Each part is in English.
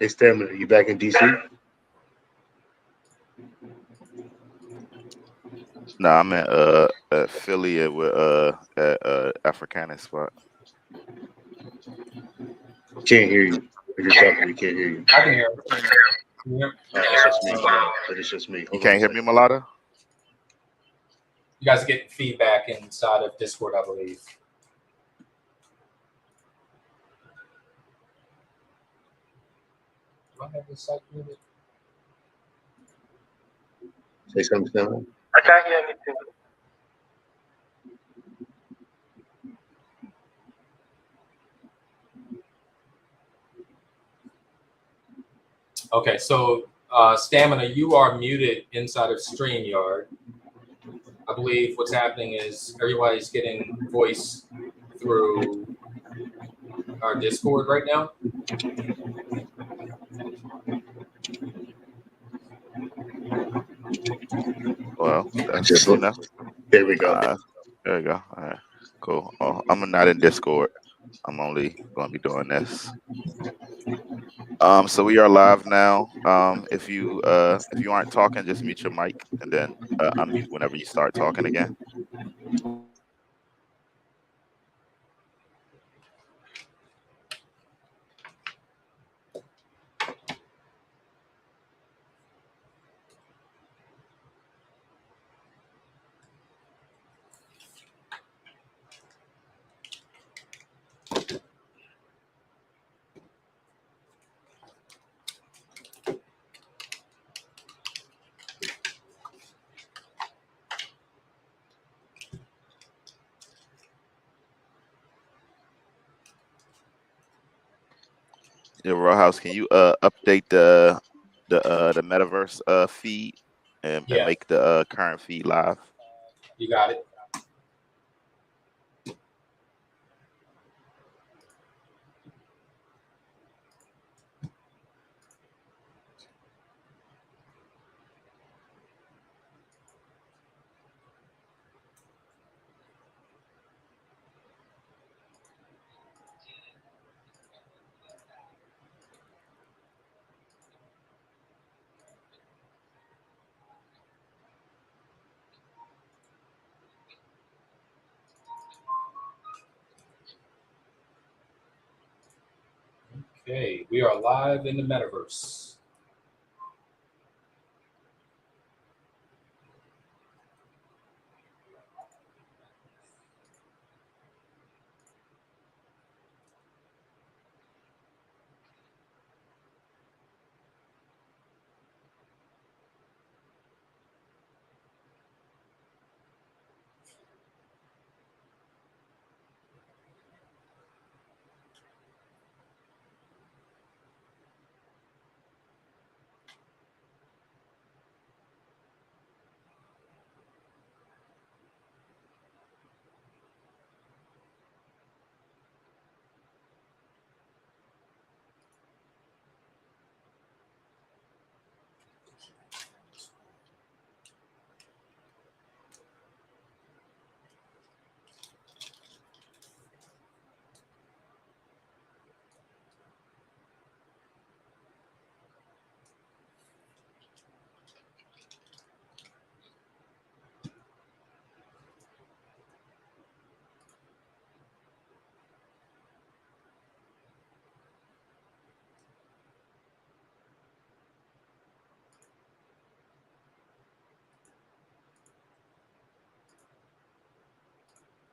Hey, Stamina, you back in DC? No, I'm at affiliate with Africana spot. Can't hear you. If you're talking, we can't hear you. I can hear him. Can you hear me? It's just me. No, but it's just me. You Hold on can't a hear me, second. Mulatto? You guys are getting feedback inside of Discord, I believe. Do I have this site muted? Say something, Stamina. I can't hear anything. Okay, so Stamina, you are muted inside of StreamYard. I believe what's happening is everybody's getting voice through our Discord right now. Well, that's Just good look. enough. There we go. There we go. All right, cool. Oh, I'm not in Discord. I'm only going to be doing this. So we are live now. If you aren't talking, just mute your mic and then unmute whenever you start talking again. Yeah, Row House, can you update the metaverse feed and Yeah, make the current feed live? you got it. Okay, we are live in the metaverse.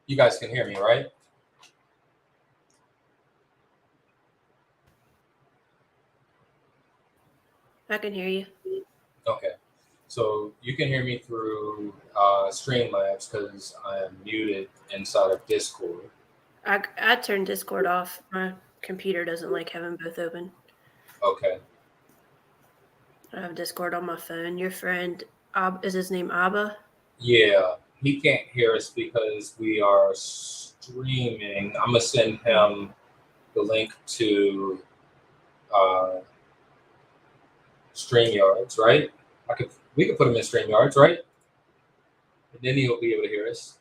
You guys can hear me, right? I can hear you. Okay. So you can hear me through Streamlabs because I am muted inside of Discord. I turned Discord off. My computer doesn't like having both open. Okay. I have Discord on my phone. Your friend, is his name Abba? Yeah, he can't hear us because we are streaming. I'm gonna send him the link to StreamYards, right? We could put him in StreamYards, right? And then he'll be able to hear us.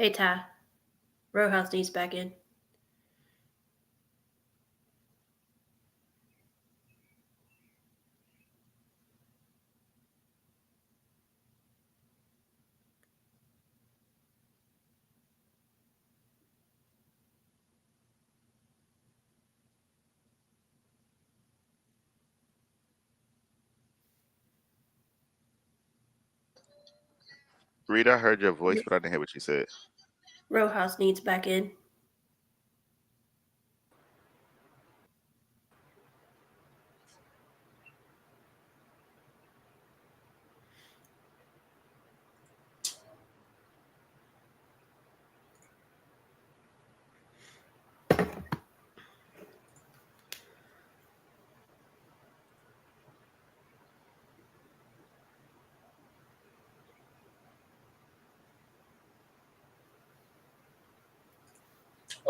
Hey Ty, Roadhouse needs back in. Rita, I heard your voice, but I didn't hear what you said. Roadhouse needs back in.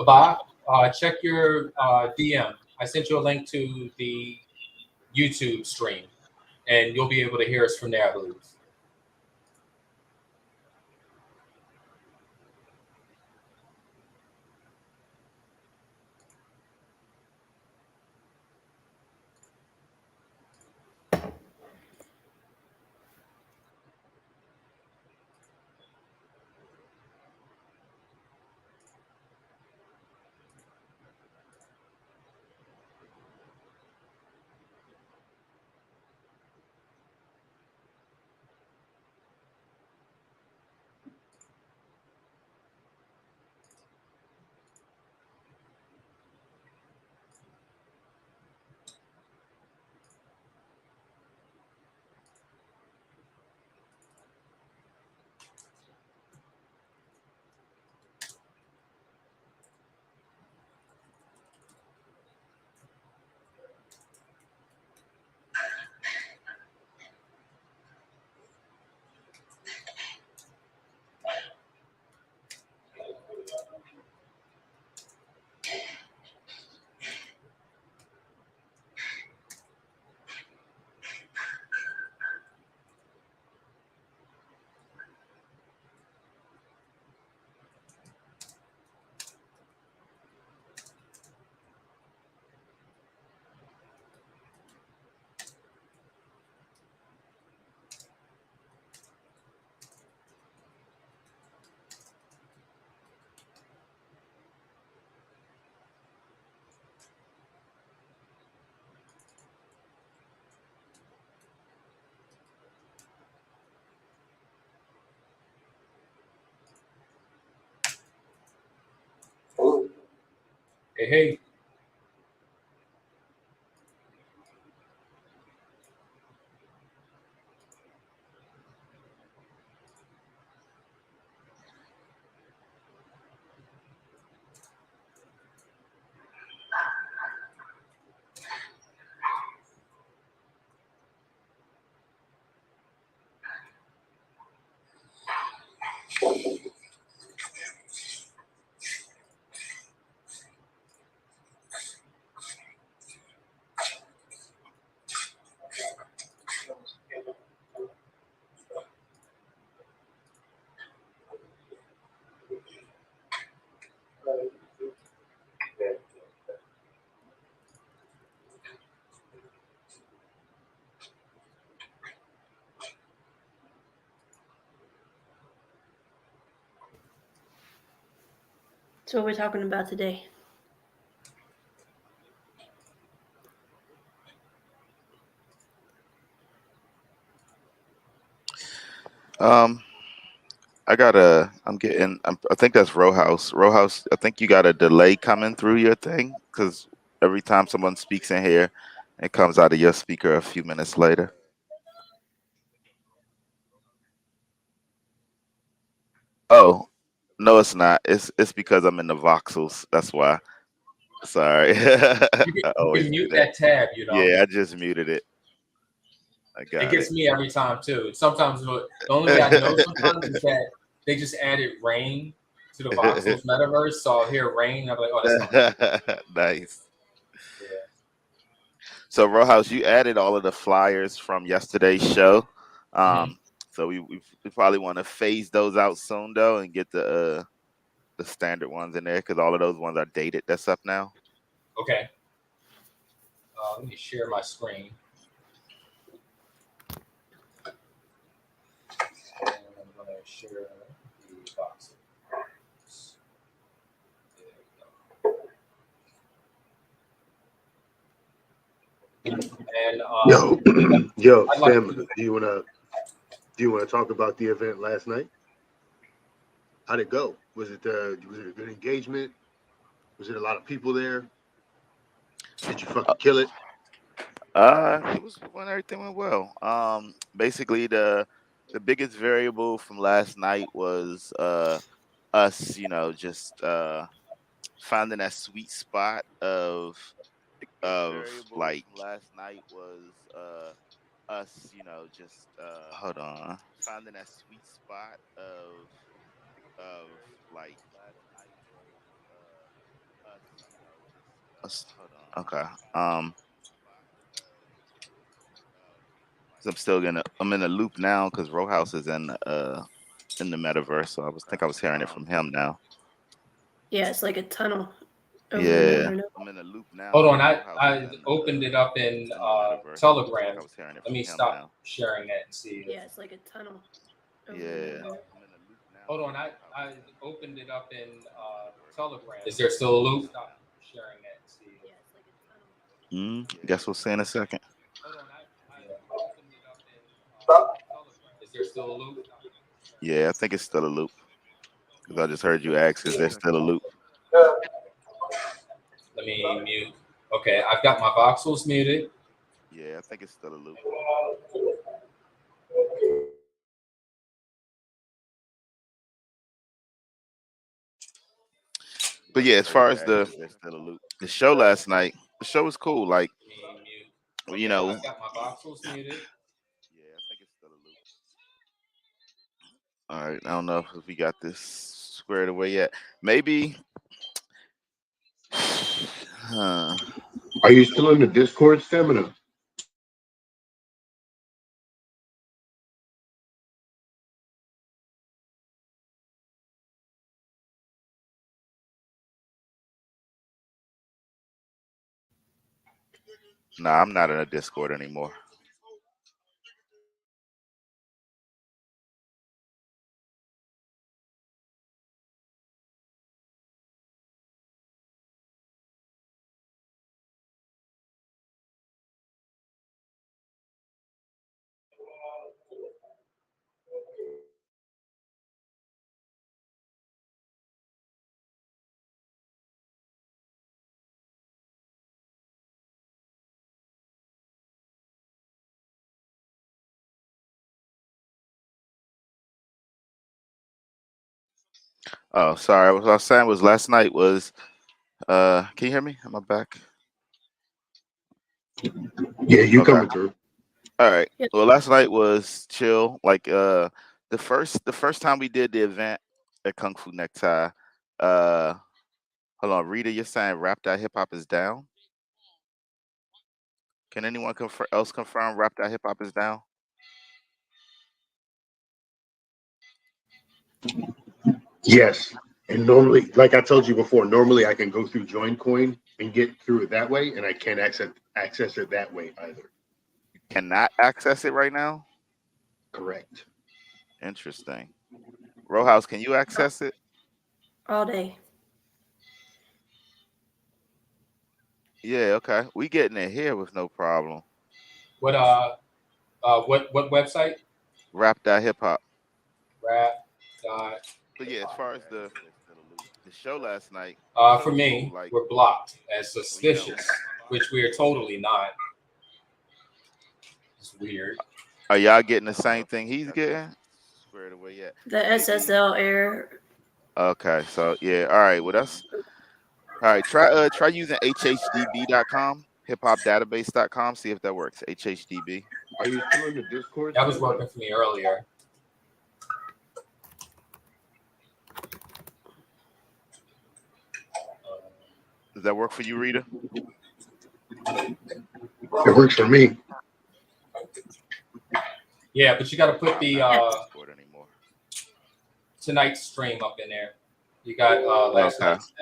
Bob, check your DM. I sent you a link to the YouTube stream, and you'll be able to hear us from there, I believe. Hey. So what we're talking about today? I think that's Rowhouse. Rowhouse, I think you got a delay coming through your thing because every time someone speaks in here, it comes out of your speaker a few minutes later. Oh, no, it's not. It's because I'm in the voxels. That's why. Sorry. You I can always do mute that. that tab, Yeah, I just muted it. I It got it. gets me every time too. Sometimes the only way I know sometimes is that they just added rain to the voxels metaverse, so I'll hear rain. I'm like, oh, that's not Nice. yeah. So, Rojas, you added all of the flyers from yesterday's show. So we probably want to phase those out soon, though, and get the the standard ones in there because all of those ones are dated. That's up now. Okay. Let me share my screen. And I'm going to share the box. And Yo, I'd like Stamina, do you wanna talk about the event last night? How'd it go? Was it a good engagement? Was it a lot of people there? Did you fucking kill it? It was when everything went well. Basically the biggest variable from last night was us, just finding that sweet spot of like last night was us, just hold on. Finding that sweet spot of like last night was us, hold on. Okay. So I'm in a loop now because Row House is in the metaverse, so I was hearing it from him now. Yeah, it's like a tunnel. Over Yeah, the internet. I'm in a loop now. hold on, I opened it up in Telegram. I was hearing it Let me from him stop now. sharing that and see. Yeah, it's like a tunnel. Over the Yeah, internet. I'm in a loop now. Hold on, I opened it up in Telegram. Is there still a loop? Stop sharing that and see. Yeah, it's like a tunnel. Guess we'll see in a second. Hold on, I opened it up in Telegram. Is there still a loop? Yeah, I think it's still a loop. Because I just heard you ask, is there still a loop? Let me mute. Okay, I've got my voxels muted. Yeah, I think it's still a loop. But yeah, as far as the show last night, the show was cool. Like, Okay, I've got my voxels muted. Yeah, I think it's still a loop. All right, I don't know if we got this squared away yet. Maybe. Are you still in the Discord, Stamina? Nah, I'm not in a Discord anymore. Oh, sorry. What I was saying was last night was can you hear me? Am I back? Yeah, you Okay. coming through. All right. Yep. Well, last night was chill. Like the first time we did the event at Kung Fu Necktie. Hold on, Rita, you're saying RAP.HIPHOP is down? Can anyone else confirm RAP.HIPHOP is down? Yes. And normally, like I told you before, normally I can go through JoinCoin and get through it that way, and I can't access it that way either. You cannot access it right now? Correct. Interesting. Row House, can you access it? All day. Yeah, okay. We getting it here with no problem. What website? RAP.HIPHOP. Rap. But yeah, as far as the show last night, For me, we're blocked as suspicious, which we are totally not. It's weird. Are y'all getting the same thing he's getting? Squared away yet? The SSL error. Okay, so yeah, all right. Well, that's all right. Try using hhdb.com, hiphopdatabase.com. See if that works. HHDB. Are you still in the Discord? That was working for me earlier. Does that work for you, Rita? It works for me. Yeah, but you got to put the tonight's stream up in there. You got last Okay. night's.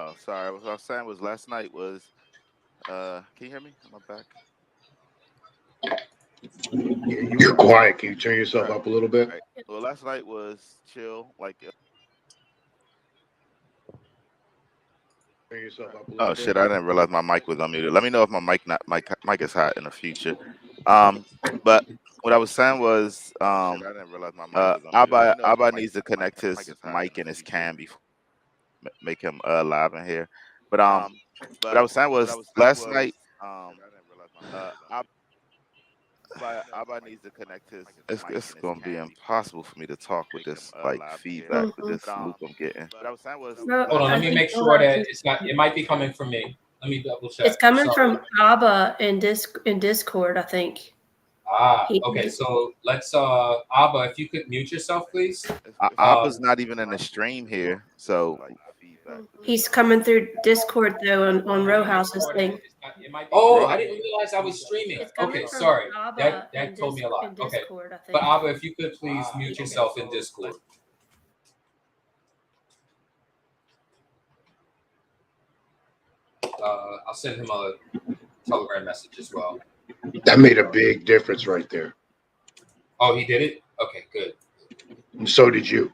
Oh, sorry. What I was saying was last night was. Can you hear me? Am I back? Yeah, you're quiet. Can you turn yourself up a little bit? Right. Well, last night was chill. Like. Turn yourself up a little Oh bit. shit! I didn't realize my mic was unmuted. Let me know if my mic is hot in the future. But what I was saying was, I didn't realize my mic was unmuted. Let me know if my Abba mic needs to connect mic his is hot in mic the and his future. cam before make him live in here. But what I But was saying what I was was saying last was, night, I didn't realize my mic was Abba needs to connect his. It's mic and his gonna be cam impossible for me to talk with make him this like live in here. feedback with Mhm. this loop I'm getting. What I was saying was, Bro, Hold on, I let me think make you'll sure have that to- it's not. It might be coming from me. Let me double check. It's coming Sorry. from Abba in Discord, I think. Okay. So let's Abba, if you could mute yourself, please. Abba's not even in the stream here, so like feedback. He's coming through Discord though on Let me make Roadhouse's sure that thing. it's not. It might be. Oh, I didn't realize I was streaming. It's coming Okay, from sorry. Abba That told me a lot. in Okay, Discord, I think. but Abba, if you could please mute yourself in Discord. I'll send him a Telegram message as well. That made a big difference right there. Oh, he did it? Okay, good. And so did you.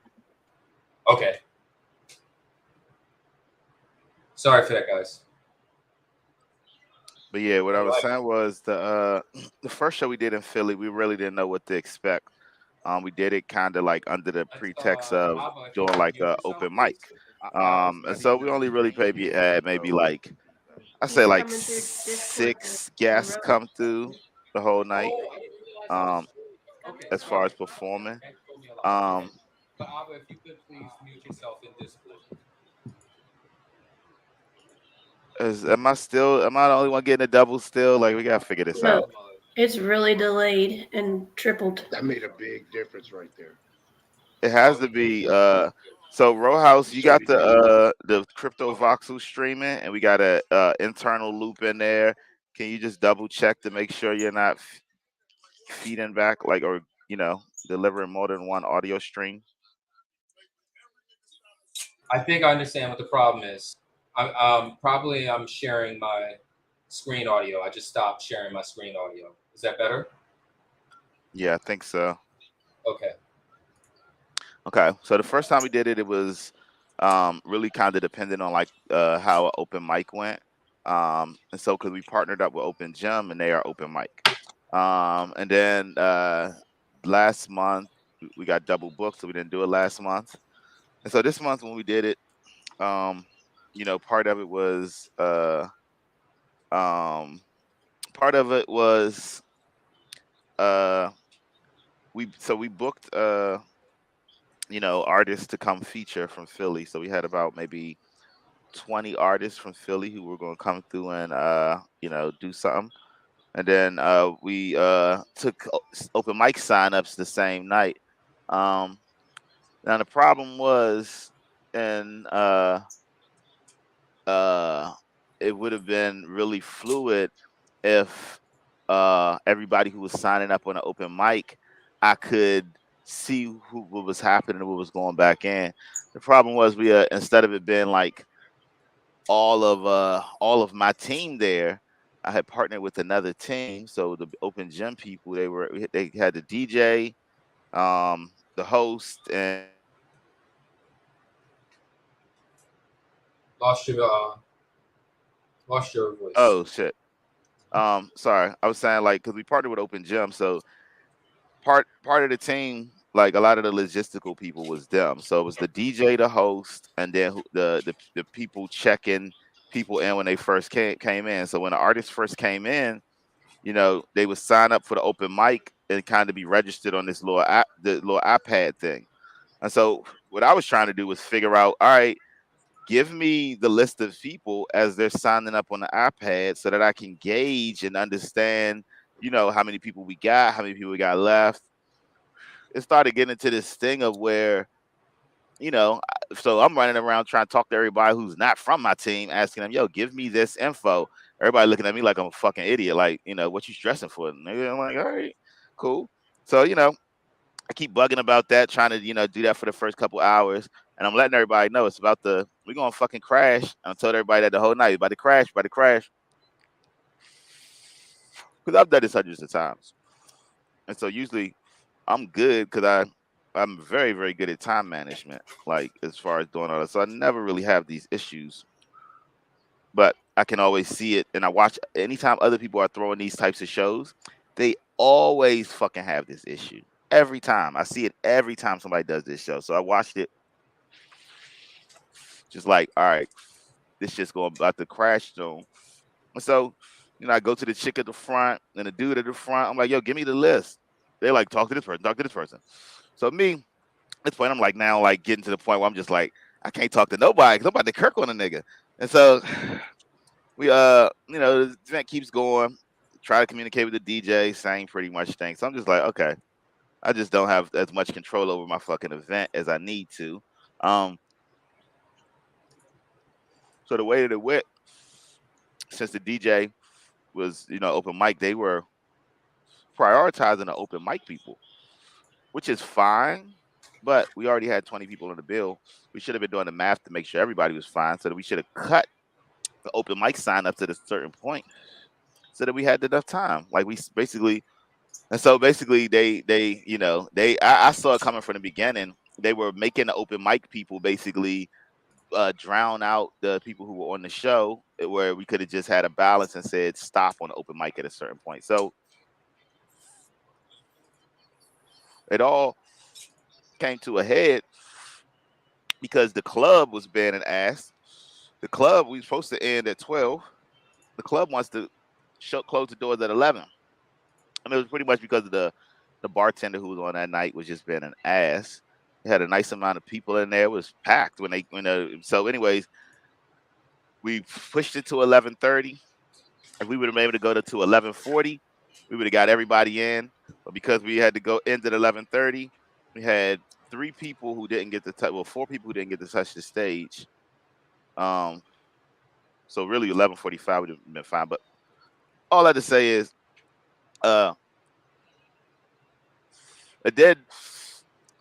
Okay. Sorry for that, guys. But yeah, what I was Like- saying was the first show we did in Philly, we really didn't know what to expect. We did it kind of like under the pretext of Abba, if you doing could like mute a yourself, open please. mic. And so we only really had maybe like I say He's like coming through Discord 6 on guests come through the whole night. Oh, I didn't realize I was streaming. Okay, As far sorry. as performing. That told me a lot. Um, But Abba, if you could please mute yourself in Discord. am I the only one getting a double still? Like we gotta figure this No. out. It's really delayed and tripled. That made a big difference right there. It has to be so Rowhouse, you got the crypto voxel streaming and we got a internal loop in there. Can you just double check to make sure you're not feeding back like or delivering more than one audio stream? I think I understand what the problem is. I'm sharing my screen audio. I just stopped sharing my screen audio. Is that better? Yeah, I think so. Okay. Okay, so the first time we did it, it was really kind of dependent on like how open mic went, and so because we partnered up with Open Gym and they are open mic, and then last month we got double booked, so we didn't do it last month, and so this month when we did it, part of it was we booked artists to come feature from Philly. So we had about maybe 20 artists from Philly who were going to come through and do something. And then we took open mic signups the same night. Now the problem was in it would have been really fluid if everybody who was signing up on an open mic, I could see what was happening and what was going back in. The problem was we instead of it being like all of my team there, I had partnered with another team. So the open gym people, they had the DJ, the host, and Lost your voice. oh shit. Sorry, I was saying like because we partnered with Open Gym, so part of the team, like a lot of the logistical people was them. So it was the DJ, the host, and then the people checking people in when they first came in. So when the artists first came in, you know, they would sign up for the open mic and kind of be registered on this little app, the little iPad thing. And so what I was trying to do was figure out, all right, give me the list of people as they're signing up on the iPad so that I can gauge and understand, you know, how many people we got, how many people we got left. It started getting into this thing of where, you know, so I'm running around trying to talk to everybody who's not from my team, asking them, yo, give me this info. Everybody looking at me like I'm a fucking idiot. Like, you know, what you stressing for? And I'm like, all right, cool. So, you know, I keep bugging about that, trying to, you know, do that for the first couple hours. And I'm letting everybody know it's about we're going to fucking crash. And I told everybody that the whole night, about to crash, about to crash. Because I've done this hundreds of times. And so usually I'm good because I'm very, very good at time management, like as far as doing all that. So I never really have these issues. But I can always see it. And I watch anytime other people are throwing these types of shows, they always fucking have this issue. Every time. I see it every time somebody does this show. So I watched it just like, all right, this shit's going about to crash zone. And so, you know, I go to the chick at the front and the dude at the front. I'm like, yo, give me the list. They like, talk to this person, talk to this person. So me, at this point, I'm like now like getting to the point where I'm just like, I can't talk to nobody because I'm about to kirk on a nigga. And so we you know, the event keeps going. Try to communicate with the DJ, same pretty much thing. So I'm just like, okay, I just don't have as much control over my fucking event as I need to. So the way that it went, since the DJ was, you know, open mic, they were prioritizing the open mic people, which is fine. But we already had 20 people on the bill. We should have been doing the math to make sure everybody was fine. So that we should have cut the open mic sign up to a certain point, so that we had enough time. Like we basically, and so basically they you know I saw it coming from the beginning. They were making the open mic people basically drown out the people who were on the show, where we could have just had a balance and said stop on the open mic at a certain point. So it all came to a head because the club was banning ass. The club, we were supposed to end at 12. The club wants to close the doors at 11. And it was pretty much because of the bartender who was on that night was just being an ass. They had a nice amount of people in there. It was packed so anyways, we pushed it to 11:30. If we would have been able to go to 11:40, we would have got everybody in. But because we had to go end at 11:30, we had 3 people who didn't get to touch. Well, 4 people who didn't get to touch the stage. So really 11:45 would have been fine. But all I had to say is, then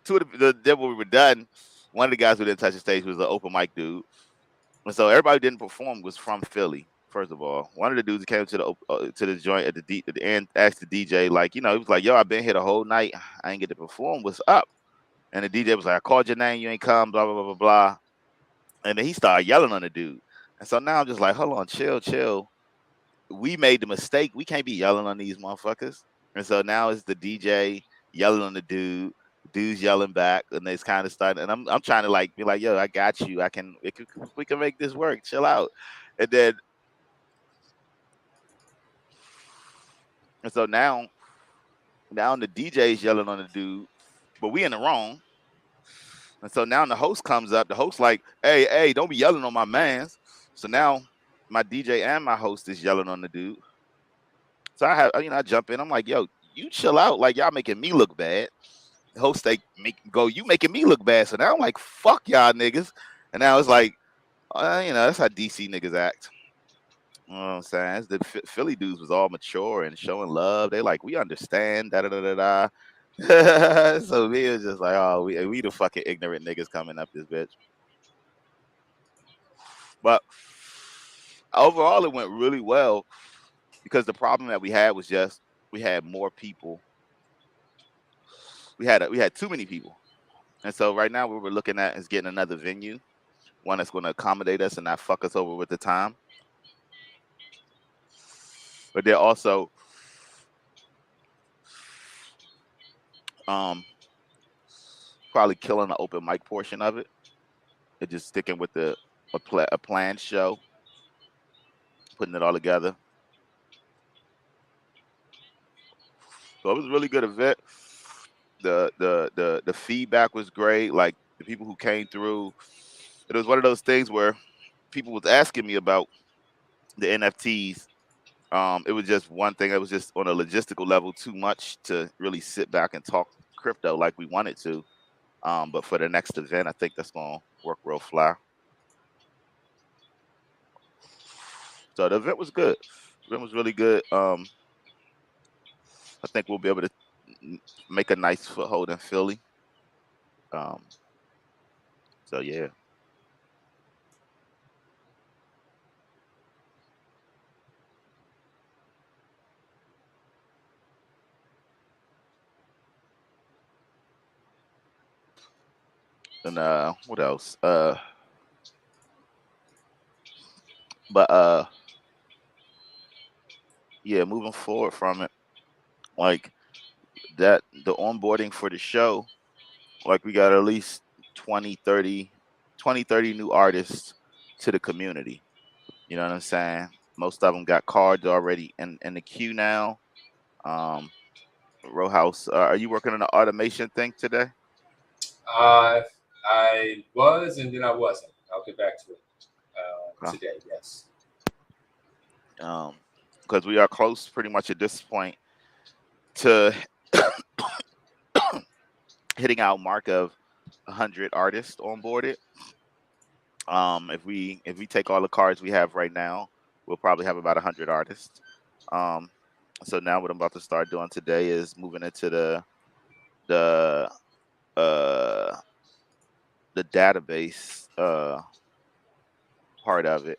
2 of then when we were done, one of the guys who didn't touch the stage was the open mic dude. And so everybody who didn't perform was from Philly. First of all, one of the dudes came to the joint at the end, asked the DJ, like, you know, he was like, yo, I've been here the whole night. I ain't get to perform. What's up? And the DJ was like, I called your name. You ain't come, blah, blah, blah, blah, blah. And then he started yelling on the dude. And so now I'm just like, hold on, chill. We made the mistake. We can't be yelling on these motherfuckers. And so now it's the DJ yelling on the dude. Dude's yelling back, and it's kind of starting. And I'm trying to like be like, yo, I got you. We can make this work. Chill out. And so now the DJ's yelling on the dude, but we in the wrong. And so now the host comes up. The host like, hey, don't be yelling on my mans. So now my DJ and my host is yelling on the dude. So I jump in. I'm like, yo, you chill out. Like, y'all making me look bad. The host you making me look bad. So now I'm like, fuck y'all niggas. And now it's like, You know, that's how DC niggas act. You know what I'm saying? It's the Philly dudes was all mature and showing love. They like, we understand, da da da da da. So me, it was just like, oh, we the fucking ignorant niggas coming up this bitch. But overall, it went really well because the problem that we had was just we had more people. We had too many people, and so right now what we're looking at is getting another venue, one that's going to accommodate us and not fuck us over with the time. But they're also probably killing the open mic portion of it. They're just sticking with a planned show, putting it all together. So it was a really good event. The feedback was great. Like the people who came through, it was one of those things where people was asking me about the NFTs. It was just one thing that was just on a logistical level too much to really sit back and talk crypto like we wanted to. But for the next event, I think that's gonna work real fly. So the event was good. The event was really good. I think we'll be able to make a nice foothold in Philly. So yeah. And what else? But yeah, moving forward from it, like that, the onboarding for the show, like we got at least 20, 30 new artists to the community. You know what I'm saying? Most of them got cards already in the queue now. Row House, are you working on the automation thing today? I was, and then I wasn't. I'll get back to it today. Yes. Because we are close, pretty much at this point, to hitting our mark of 100 artists onboarded. If we take all the cards we have right now, we'll probably have about 100 artists. So now what I'm about to start doing today is moving into the database part of it.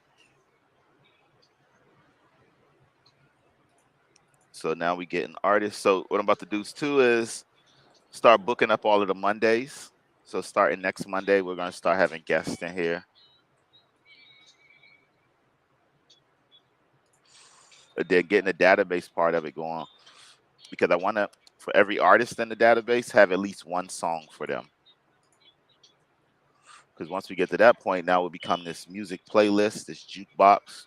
So now we getting artists. So what I'm about to do too is start booking up all of the Mondays. So starting next Monday, we're gonna start having guests in here. They're getting the database part of it going because I want to, for every artist in the database, have at least one song for them. Because once we get to that point, now we'll become this music playlist, this jukebox.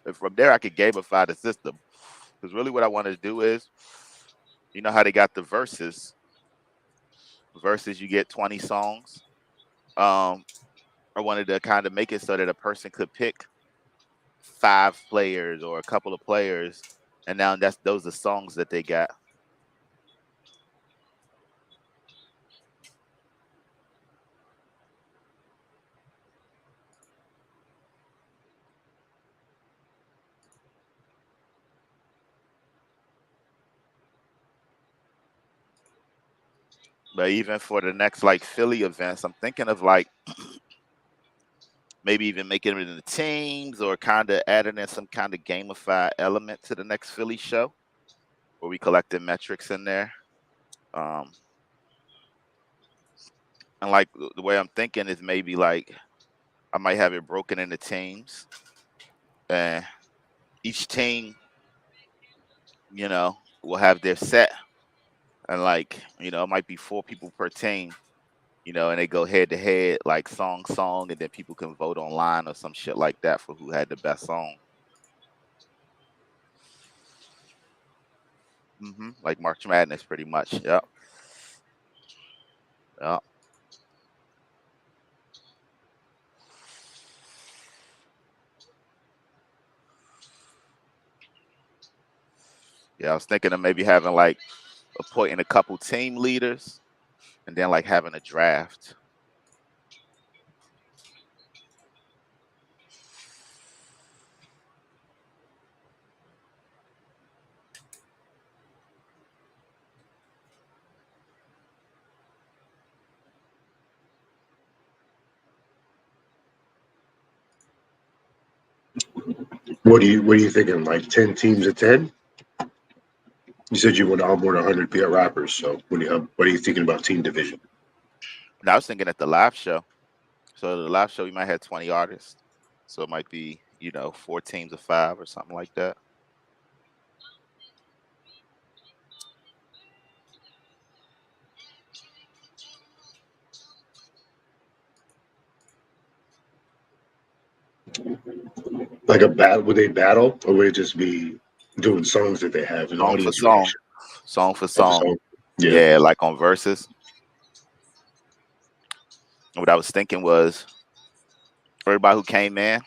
And from there, I could gamify the system. Because really what I want to do is, you know how they got the verses. Verses, you get 20 songs. I wanted to kind of make it so that a person could pick 5 players or a couple of players, and now those are songs that they got. But even for the next like Philly events, I'm thinking of like maybe even making it into teams or kind of adding in some kind of gamified element to the next Philly show where we collected metrics in there. And like the way I'm thinking is maybe like I might have it broken into teams, and each team, you know, will have their set, and like, you know, it might be 4 people per team, you know, and they go head to head, like song, and then people can vote online or some shit like that for who had the best song. Like March Madness, pretty much. Yep. Yep. Yeah, I was thinking of maybe having like appointing a couple team leaders and then like having a draft. What are you thinking? Like 10 teams of 10? You said you want to onboard 100 rappers. So what are you thinking about team division? And I was thinking at the live show. So the live show, we might have 20 artists. So it might be, 4 teams of 5 or something like that. Like a battle? Would they battle, or would it just be doing songs that they have in Song for audience song. reaction? Song for song. So, yeah. Yeah, like on verses. What I was thinking was, everybody who came in,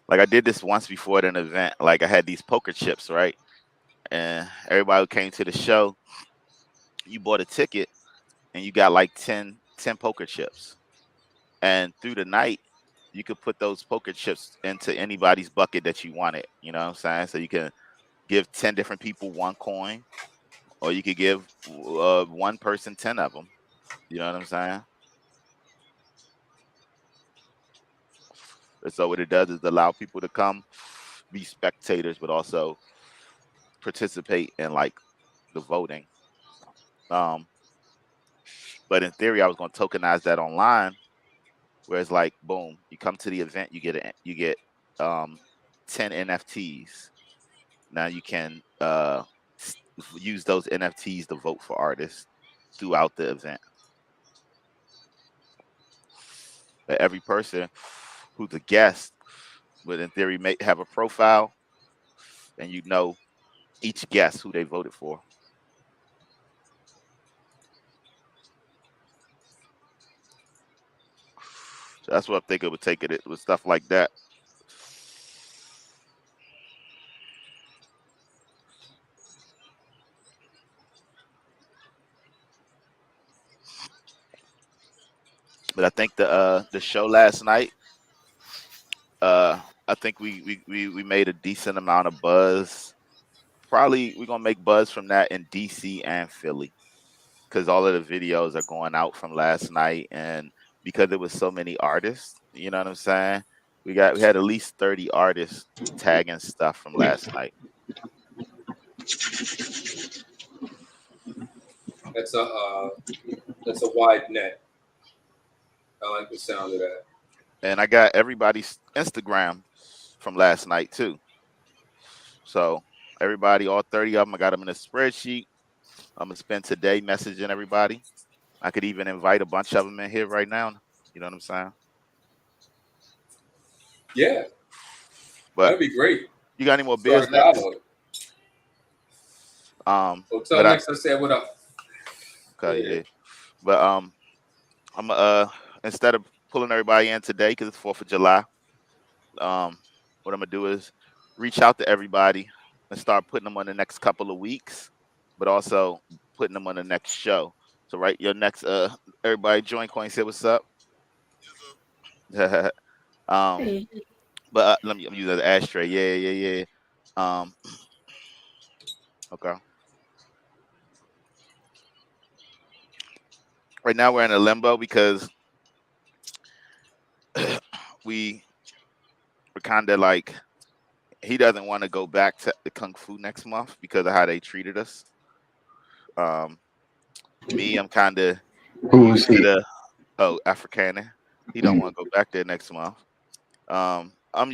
like I did this once before at an event. Like I had these poker chips, right? And everybody who came to the show, you bought a ticket and you got like 10 poker chips. And through the night, you could put those poker chips into anybody's bucket that you wanted. You know what I'm saying? So you can give 10 different people 1 coin, or you could give one person 10 of them. You know what I'm saying? And so what it does is allow people to come be spectators, but also participate in like the voting. But in theory, I was going to tokenize that online, where it's like, boom, you come to the event, you get 10 NFTs. Now you can use those NFTs to vote for artists throughout the event. But every person who's a guest would, in theory, have a profile, and each guest who they voted for. So that's what I think it would take it with stuff like that. But I think the show last night, I think we made a decent amount of buzz. Probably we're gonna make buzz from that in DC and Philly, because all of the videos are going out from last night, and because there was so many artists, you know what I'm saying? We had at least 30 artists tagging stuff from last night. That's a wide net. I like the sound of that. And I got everybody's Instagram from last night too. So everybody, all 30 of them, I got them in a spreadsheet. I'm gonna spend today messaging everybody. I could even invite a bunch of them in here right now. You know what I'm saying? Yeah, But that'd be great. you got any more Start business? dialogue. So tell next I said what up. Okay, yeah. But I'm instead of pulling everybody in today because it's 4th of July, what I'm gonna do is reach out to everybody and start putting them on the next couple of weeks, but also putting them on the next show. So your next everybody join coin, say what's up. Hey. But let me use that ashtray. Yeah. Okay. Right now we're in a limbo because we're kind of like, he doesn't want to go back to the Kung Fu next month because of how they treated us. Me, I'm kind of used to the Afrikaner. He don't want to go back there next month. I'm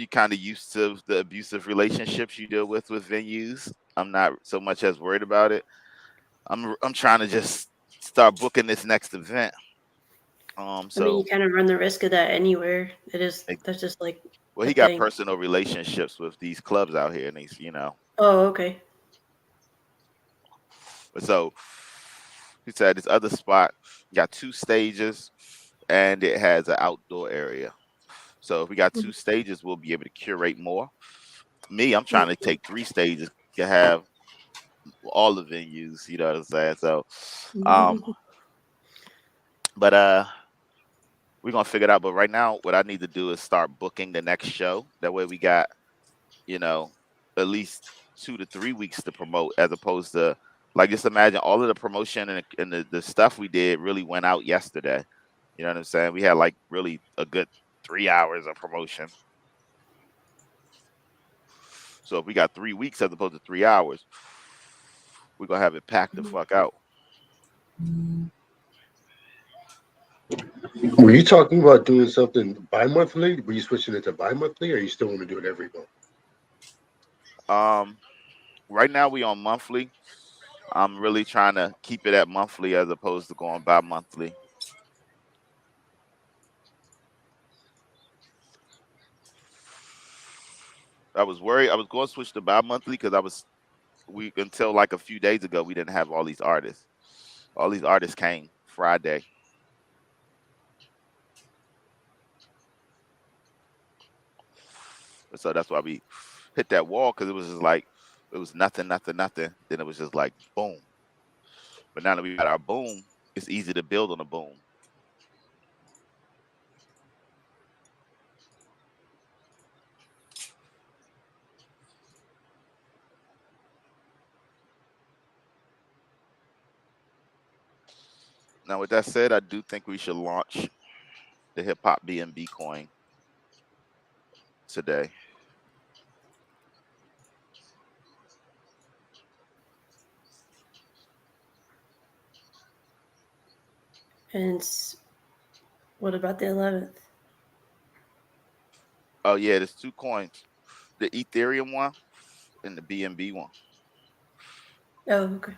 kind of used to the abusive relationships you deal with venues. I'm not so much as worried about it. I'm trying to just start booking this next event. I mean, you kind of run the risk of that anywhere. That's just like. Well, he got personal relationships with these clubs out here, and he's, Oh, okay. So he said this other spot got 2 stages, and it has an outdoor area. So if we got 2 stages, we'll be able to curate more. Me, I'm trying to take 3 stages to have all the venues. You know what I'm saying? So, but we're gonna figure it out. But right now, what I need to do is start booking the next show. That way, we got at least 2 to 3 weeks to promote, as opposed to, like, just imagine all of the promotion and the stuff we did really went out yesterday. You know what I'm saying? We had like really a good 3 hours of promotion. So if we got 3 weeks as opposed to 3 hours, we're gonna have it packed the fuck out. Were you talking about doing something bi-monthly? Were you switching it to bi-monthly, or you still want to do it every month? Right now we on monthly. I'm really trying to keep it at monthly as opposed to going bi-monthly. I was worried. I was going to switch to bi-monthly because we until like a few days ago we didn't have all these artists. All these artists came Friday. So that's why we hit that wall, because it was just like it was nothing, nothing, nothing. Then it was just like boom. But now that we got our boom, it's easy to build on a boom. Now, with that said, I do think we should launch the hip hop BNB coin today. And what about the 11th? Oh yeah, there's two coins: the Ethereum one and the BNB one. Oh, okay.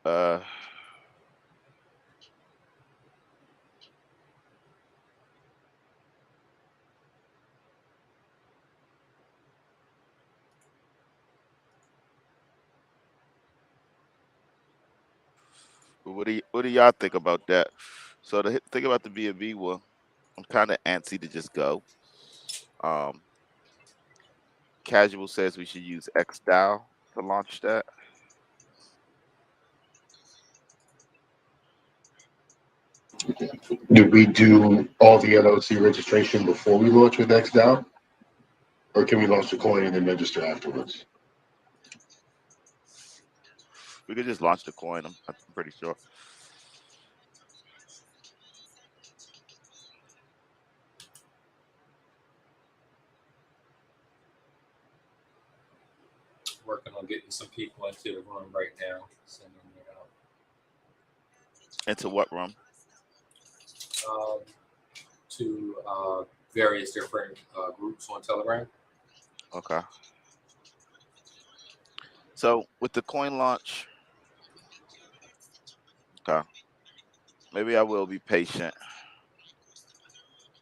Uh, what do y'all think about that? So the thing about the BNB one, I'm kind of antsy to just go. Um, Casual says we should use XDAO to launch that. Did we do all the LLC registration before we launch with XDAO, or can we launch the coin and then register afterwards? We could just launch the coin. I'm pretty sure. Working on getting some people into the room right now. Sending it out. Into what room? To various different groups on Telegram. Okay. So with the coin launch, okay, maybe I will be patient,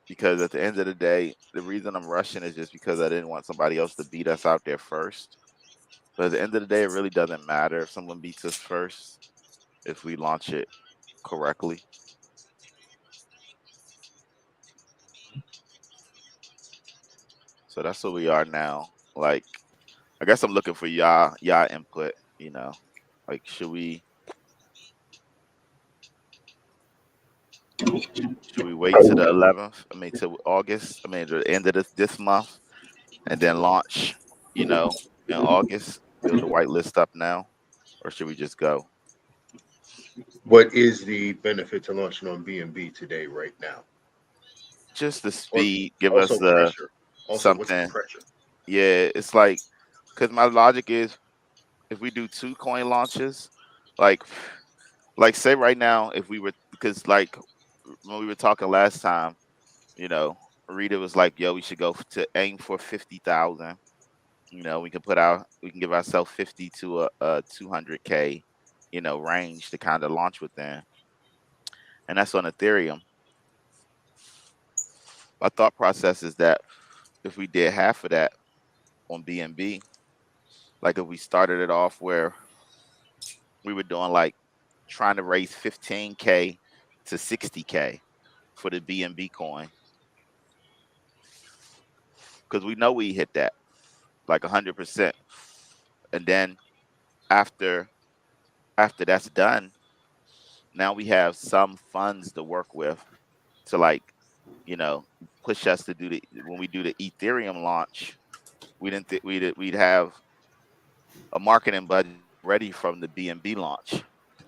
because at the end of the day, the reason I'm rushing is just because I didn't want somebody else to beat us out there first. But at the end of the day, it really doesn't matter if someone beats us first if we launch it correctly. So that's where we are now. Like, I guess I'm looking for y'all input. Like, should we wait to the 11th? I mean, to August. I mean, the end of this month, and then launch. In August, build the whitelist up now, or should we just go? What is the benefit to launching on BNB today, right now? Just the Or speed, give us also the pressure. Also, what's the something. pressure? Yeah, it's like, because my logic is, if we do 2 coin launches, like say right now, if we were, because like when we were talking last time, you know, Rita was like, yo, we should go to aim for 50,000. We can give ourselves 50 to a 200K, range to kind of launch within. And that's on Ethereum. My thought process is that if we did half of that on BNB, like if we started it off where we were doing like trying to raise 15K to 60K for the BNB coin, because we know we hit that like 100%. And then after that's done, now we have some funds to work with to, like, push us to do when we do the Ethereum launch. We didn't think we'd have a marketing budget ready from the BNB launch,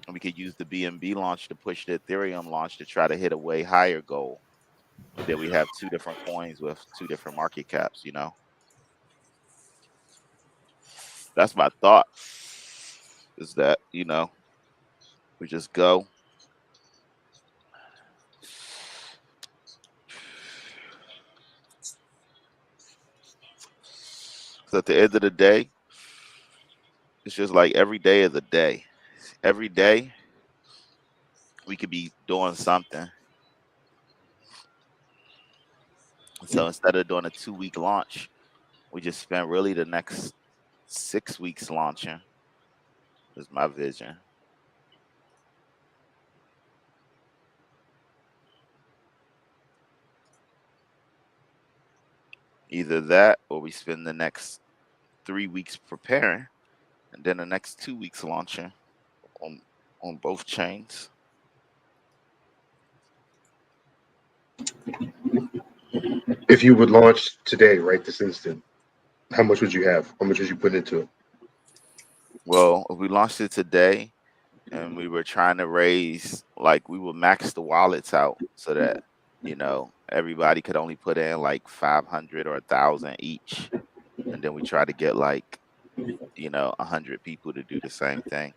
and we could use the BNB launch to push the Ethereum launch to try to hit a way higher goal. and then we have 2 different coins with 2 different market caps. That's my thought. Is that we just go. So at the end of the day, it's just like every day is a day. Every day we could be doing something. So instead of doing a 2-week launch, we just spent really the next 6 weeks launching. Is my vision. Either that or we spend the next 3 weeks preparing and then the next 2 weeks launching on both chains. If you would launch today, right this instant, how much would you have? How much would you put into it? Well, if we launched it today and we were trying to raise, like, we would max the wallets out so that everybody could only put in like 500 or 1,000 each, and then we try to get like 100 people to do the same thing.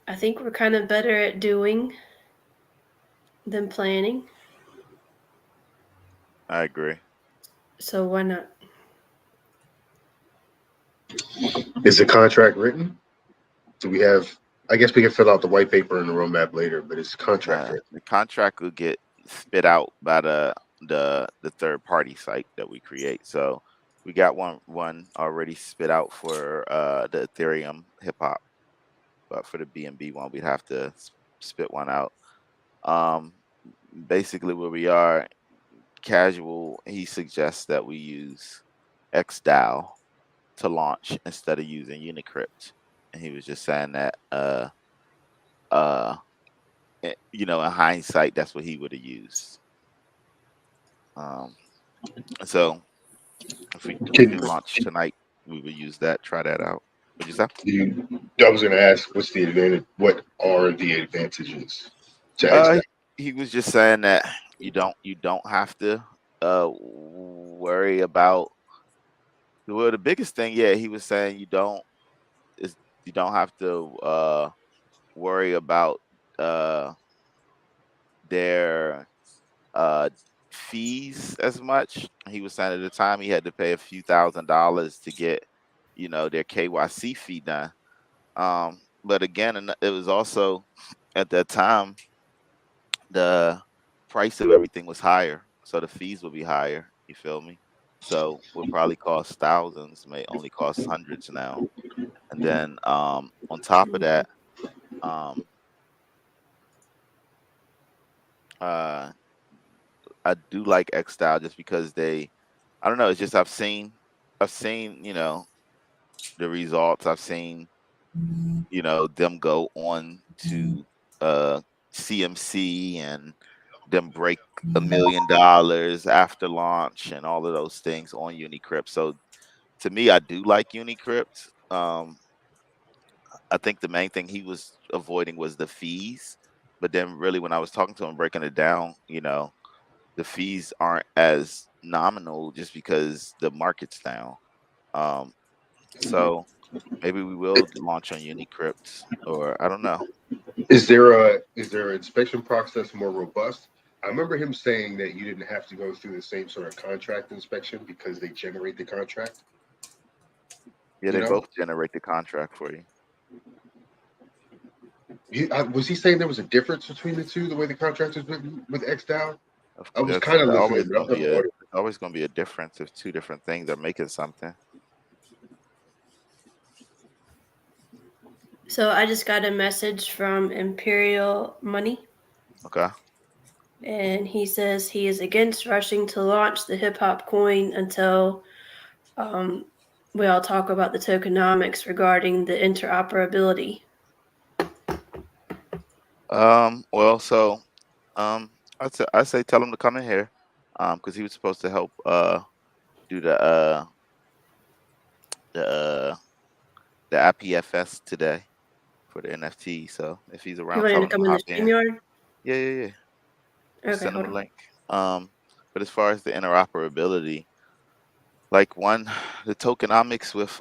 I think we're kind of better at doing than planning. I agree. So why not? Is the contract written? Do we have? I guess we can fill out the white paper and the roadmap later, but it's contract written. The contract will get spit out by the third party site that we create. So we got one already spit out for the Ethereum hip hop, but for the BNB one, we'd have to spit one out. Basically, where we are, Casual, he suggests that we use XDAO to launch instead of using Unicrypt, and he was just saying that in hindsight, that's what he would have used. So if we do launch tonight, we would use that. Try that out. What'd you say? I was going to ask, what's the advantage? What are the advantages to XDAO? He was just saying that you don't have to worry about. Well, the biggest thing, he was saying you don't have to worry about their fees as much. He was saying at the time he had to pay a few $1,000s to get their KYC fee done. But again, and it was also at that time the price of everything was higher, so the fees will be higher. You feel me? So will probably cost thousands, may only cost hundreds now. And then on top of that, I do like XStyle just because I don't know, it's just I've seen the results. I've seen them go on to CMC and them break $1 million after launch and all of those things on Unicrypt. So to me, I do like Unicrypt. I think the main thing he was avoiding was the fees. But then really when I was talking to him, breaking it down, the fees aren't as nominal just because the market's down. So maybe we will launch on Unicrypt, or I don't know. Is there an inspection process more robust? I remember him saying that you didn't have to go through the same sort of contract inspection because they generate the contract. Yeah, they both generate the contract for you. Was he saying there was a difference between the two, the way the contract is written with XDAO? I was kind of listening. There's always going to be a difference if two different things are making something. So I just got a message from Imperial Money. Okay. And he says he is against rushing to launch the hip hop coin until we all talk about the tokenomics regarding the interoperability. Well, so I I say tell him to come in here, because he was supposed to help do the the IPFS today for the NFT. So if he's You around, want tell him to him to come in the hop in. StreamYard? Yeah. Just Okay, send him hold a on. link. But as far as the interoperability, like one, the tokenomics with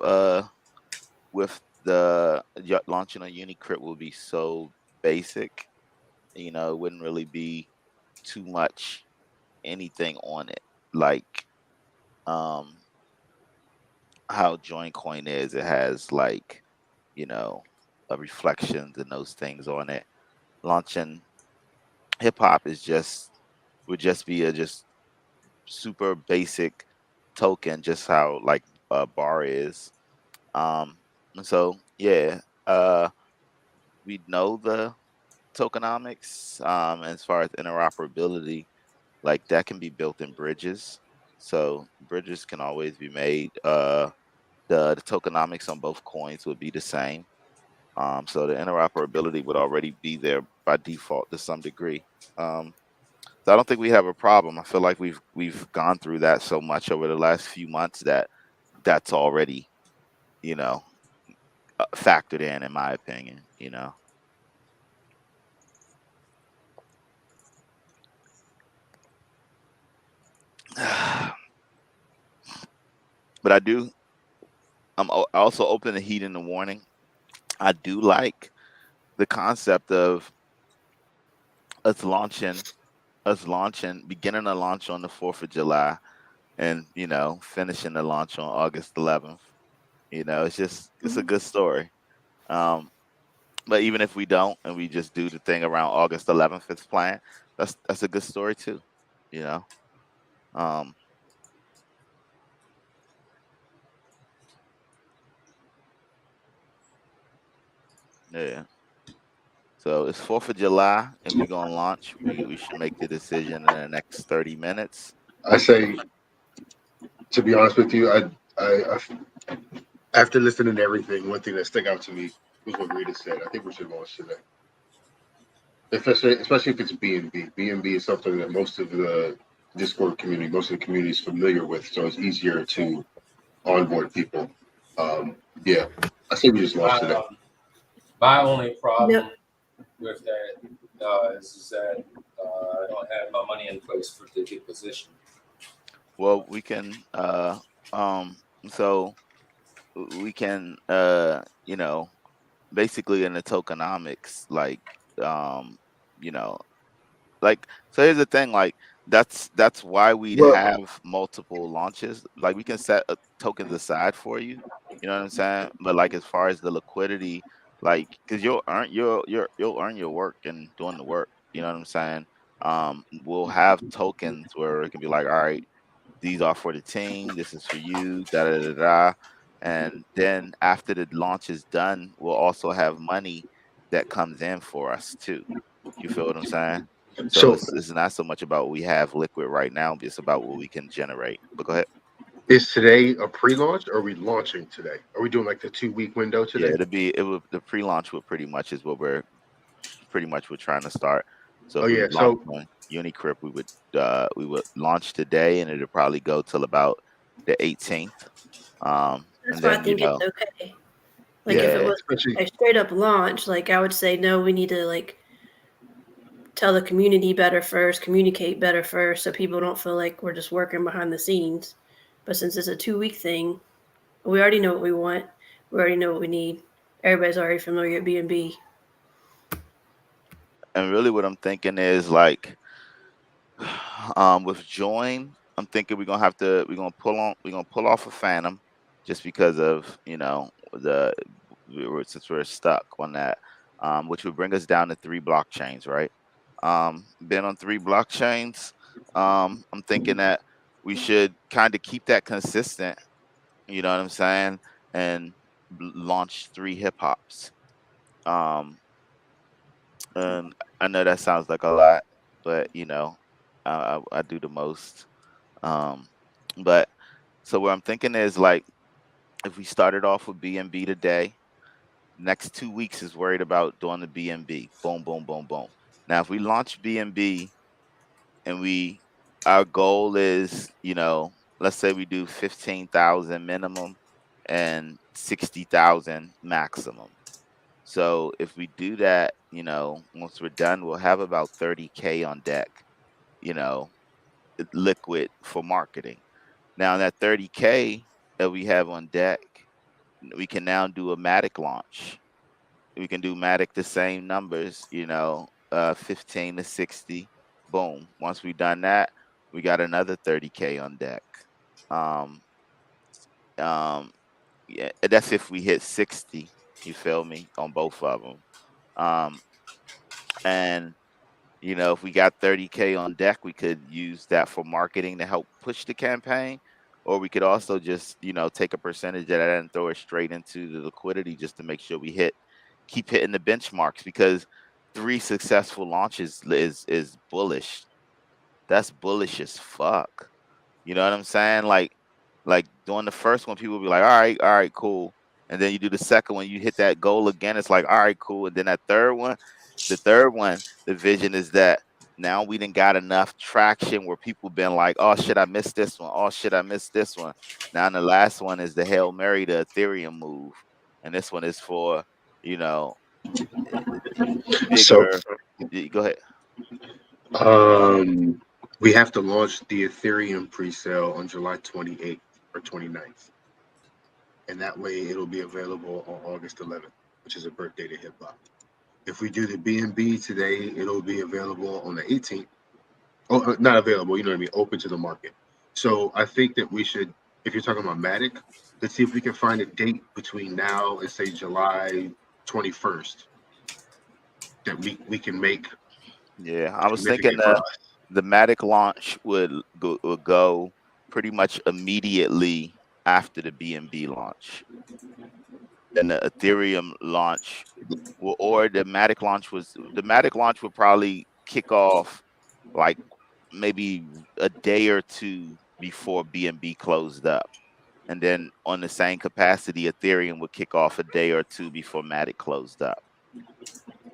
launching a Unicrypt will be so basic. It wouldn't really be too much anything on it. Like um how JoinCoin is, it has like, you know, a reflections and those things on it. Launching hip hop would just be a just super basic token, just how like bar is. And so yeah, we know the tokenomics. As far as interoperability, like that can be built in bridges. So bridges can always be made. The tokenomics on both coins would be the same. So the interoperability would already be there by default to some degree. So I don't think we have a problem. I feel like we've gone through that so much over the last few months that that's already, you know, factored in my opinion. But I also open the heat in the morning. I do like the concept of us launching, beginning the launch on the 4th of July and, finishing the launch on August 11th. It's a good story. Um, but even if we don't and we just do the thing around August 11th, it's planned, that's a good story too, you know? Um, yeah. So it's 4th of July. If we're gonna launch, we should make the decision in the next 30 minutes. I say, to be honest with you, I after listening to everything, one thing that stuck out to me was what Rita said. I think we should launch today, especially if it's BNB. BNB is something that most of the Discord community, most of the community is familiar with, so it's easier to onboard people. Yeah, I say we just launch today. My only problem Yep. with that is that I don't have my money in place for digit position. Well, we can so we can basically in the tokenomics, like um you know so here's the thing, like that's why we'd Well, have multiple launches. Like we can set tokens aside for you, you know what I'm saying? But like as far as the liquidity, like because you'll earn your work and doing the work, you know what I'm saying? We'll have tokens where it can be like, all right, these are for the team, this is for you, da da da da. And then after the launch is done, we'll also have money that comes in for us too. You feel what I'm saying? So so it's not so much about what we have liquid right now, but it's about what we can generate. But go ahead. is today a pre-launch or are we launching today? Are we doing like the 2 week window Yeah, today? the pre-launch would pretty much is what we're trying to start. So Oh if we yeah, would launch so on Unicrypt, we would launch today and it'll probably go till about the 18th. That's And why I then think it's okay. Like if it yeah, was especially a straight up launch, like I would say no, we need to like tell the community better first, communicate better first, so people don't feel like we're just working behind the scenes. But since it's a 2 week thing, we already know what we want. We already know what we need. Everybody's already familiar at B&B. and really what I'm thinking is like with join, I'm thinking we're gonna pull off a Phantom just because of since we're stuck on that, which would bring us down to 3 blockchains, right? Been on 3 blockchains. I'm thinking that we should kind of keep that consistent, you know what I'm saying, and launch 3 hip hops. Um, and I know that sounds like a lot, but I do the most. Um, but so what I'm thinking is like if we started off with BNB today, next 2 weeks is worried about doing the BNB. Boom, boom, boom, boom. Now if we launch BNB and our goal is, let's say we do 15,000 minimum and 60,000 maximum. So if we do that, once we're done, we'll have about 30K on deck, you know, liquid for marketing. Now that 30K that we have on deck, we can now do a Matic launch. We can do Matic the same numbers, 15 to 60. Boom. Once we've done that, we got another 30K on deck. Um, um, yeah, that's if we hit 60. You feel me on both of them. And if we got 30K on deck, we could use that for marketing to help push the campaign, or we could also just take a percentage of that and throw it straight into the liquidity just to make sure we keep hitting the benchmarks, because 3 successful launches is bullish. That's bullish as fuck. You know what I'm saying? Like doing the first one, people will be like, all right, cool. And then you do the second one, you hit that goal again. It's like, all right, cool. And then the third one, the vision is that now we didn't got enough traction where people been like, oh shit, I missed this one. Oh shit, I missed this one. Now the last one is the Hail Mary, the Ethereum move. And this one is for, you know, So, bigger. Go ahead. we have to launch the Ethereum pre-sale on July 28th or 29th. And that way it'll be available on August 11th, which is a birthday to hip hop. If we do the BNB today, it'll be available on the 18th. Oh, not available, you know what I mean? Open to the market. So I think that we should, if you're talking about Matic, let's see if we can find a date between now and say July 21st that we can make Yeah, I was thinking significant for us. the Matic launch would go pretty much immediately after the BNB launch. Then the Ethereum launch or the Matic launch would probably kick off like maybe a day or two before BNB closed up. And then on the same capacity, Ethereum would kick off a day or two before Matic closed up.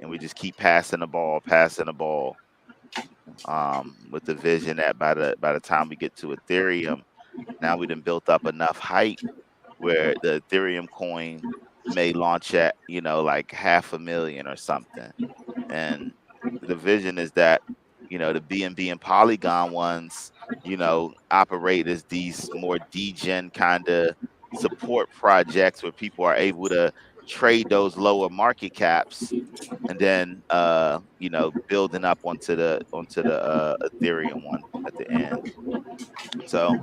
And we just keep passing the ball, with the vision that by the time we get to Ethereum, now we done built up enough hype where the Ethereum coin may launch at like 500,000 or something. And the vision is that the BNB and Polygon ones operate as these more degen kind of support projects where people are able to trade those lower market caps and then building up onto the Ethereum one at the end. So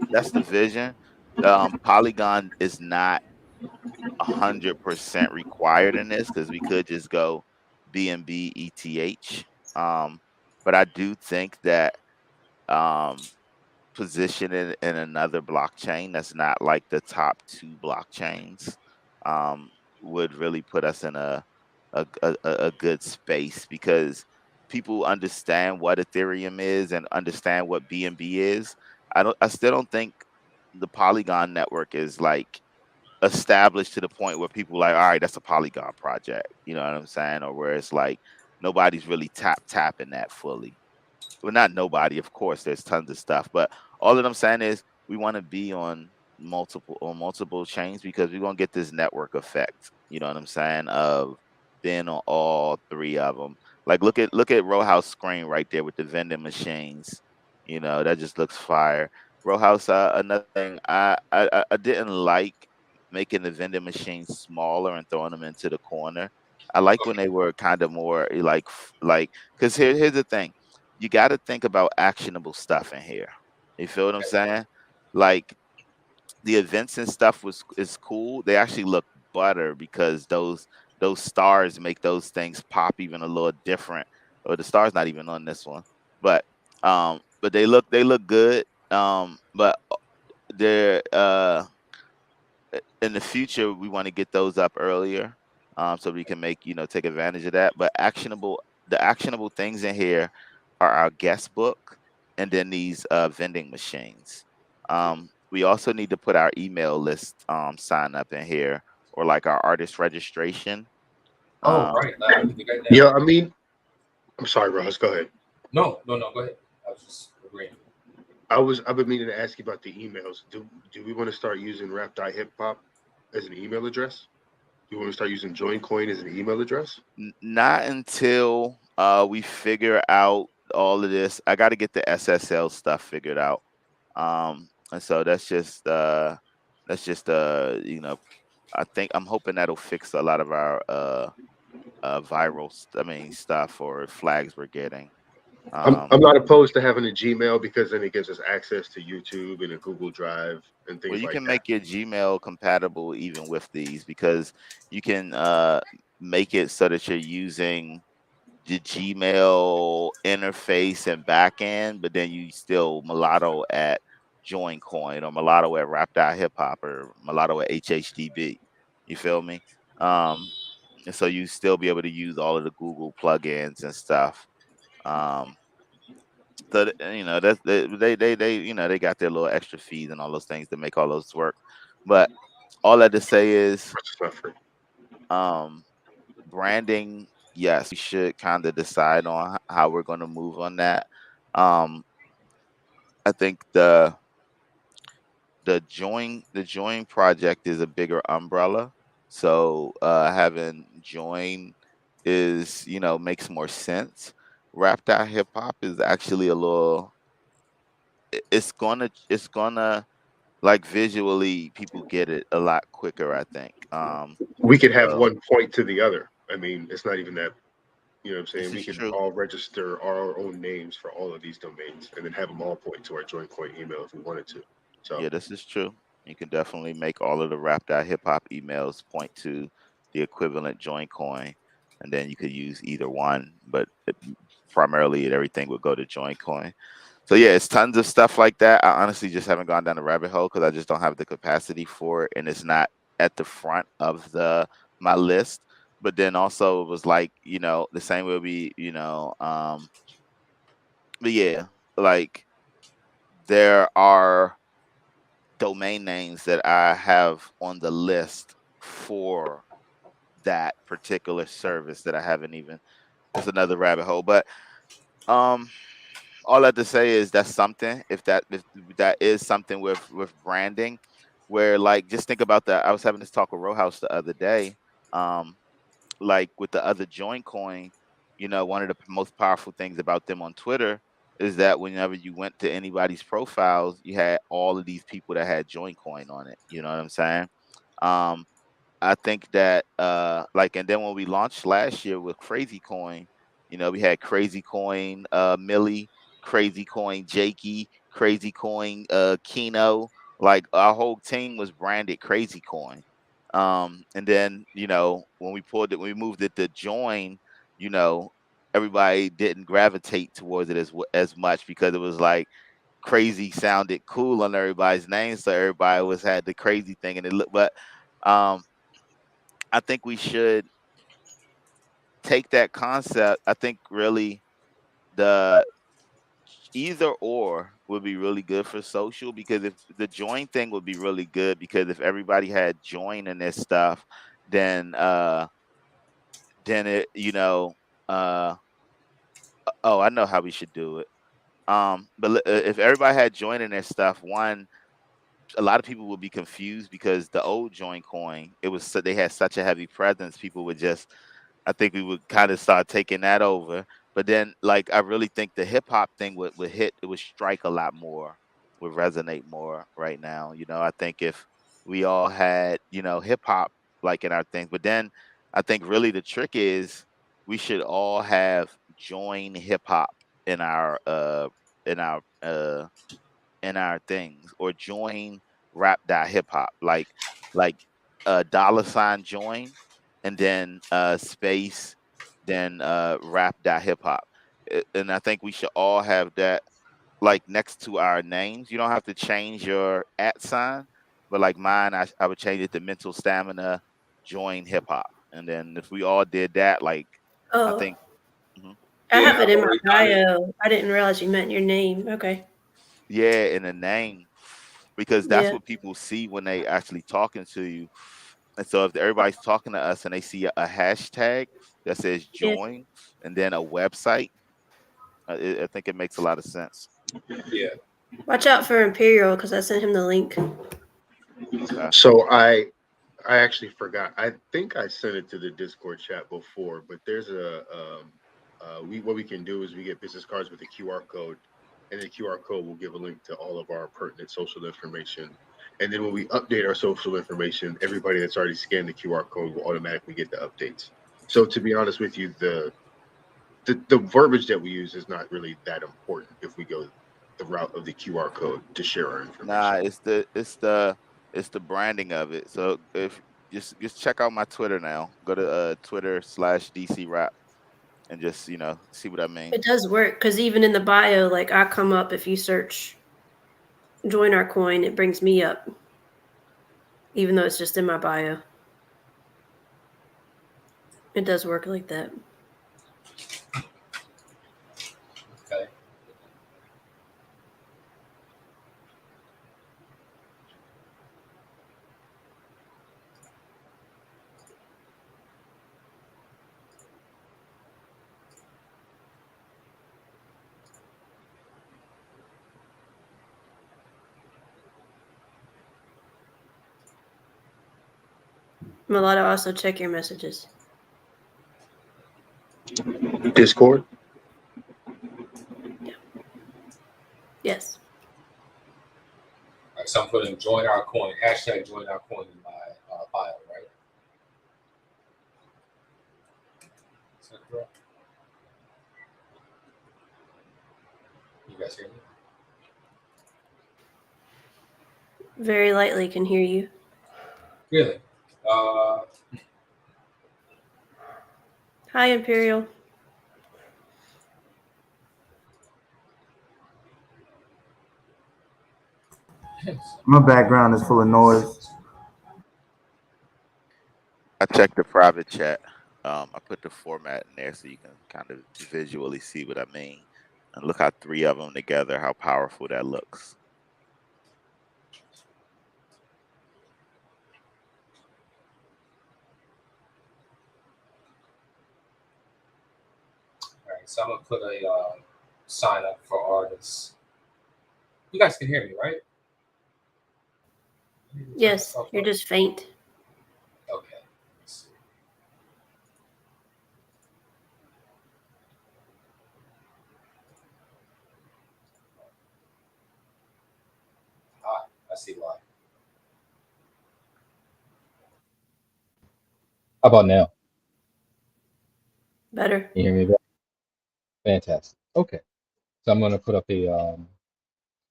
that's the vision. Polygon is not 100% required in this because we could just go BNB ETH. But I do think that position it in another blockchain that's not like the top 2 blockchains would really put us in a good space, because people understand what Ethereum is and understand what BNB is. I still don't think the Polygon network is like established to the point where people are like, all right, that's a Polygon project. You know what I'm saying? Or where it's like nobody's really tapping that fully. Well, not nobody, of course, there's tons of stuff, but all that I'm saying is we want to be on multiple chains because we're gonna get this network effect. You know what I'm saying? Of being on all 3 of them. Like look at Row House screen right there with the vending machines. That just looks fire. Row House. Another thing I didn't like making the vending machines smaller and throwing them into the corner. I like when they were kind of more like because here's the thing, you got to think about actionable stuff in here. You feel what I'm saying? Like the events and stuff is cool. They actually look butter because those stars make those things pop even a little different. Or the star's not even on this one, but they look good. But they're in the future we want to get those up earlier, so we can take advantage of that. But the actionable things in here are our guest book and then these vending machines. We also need to put our email list sign up in here, or like our artist registration. Oh, right. I think I know. Yeah, I mean, I'm sorry, Ross, go ahead. No. Go ahead. I was just agreeing. I've been meaning to ask you about the emails. Do we want to start using rap.hiphop as an email address? Do you want to start using JoinCoin as an email address? Not until we figure out all of this. I got to get the SSL stuff figured out. And so that's just you know, I think I'm hoping that'll fix a lot of our viral stuff or flags we're getting. I'm not opposed to having a Gmail because then it gives us access to YouTube and a Google Drive and Well, things you like can that. make your Gmail compatible even with these, because you can make it so that you're using the Gmail interface and backend, but then you still mulatto at JoinCoin or mulatto at Rap.HipHop or mulatto at HHDB. You feel me? And so you still be able to use all of the Google plugins and stuff. So that's they they got their little extra fees and all those things to make all those work. But all that to say is, It's not free. um, branding. Yes, we should kind of decide on how we're going to move on that. I think the join project is a bigger umbrella, so having join is makes more sense. Hip hop is actually a little. It's gonna like visually people get it a lot quicker, I think. We could have So one point to the other. I mean, it's not even that. You know what I'm this saying? We is could true. all register our own names for all of these domains and then have them all point to our JoinCoin email if we wanted to. So Yeah, this is true. You can definitely make all of the Hip Hop emails point to the equivalent join coin, and then you could use either one, but primarily everything would go to join coin. So yeah, it's tons of stuff like that. I honestly just haven't gone down the rabbit hole because I just don't have the capacity for it, and it's not at the front of my list. But then also it was like, the same will be, but yeah, like there are domain names that I have on the list for that particular service that I haven't even. It's another rabbit hole, but um, all I have to say is that's something. If that is something with branding, where like just think about that. I was having this talk with Rowhouse the other day. Um, like with the other join coin, one of the most powerful things about them on Twitter is that whenever you went to anybody's profiles, you had all of these people that had join coin on it. You know what I'm saying? Um, I think that like, and then when we launched last year with Crazy Coin, we had Crazy Coin Millie, Crazy Coin Jakey, Crazy Coin Kino. Like our whole team was branded Crazy Coin. And then when we moved it to join, you know, everybody didn't gravitate towards it as much because it was like crazy sounded cool on everybody's name, so everybody was had the crazy thing, and it looked. But um, I think we should take that concept. I think really the either or would be really good for social, because if the join thing would be really good, because if everybody had join in this stuff, then it uh oh, I know how we should do it. But if everybody had join in their stuff, one, a lot of people would be confused because the old join coin, they had such a heavy presence, people would just, I think we would kind of start taking that over. But then, like, I really think the hip hop thing would hit, it would strike a lot more, would resonate more right now. I think if we all had, hip hop like in our things, but then I think really the trick is we should all have join hip hop in our in our uh in our things, or join rap.hiphop, like $ join, and then space, then rap.hiphop. And I think we should all have that like next to our names. You don't have to change your at sign, but like mine, I would change it to mental stamina join hip hop. And then if we all did that, like, I Oh, think, mhm. I Yeah, have it I've in my already done it. bio. I didn't realize you meant your name. Okay. Yeah, in the name, because that's Yeah. what people see when they actually talking to you. And so if everybody's talking to us and they see a hashtag that says Yeah. join and then a website, I think it makes a lot of sense. Yeah. Watch out for Imperial because I sent him the link. Okay. So I actually forgot. I think I sent it to the Discord chat before, but there's what we can do is we get business cards with a QR code, and the QR code will give a link to all of our pertinent social information. And then when we update our social information, everybody that's already scanned the QR code will automatically get the updates. So to be honest with you, the verbiage that we use is not really that important if we go the route of the QR code to share our information. Nah, it's the branding of it. So if just check out my Twitter now. Go to Twitter/DC Rap and just see what I mean. It does work because even in the bio, like I come up if you search join our coin, it brings me up, even though it's just in my bio. It does work like that. Okay. Mulatto, also check your messages. Discord? Yeah. Yes. All right, so I'm putting join our coin, hashtag join our coin in my bio, right? Is that correct? You guys hear me? Very lightly can hear you. Really? Hi, Imperial. My background is full of noise. I checked the private chat. I put the format in there so you can kind of visually see what I mean. And look how 3 of them together, how powerful that looks. All right, so I'm gonna put a sign up for artists. You guys can hear me, right? Yes, you're just faint. Okay. Let's see. I see why. How about now? Better. Can you hear me better? Fantastic. Okay. So I'm going to put up a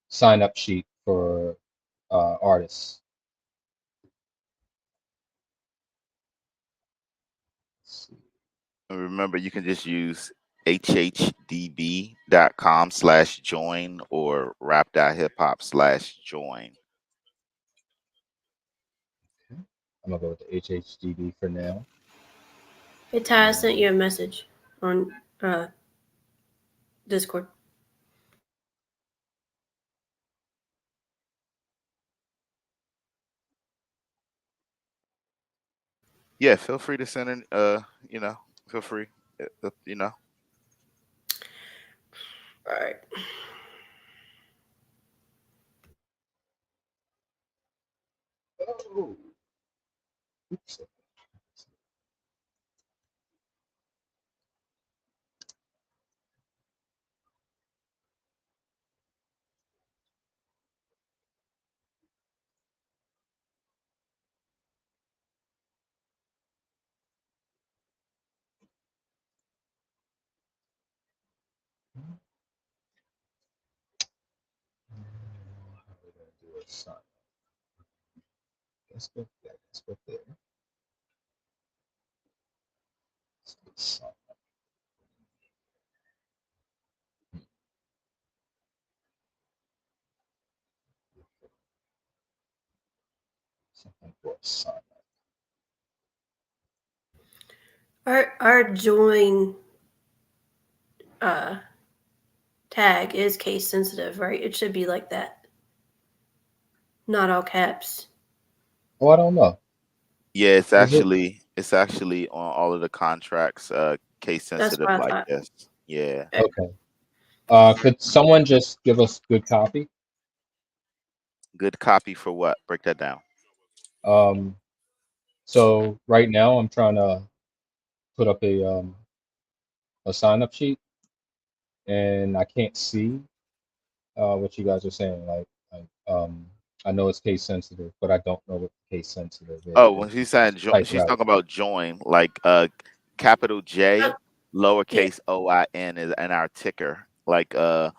sign up sheet for artists. Let's see. And remember, you can just use hhdb.com/join or rap.hiphop/join. I'm going to go with the HHDB for now. Hey, Ty, I sent you a message on Discord. Yeah, feel free to send in. Feel free. All right. Oh. Oops. How are we going to do a sign up? Let's go there. Let's go there. Let's go sign up. Something for a sign up. Our join tag is case sensitive, right? It should be like that. Not all caps. Oh, I don't know. Yeah, it's Is it? actually on all of the contracts, case That's sensitive what I like thought. this. Yeah. Okay. Could someone just give us good copy? Good copy for what? Break that down. Um, so right now I'm trying to put up a sign up sheet, and I can't see what you guys are saying. I know it's case sensitive, but I don't know what case sensitive is. Oh, when If you she's could saying just type it she's out. talking about join, like capital J, Yeah, lowercase OIN is in our ticker. Like Oh,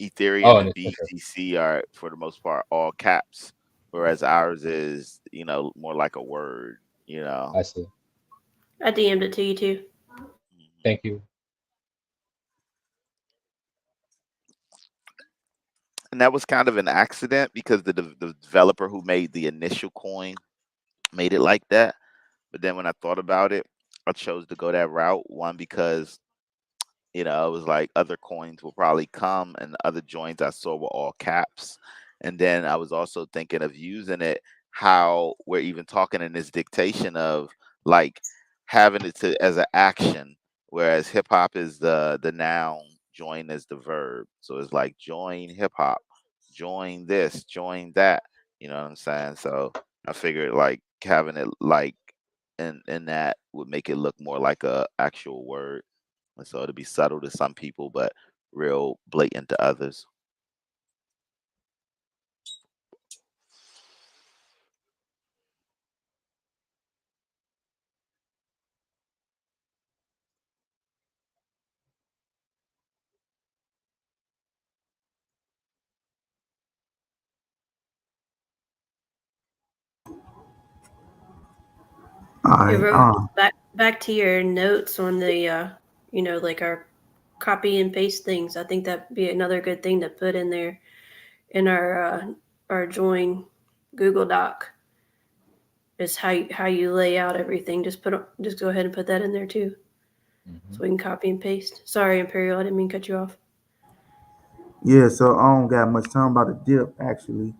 Ethereum and and the ticker. BTC are for the most part all caps, whereas ours is more like a word. You know. I see. I DM'd it to you too. Mhm. Thank you. And that was kind of an accident because the developer who made the initial coin made it like that. But then when I thought about it, I chose to go that route. One, because it was like other coins will probably come, and the other joins I saw were all caps. And then I was also thinking of using it how we're even talking in this dictation of like having it to as an action, whereas hip hop is the noun, join is the verb. So it's like join hip hop, join this, join that. You know what I'm saying? So I figured like having it like in that would make it look more like a actual word. And so it'll be subtle to some people, but real blatant to others. All Hey, right. Ro, back to your notes on the like our copy and paste things. I think that'd be another good thing to put in there in our join Google Doc is how you lay out everything. Just go ahead and put that in there too, so Mhm. we can copy and paste. Sorry, Imperial, I didn't mean to cut you off. Yeah. So I don't got much time about the dip actually.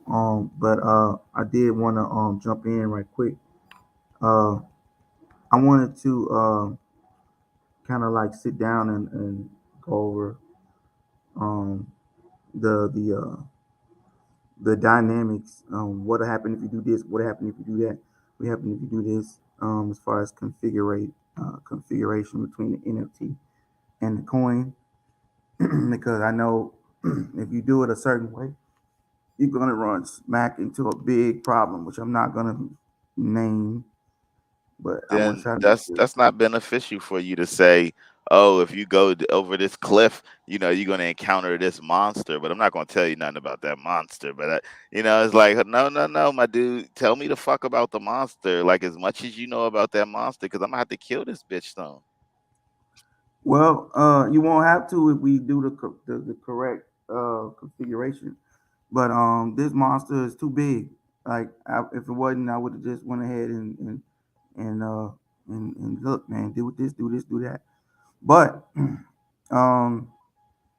But I did want to jump in right quick. Uh, I wanted to kind of like sit down and go over um the the uh the dynamics. What happen if you do this? What happen if you do that? What happen if you do this? As far as configuration between the NFT and the coin, because I know if you do it a certain way, you're gonna run smack into a big problem, which I'm not gonna name, but I'm gonna Then try to make that's it. that's not beneficial for you to say, oh, if you go over this cliff, you're going to encounter this monster. But I'm not going to tell you nothing about that monster. But it's like, no, no, no, my dude, tell me the fuck about the monster, like as much as you know about that monster, because I'm gonna have to kill this bitch soon. Well, you won't have to if we do the correct configuration. But this monster is too big. Like if it wasn't, I would have just went ahead and uh and look, man, do this, do this, do that. But um,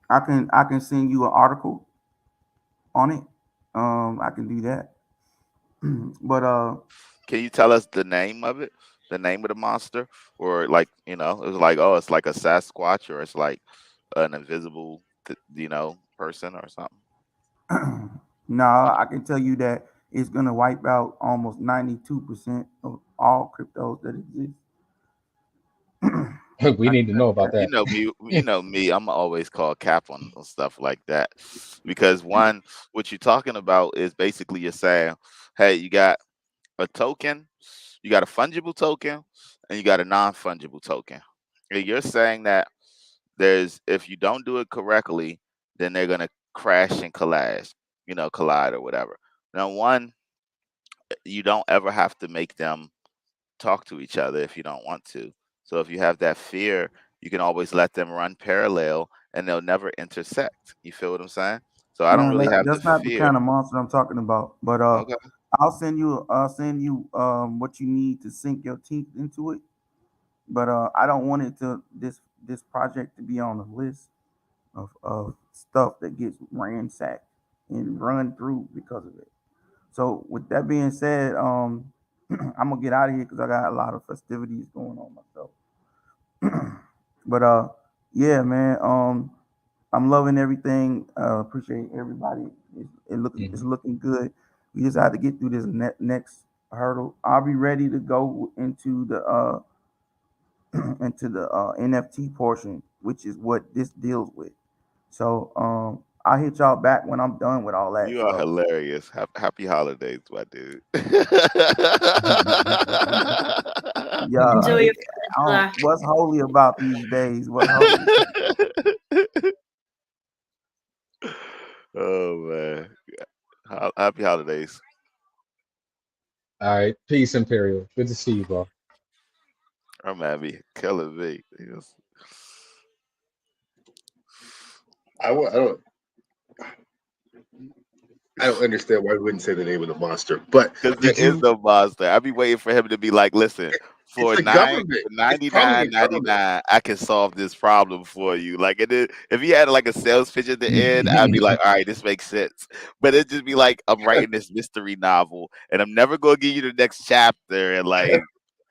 I can send you an article on it. I can do that. But Can you tell us the name of it, the name of the monster, or like it was like, oh, it's like a Sasquatch, or it's like an invisible, person or something. no, I can tell you that it's gonna wipe out almost 92% of all cryptos that exist. We need to know about You that. know me. You know me. I'm always call cap on stuff like that because one, what you're talking about is basically you're saying, hey, you got a token, you got a fungible token, and you got a non-fungible token. And you're saying that if you don't do it correctly, then they're gonna crash and collide or whatever. Now, one, you don't ever have to make them talk to each other if you don't want to. So if you have that fear, you can always let them run parallel and they'll never intersect. You feel what I'm saying? So I don't Man, really have the that's not the fear. kind of monster I'm talking about. But Okay. I'll send you what you need to sink your teeth into it. But I don't want it to this project to be on a list of stuff that gets ransacked and run through because of it. So with that being said, I'm gonna get out of here because I got a lot of festivities going on myself. But yeah, man. I'm loving everything. Appreciate everybody. It's looking good. We just have to get through this next hurdle. I'll be ready to go into the into the NFT portion, which is what this deals with. So I'll hit y'all back when I'm done with all that You are stuff. hilarious. Happy holidays, my dude. Yeah, Enjoy your 4th of July. what's holy about these days? What's holy? Oh man. Happy holidays. All right. Peace, Imperial. Good to see you, bro. I'm happy. Killing me. Yes. I don't understand why we wouldn't say the name of the monster. But Because there is no monster. I'd be waiting for him to be like, listen, for It's a government. It's probably a government. $99.99, I can solve this problem for you. Like, if he had like a sales pitch at the end, I'd be like, all right, this makes sense. But it'd just be like, I'm writing this mystery novel, and I'm never gonna give you the next chapter, and like,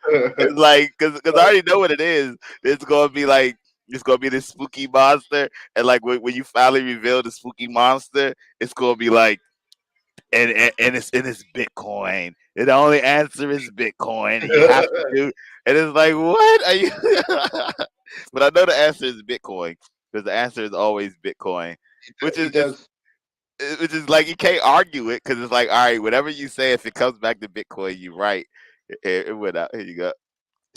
it's like, because I already know what it is. It's gonna be like. It's gonna be this spooky monster, and like when you finally reveal the spooky monster, it's gonna be like, and it's Bitcoin. And the only answer is Bitcoin, and you have to do. And it's like, what are you? But I know the answer is Bitcoin because the answer is always Bitcoin, which He is just does. which is like you can't argue it because it's like, all right, whatever you say, if it comes back to Bitcoin, you right. It went out. Here you go.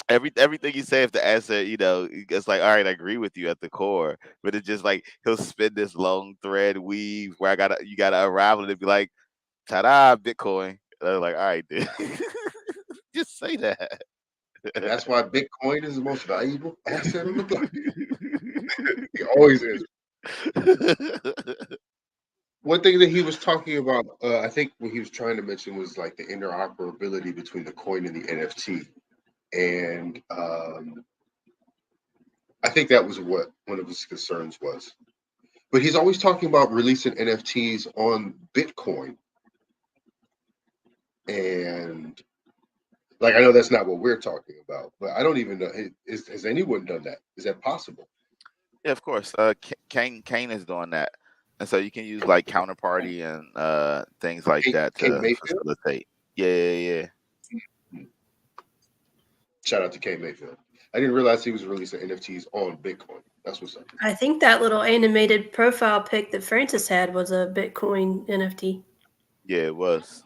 Everything you say, if the answer, it's like, all right, I agree with you at the core, but it's just like he'll spin this long thread weave where you gotta unravel it and be like, ta-da, Bitcoin. And I was like, all right, dude. Just say that. And that's why Bitcoin is the most valuable asset on the block. He always is. One thing that he was talking about, I think what he was trying to mention was like the interoperability between the coin and the NFT. And I think that was what one of his concerns was. But he's always talking about releasing NFTs on Bitcoin. And like, I know that's not what we're talking about, but I don't even know. Has anyone done that? Is that possible? Yeah, of course. Kane is doing that. And so you can use like counterparty and things like that Kane to Mayfield? facilitate. Yeah. Shout out to Kane Mayfield. I didn't realize he was releasing NFTs on Bitcoin. That's what's up. I think that little animated profile pic that Francis had was a Bitcoin NFT. Yeah, it was.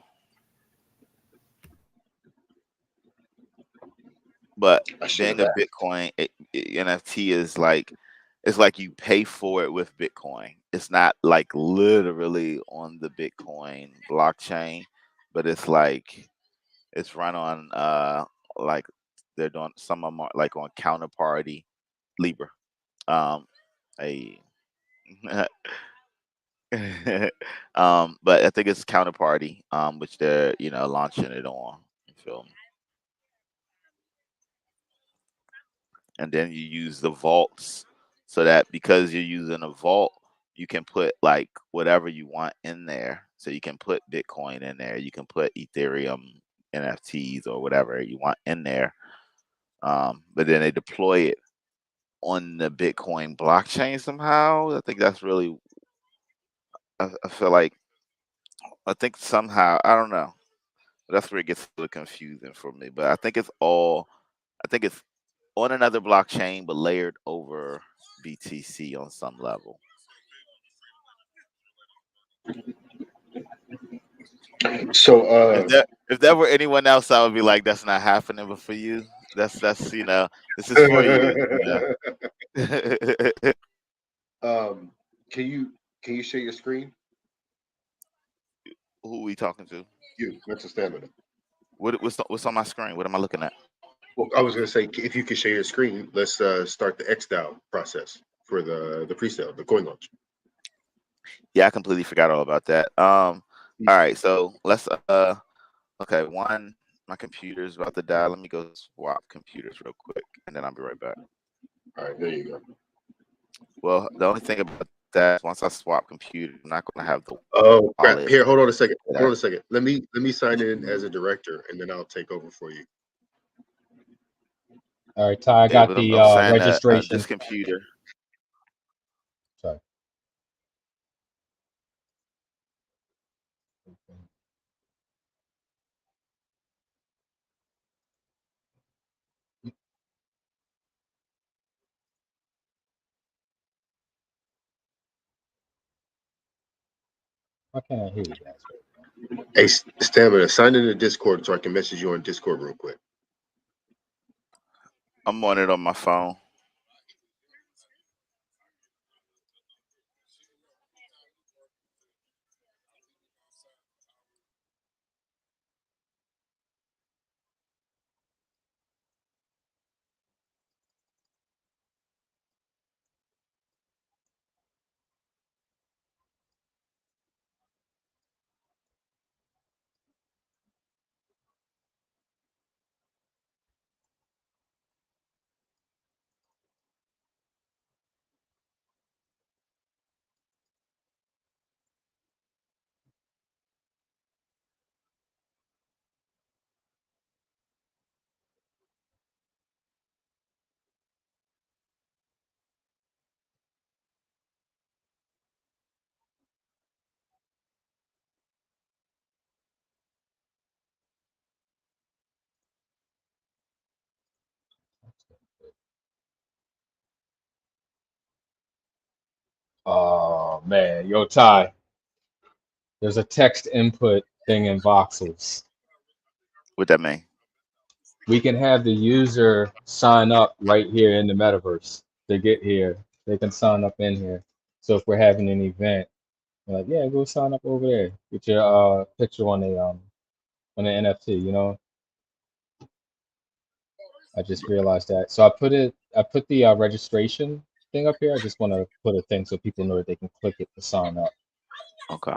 But being a Bitcoin NFT is like, it's like you pay for it with Bitcoin. It's not like literally on the Bitcoin blockchain, but it's like it's run on like they're doing, some of them are like on counterparty Libra. A but I think it's counterparty, which they're launching it on. You feel me? And then you use the vaults, so that because you're using a vault, you can put like whatever you want in there. So you can put Bitcoin in there, you can put Ethereum NFTs or whatever you want in there. But then they deploy it on the Bitcoin blockchain somehow. I think that's really, I feel like, I think somehow, I don't know. That's where it gets a little confusing for me. But I think it's on another blockchain, but layered over BTC on some level. So if there were anyone else, I would be like, that's not happening. But for you, that's this is for you. can you share your screen? Who are we talking to? You, mental stamina. What's on my screen? What am I looking at? Well, I was going to say, if you could share your screen, let's start the XDAO process for the pre-sale, the coin launch. Yeah, I completely forgot all about that. All right, so let's okay, my computer's about to die. Let me go swap computers real quick, and then I'll be right back. All right, there you go. Well, the only thing about that, once I swap computers, I'm not going to have the. Oh crap! Here, hold on a second. Let me sign in as a director, and then I'll take over for you. All right, Ty, I got the registration. This computer. Sorry. Why can't I hear you guys? Hey, Stamina, sign in the Discord so I can message you on Discord real quick. I'm on it on my phone. Oh man, yo Ty, there's a text input thing in voxels. What that mean? We can have the user sign up right here in the metaverse. They get here, they can sign up in here. So if we're having an event, we're like, yeah, go sign up over there. Get your picture on the NFT, you know. I just realized that. So I put the registration thing up here. I just want to put a thing so people know that they can click it to sign up. Okay.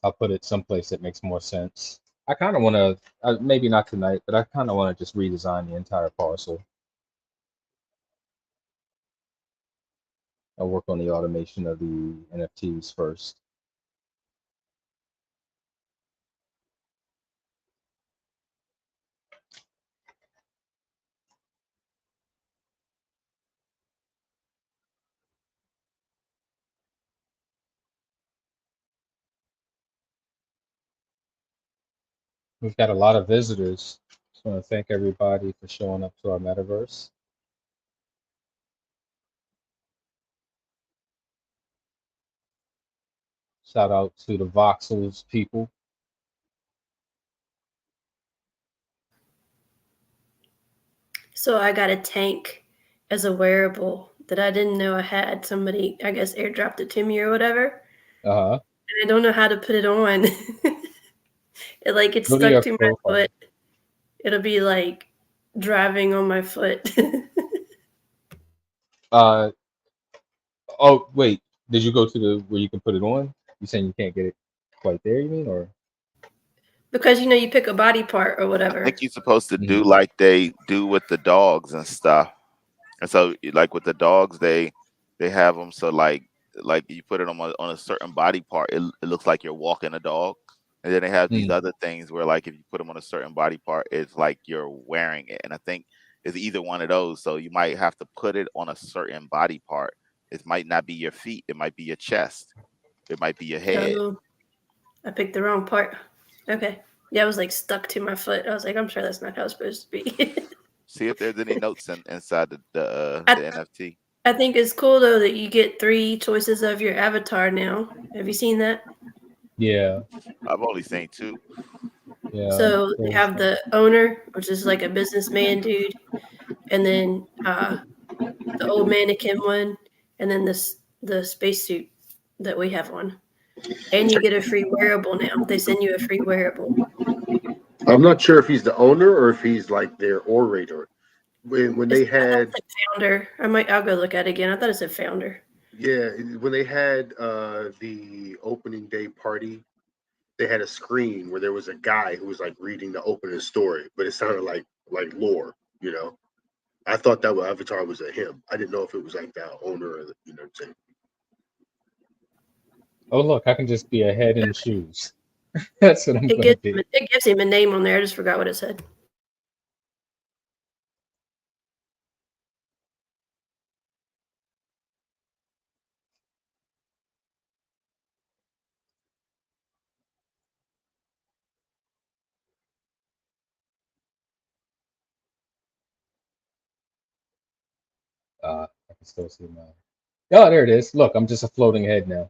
I'll put it someplace that makes more sense. I kind of want to, maybe not tonight, but I kind of want to just redesign the entire parcel. I'll work on the automation of the NFTs first. We've got a lot of visitors. Just want to thank everybody for showing up to our metaverse. Shout out to the Voxels people. So I got a tank as a wearable that I didn't know I had. Somebody, I guess, airdropped it to me or whatever. Uh-huh. And I don't know how to put it on. It like it's Go to stuck your to my profile. foot. It'll be like driving on my foot. Uh, oh, wait. Did you go to the where you can put it on? You saying you can't get it quite there, you mean, or? Because you pick a body part or I whatever. think you're supposed to do Mhm. like they do with the dogs and stuff. And so, like with the dogs, they have them so like you put it on a certain body part, it looks like you're walking a dog. And then they have these Mm. other things where like if you put them on a certain body part, it's like you're wearing it. And I think it's either one of those. So you might have to put it on a certain body part. It might not be your feet. It might be your chest. It might be your head. Oh, I picked the wrong part. Okay. Yeah, it was like stuck to my foot. I was like, I'm sure that's not how it's supposed to be. See if there's any notes inside the I, NFT. I think it's cool though that you get 3 choices of your avatar now. Have you seen that? Yeah, I've only seen two. yeah. So you have the owner, which is like a businessman dude, and then the old mannequin one, and then the spacesuit that we have on. And you get a free wearable now. They send you a free wearable. I'm not sure if he's the owner or if he's like their orator. When they I thought had it said founder. I'll go look at it again. I thought it said founder. when they had the opening day party, they had a screen where there was a guy who was like reading the opening story, but it sounded like lore, you know. I thought that avatar was a him. I didn't know if it was like the owner or you know what I'm saying. Oh, look, I can just be a head and shoes. That's what I'm gonna be. It gives him a name on there. I just forgot what it said. can still see my. Oh, there it is. Look, I'm just a floating head now.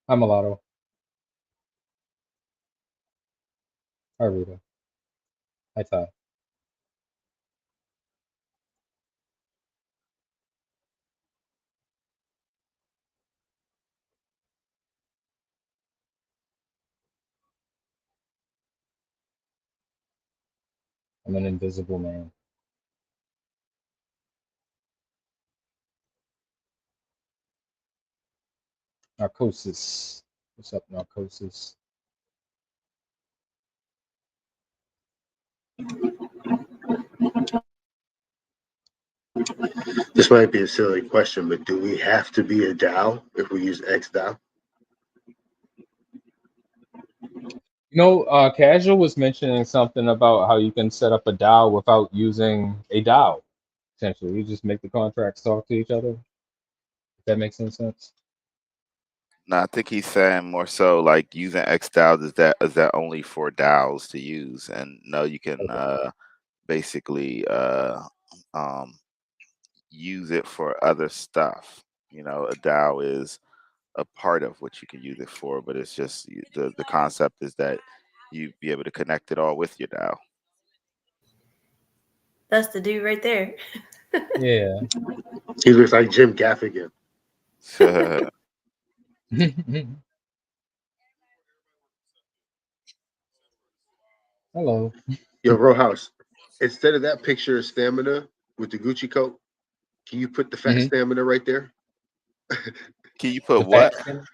Hi, Mulatto. Hi, Rita. Hi, Ty. I'm an invisible man. Narcosis. What's up, Narcosis? This might be a silly question, but do we have to be a DAO if we use XDAO? Casual was mentioning something about how you can set up a DAO without using a DAO. Essentially, you just make the contracts talk to each other. If that makes any sense. No, I think he's saying more so like using XDAO is that only for DAOs to use, and no, you can basically um, use it for other stuff. You know, a DAO is a part of what you can use it for, but it's just the concept is that you be able to connect it all with your DAO. That's the dude right there. Yeah. He looks like Jim Gaffigan. Hello. Yo, Rojas, instead of that picture of Stamina with the Gucci coat, can you put the fat Mhm. Stamina right there? Can you put The what? fat skin?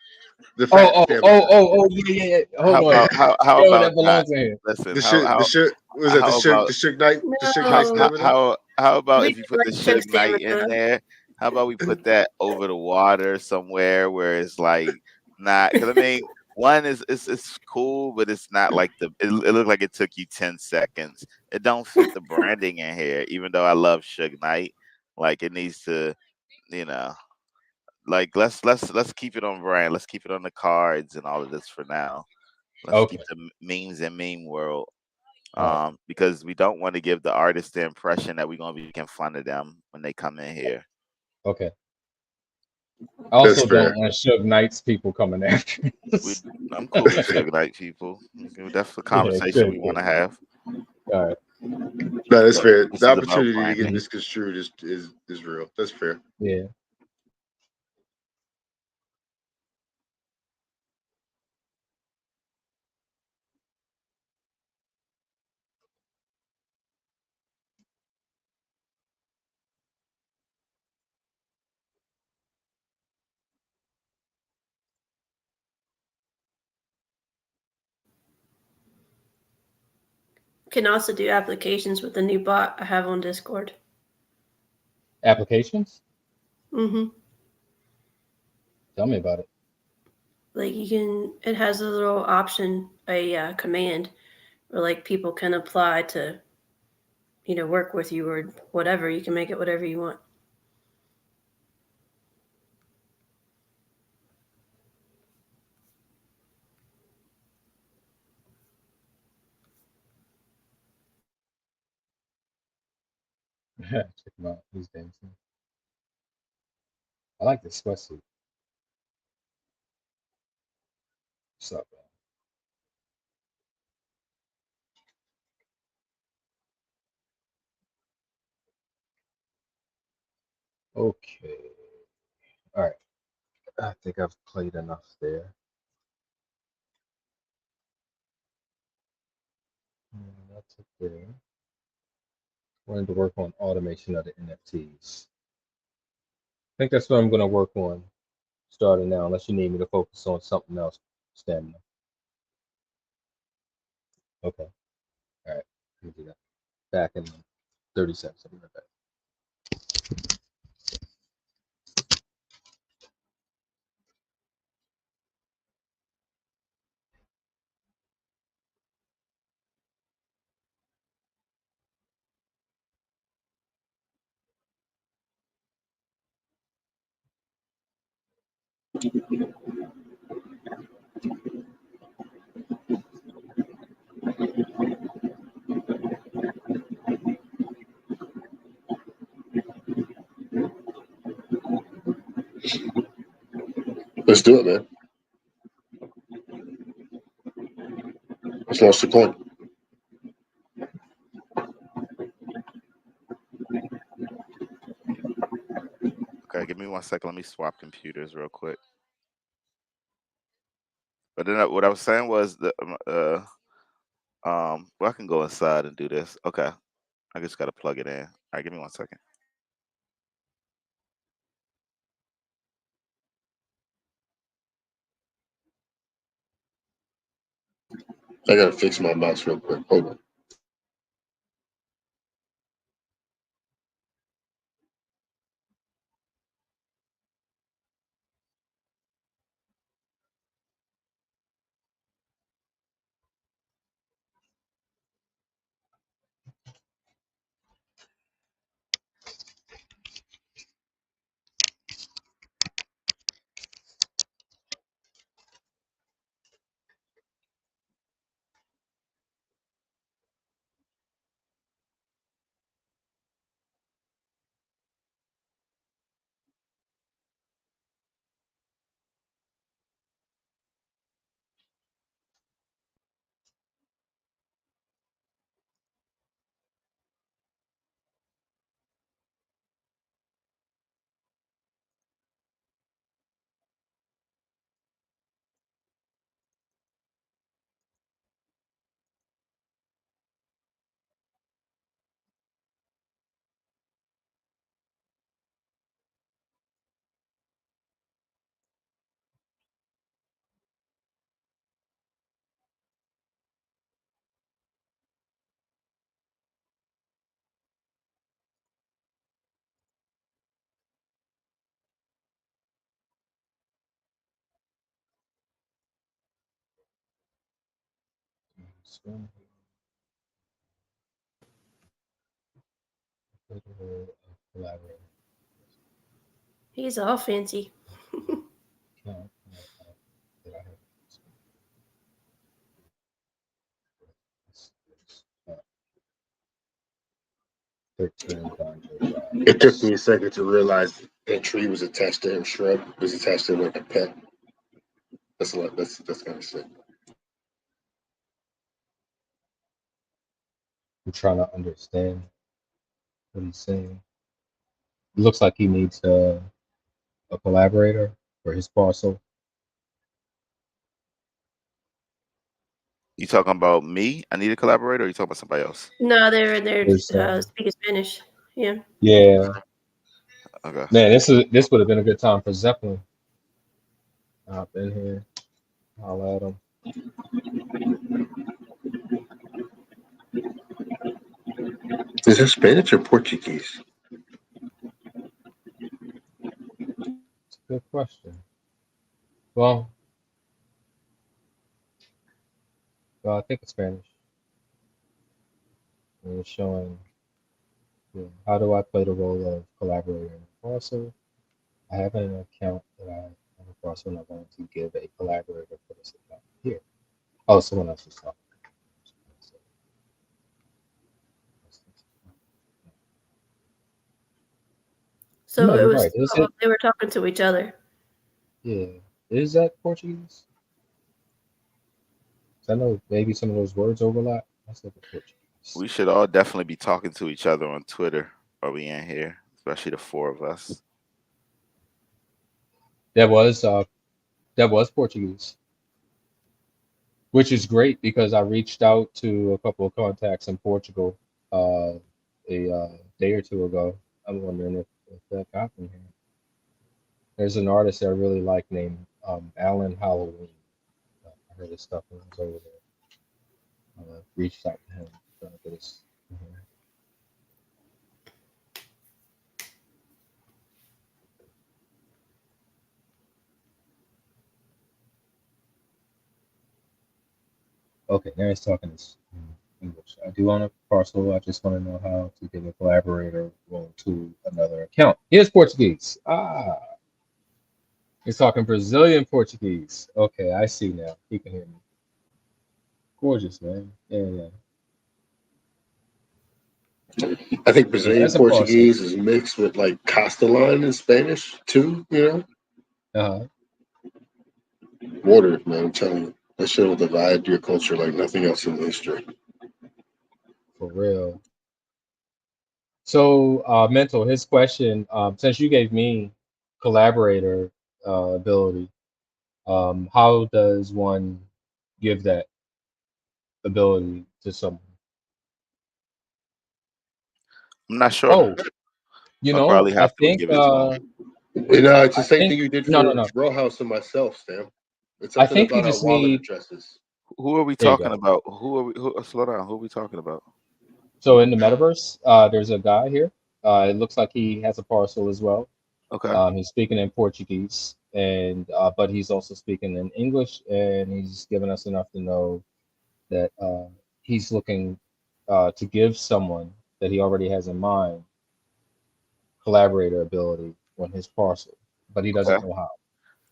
The fat Stamina. Yeah. Hold on. How Yo, about that not? belongs in here. Listen, The Suge, was that the how about Suge Knight, the Suge Knight No. Stamina? how about We if you put the like show Suge Knight in stamina. there? How about we put that over the water somewhere where it's like not? Because I mean, one is it's cool, but it's not like it looked like it took you 10 seconds. It don't fit the branding in here, even though I love Suge Knight. Like it needs to, you know, like let's keep it on brand. Let's keep it on the cards and all of this for now. Let's Okay. keep the memes and meme world. All right. Because we don't want to give the artist the impression that we're gonna be making fun of them when they come in here. Okay. I also That's fair. don't want Suge Knight's people coming after us. I'm cool with Suge Knight people. That's the conversation we want to have. All right. No, that's But fair. this The is about opportunity to get branding. misconstrued is real. That's fair. Yeah. Can also do applications with the new bot I have on Discord. Applications? Mm-hmm. Tell me about it. Like it has a little option, a command where like people can apply to, work with you or whatever. You can make it whatever you want. Check him out. He's dancing. I like this sweatsuit. What's up, man? Okay. All right. I think I've played enough there. That's it there. Wanted to work on automation of the NFTs. I think that's what I'm going to work on starting now, unless you need me to focus on something else, Stamina. Okay. All right. Let me do that. Back in 30 seconds. I'll be right back. Let's do it, man. Let's launch the coin. Okay, give me 1 second. Let me swap computers real quick. But then what I was saying was the well, I can go inside and do this. Okay, I just gotta plug it in. All right, give me 1 second. I gotta fix my mouse real quick. Hold on. He's all fancy. It took me a second to realize that tree was attached to him. Shrub was attached to him like a pet. That's a lot. That's kind of sick. I'm trying to understand what he's saying. It looks like he needs a collaborator for his parcel. You talking about me? I need a collaborator, or you talking about somebody else? No, they're There's, speaking Spanish. Yeah. Yeah, Okay. man, this would have been a good time for Zeppelin. Hop in here, holla at him. Is it Spanish or Portuguese? It's a good question. Well, I think it's Spanish. And it's showing, how do I play the role of collaborator? Also, I have an account that I have a parcel and I'm going to give a collaborator for this account here. Oh, someone else is talking. So No, it you're was right. Is it? they were talking to each other. Yeah. Is that Portuguese? 'Cause I know maybe some of those words overlap. That's like Portuguese. We should all definitely be talking to each other on Twitter while we in here, especially the four of us. That was Portuguese, which is great because I reached out to a couple of contacts in Portugal a day or two ago. I'm wondering if that got from here. There's an artist that I really like named Alan Halloween. I heard his stuff when I was over there. Reached out to him, trying to get his. Okay, now he's talking English. I do own a parcel. I just want to know how to give a collaborator role to another account. He is Portuguese. He's talking Brazilian Portuguese. Okay, I see now. He can hear me. Gorgeous, man. Yeah. I think Brazilian That's a parcel. Portuguese is mixed with like Castellan in Spanish too. You know. Uh-huh. Water, man, I'm telling you. That shit will divide your culture like nothing else in history. For real. So, Mental, his question, since you gave me collaborator ability, how does one give that ability to someone? I'm not sure. Oh, I'll probably I have to think give it to him. It's the I same think thing you did no, no, for no. Row House and myself, Sam. It's I something think you about our just wallet need. addresses. Who are we There you talking go. about? Slow down. Who are we talking about? So in the metaverse, there's a guy here. It looks like he has a parcel as well. Okay. He's speaking in Portuguese, and but he's also speaking in English, and he's given us enough to know that he's looking to give someone that he already has in mind collaborator ability on his parcel, but he doesn't Okay. know how.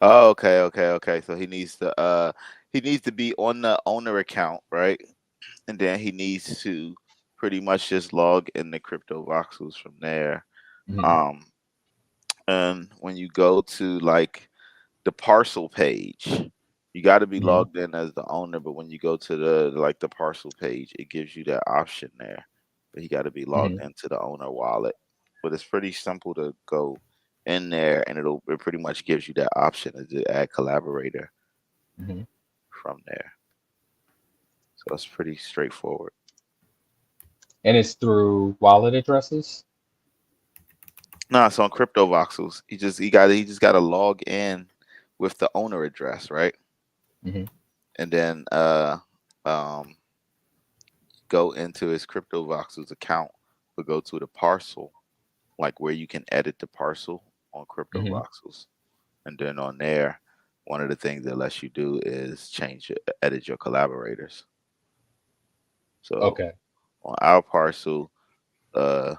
Oh, okay. So he needs to be on the owner account, right? And then he needs to pretty much just log in the crypto voxels from there. Mhm. Um, and when you go to like the parcel page, you got to be Mhm. logged in as the owner. But when you go to the parcel page, it gives you that option there. But you got to be logged Mhm. into the owner wallet. But it's pretty simple to go in there, and it pretty much gives you that option to add collaborator Mhm. from there. So it's pretty straightforward. And it's through wallet addresses. No, it's on crypto voxels. He just got to log in with the owner address, right? Mhm. And then um go into his crypto voxels account, but go to the parcel, like where you can edit the parcel on crypto Mhm. voxels. And then on there, one of the things that lets you do is edit your collaborators. So Okay. on our parcel, uh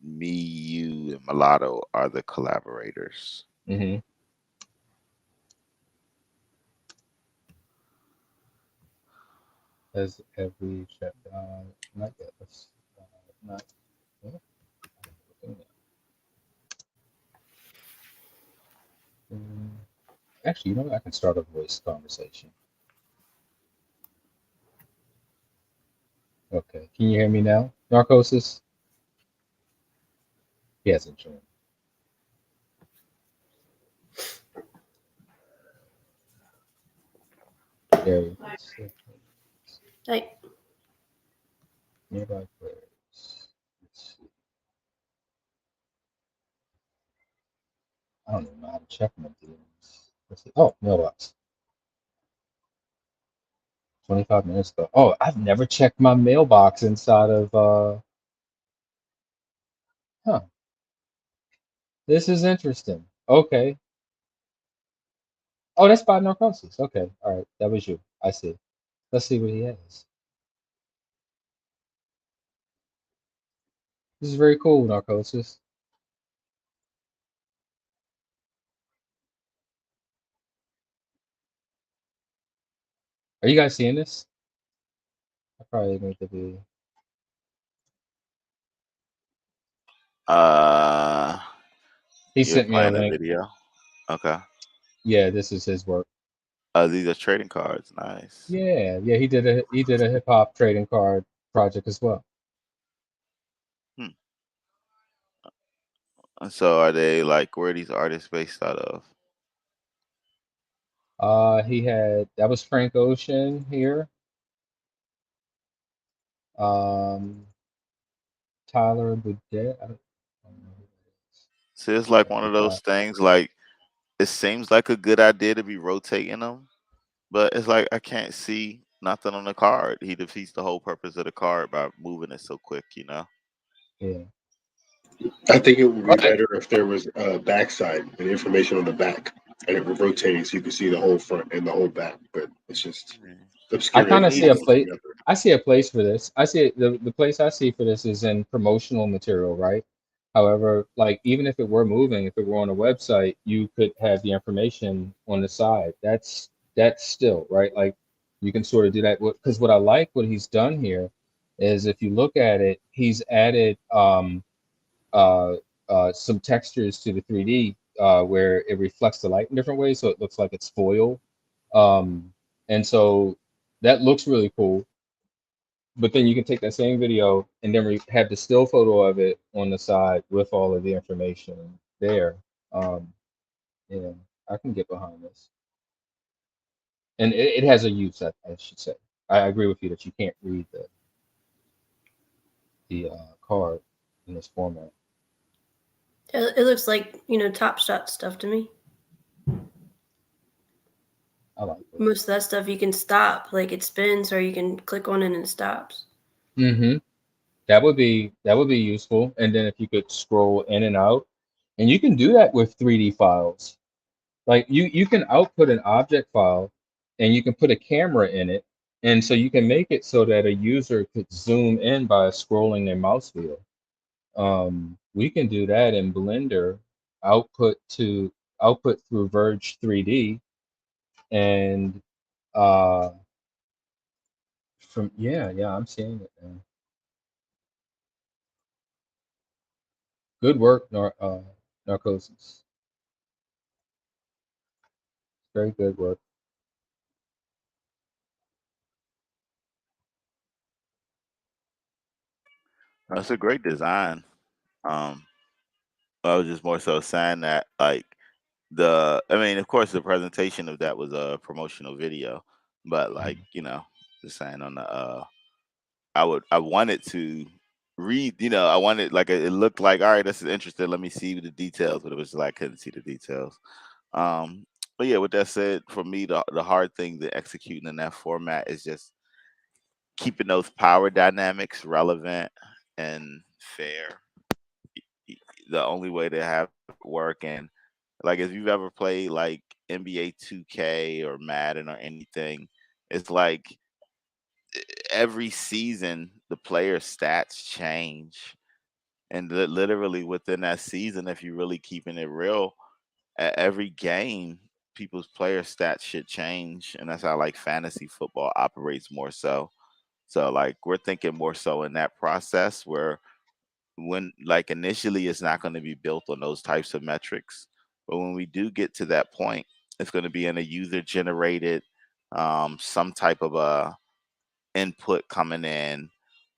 me, you, and Mulatto are the collaborators. Mhm. As every check, not yet. Let's, not. What? Mm, Actually, you know what? I can start a voice conversation. Okay. Can you hear me now? Narcosis? He hasn't joined. There he is. Like, Nearby players. Let's see. I don't even know how to check my DMs. Let's see. Oh, mailbox. 25 minutes ago. Oh, I've never checked my mailbox inside of huh. This is interesting. Okay. Oh, that's by Narcosis. Okay. All right. That was you. I see. Let's see what he has. This is very cool, Narcosis. Are you guys seeing this? I probably need to be. He You're sent me a playing a link. video. Okay. Yeah, this is his work. These are trading cards. Nice. Yeah, yeah. He did a hip hop trading card project as well. Hmm. And so are they like where are these artists based out of? He had that was Frank Ocean here. Tyler Boudet. I don't know who that is. See, it's like That's one the of guy. those things. Like it seems like a good idea to be rotating them, but it's like I can't see nothing on the card. He defeats the whole purpose of the card by moving it so quick. Yeah. I think it would be Okay. better if there was a backside and information on the back, and it would rotate so you could see the whole front and the whole back. But it's just I obscuring kind of see either a one from place. the other. I see a place for this. I see it, the place I see for this is in promotional material, right? However, like even if it were moving, if it were on a website, you could have the information on the side. That's still right. Like you can sort of do that because what I like what he's done here is if you look at it, he's added uh, some textures to the 3D where it reflects the light in different ways, so it looks like it's foil And so that looks really cool. But then you can take that same video and then have the still photo of it on the side with all of the information there. Yeah, I can get behind this. And it has a use, I should say. I agree with you that you can't read the card in this format. It looks like, you know, Top Shot stuff to me. I like it. Most of that stuff you can stop, like it spins, or you can click on it and it stops. Mm-hmm. That would be useful. And then if you could scroll in and out, and you can do that with 3D files. Like you can output an object file, and you can put a camera in it, and so you can make it so that a user could zoom in by scrolling their mouse wheel. We can do that in Blender, output through Verge 3D, and from yeah, I'm seeing it now. Good work, Narcosis. Very good work. That's a great design. I was just more so saying that, like, I mean, of course, the presentation of that was a promotional video, but like, you know, just saying on the, I wanted to read, you know, I wanted, like, it looked like, all right, this is interesting. Let me see the details, but it was like, I couldn't see the details. But yeah, with that said, for me, the hard thing to executing in that format is just keeping those power dynamics relevant and fair. The only way to have it work, and like if you've ever played like NBA 2K or Madden or anything, it's like every season the player stats change, and literally within that season, if you're really keeping it real, at every game people's player stats should change, and that's how like fantasy football operates more so. So like we're thinking more so in that process where when like initially it's not going to be built on those types of metrics, but when we do get to that point, it's going to be in a user generated some type of a input coming in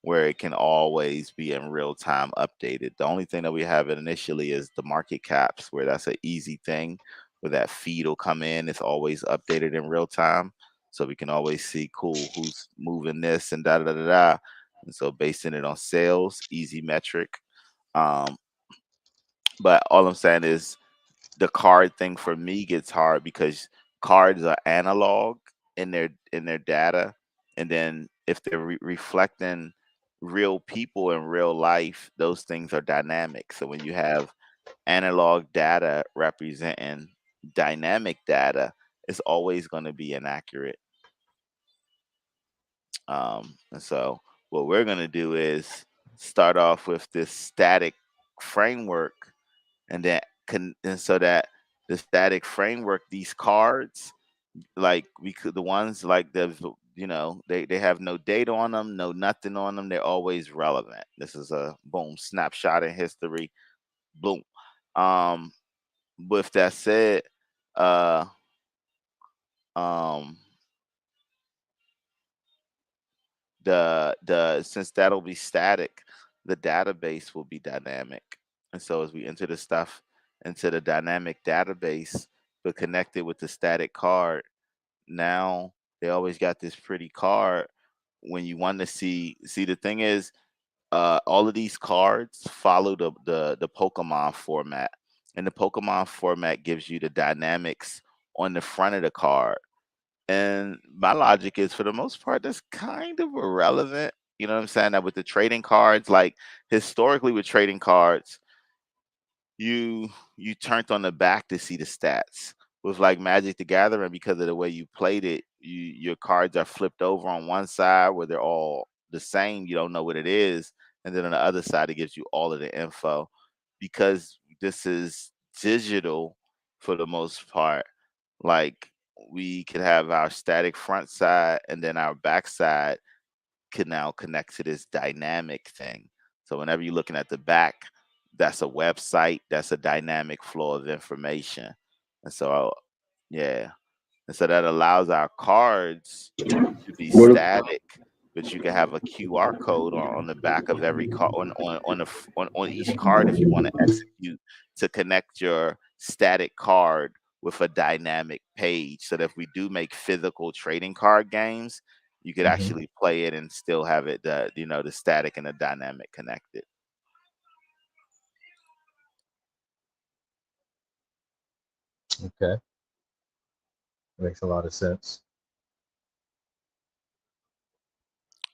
where it can always be in real time updated. The only thing that we have initially is the market caps, where that's an easy thing where that feed will come in. It's always updated in real time. So we can always see, cool, who's moving this and da da da da. And so basing it on sales, easy metric. Um, but all I'm saying is the card thing for me gets hard because cards are analog in their data, and then if they're reflecting real people in real life, those things are dynamic. So when you have analog data representing dynamic data, it's always going to be inaccurate. And so what we're going to do is start off with this static framework, and then and so that the static framework, these cards, like we could, the ones like you know, they have no date on them, no nothing on them, they're always relevant. This is a boom snapshot in history, boom. um with that said, uh um the since that'll be static, the database will be dynamic. And so as we enter the stuff into the dynamic database but connected with the static card, now they always got this pretty card. When you want to see, the thing is, all of these cards follow the Pokemon format, and the Pokemon format gives you the dynamics on the front of the card. And my logic is, for the most part, that's kind of irrelevant. You know what I'm saying? That with the trading cards, like historically with trading cards, you turned on the back to see the stats. With like Magic the Gathering, because of the way you played it, your cards are flipped over on one side where they're all the same. You don't know what it is, and then on the other side, it gives you all of the info. Because this is digital for the most part, like we could have our static front side, and then our back side can now connect to this dynamic thing. So whenever you're looking at the back, that's a website, that's a dynamic flow of information. And so yeah. And so that allows our cards to be What- static, but you can have a QR code on the back of every card on each card if you want to execute to connect your static card with a dynamic page. So that if we do make physical trading card games, you could actually play it and still have it the static and the dynamic connected. Okay. Makes a lot of sense.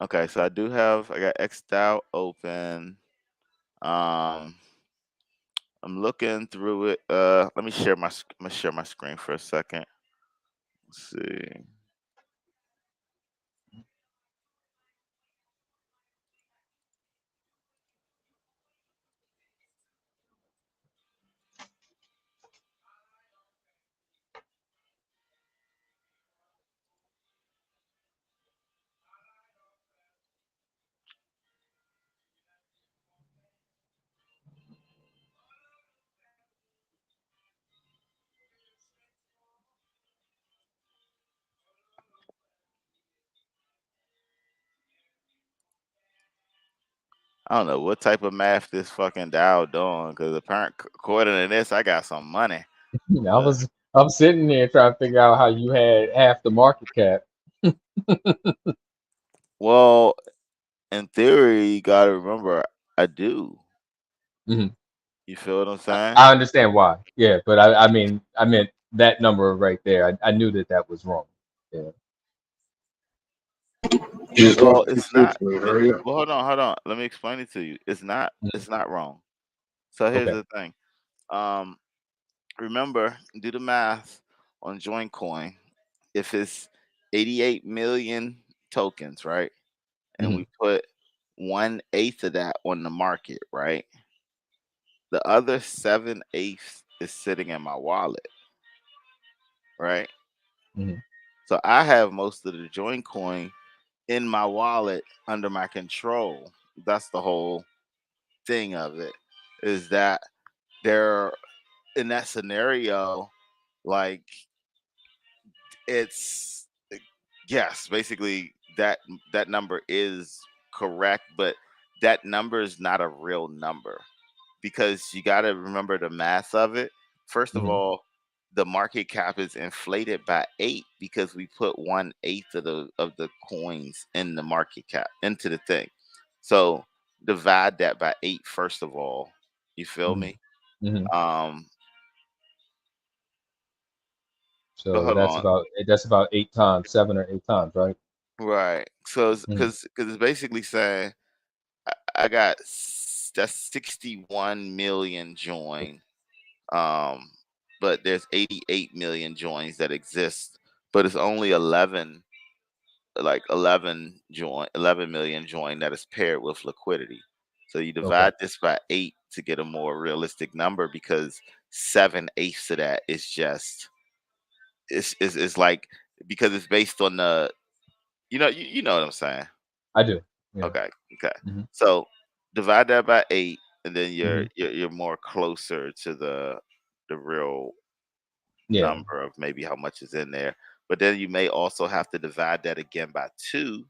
Okay, so I got XDAO open. I'm looking through it. Let me share my screen for a second. Let's see. I don't know what type of math this fucking Dow doing, because according to this, I got some money. I'm sitting there trying to figure out how you had half the market cap. Well, in theory, you gotta remember, I do. Mhm. You feel what I'm saying? I understand why. Yeah, but I meant that number right there. I knew that was wrong. Yeah. Just Well, lost it's 6, not. man. Hurry up. Well, hold on. Let me explain it to you. It's not wrong. So here's Okay. the thing. Remember, do the math on Join Coin. If it's 88 million tokens, right? And we put 1/8 of that on the market, right? The other 7/8 is sitting in my wallet, right? Mhm. So I have most of the Join Coin in my wallet under my control. That's the whole thing of it, is that there in that scenario, like it's yes, basically that number is correct, but that number is not a real number because you got to remember the math of it. First of all, the market cap is inflated by 8 because we put 1/8 of the coins in the market cap into the thing. So divide that by 8 first of all. You feel me? Mhm. Um, but So hold on. that's about 8 times, 7 or 8 times, right? Right. So it's Mhm. because it's basically saying I got that's 61 million join. But there's 88 million joins that exist, but it's only 11 million join that is paired with liquidity. So you divide this by 8 to get a more realistic number because 7/8 of that is just it's like because it's based on the you know what I'm saying. I do. Yeah. Okay. Mhm. So divide that by 8, and then Mhm. you're more closer to the real Yeah. number of maybe how much is in there. But then you may also have to divide that again by 2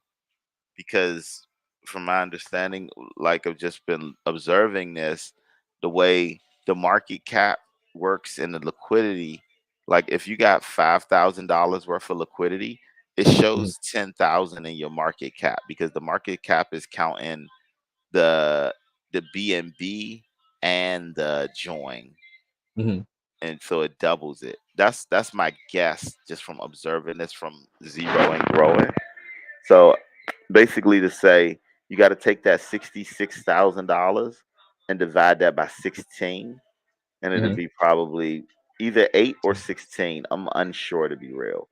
because from my understanding, like I've just been observing this, the way the market cap works in the liquidity, like if you got $5,000 worth of liquidity, it shows 10,000 in your market cap because the market cap is counting the BNB and the join, Mhm. and so it doubles it. That's my guess just from observing this from zero and growing. So basically to say you got to take that $66,000 and divide that by 16, and it'll Mhm. be probably either 8 or 16. I'm unsure to be real.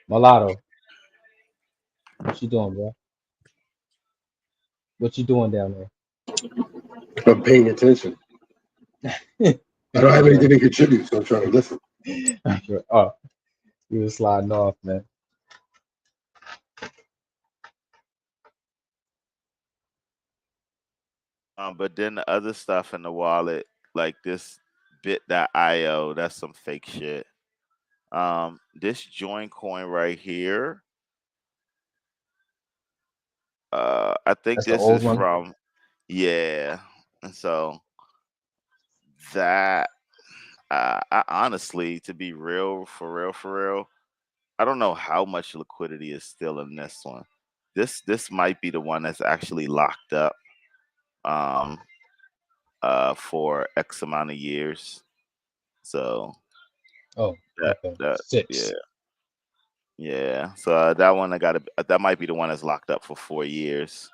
Mulatto, what you doing, bro? What you doing down there? I'm paying attention. I don't have anything to contribute, so I'm trying to listen. Oh, you was sliding off, man. But then the other stuff in the wallet, like this bit.io, that's some fake shit. This join coin right here, I think That's the this old is one. from, yeah. And so that, I honestly, to be real, for real, I don't know how much liquidity is still in this one. This might be the one that's actually locked up um for X amount of years. So Oh, that okay. that yeah. 6. Yeah. So that one that might be the one that's locked up for 4 years.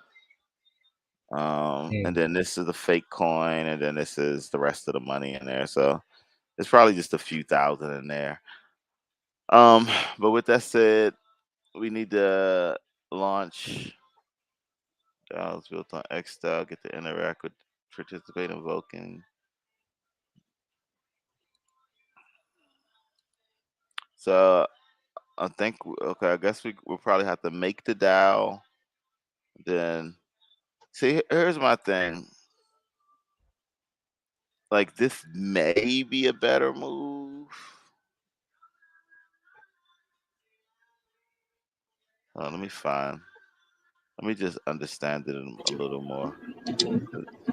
And Mm. then this is the fake coin, and then this is the rest of the money in there. So it's probably just a few thousand in there. But with that said, we need to launch DAOs built on X style, get to interact with, participate in voting. So I think okay, I guess we'll probably have to make the DAO. Then see, here's my thing. Like this may be a better move. Let me find. Let me just understand it a little more.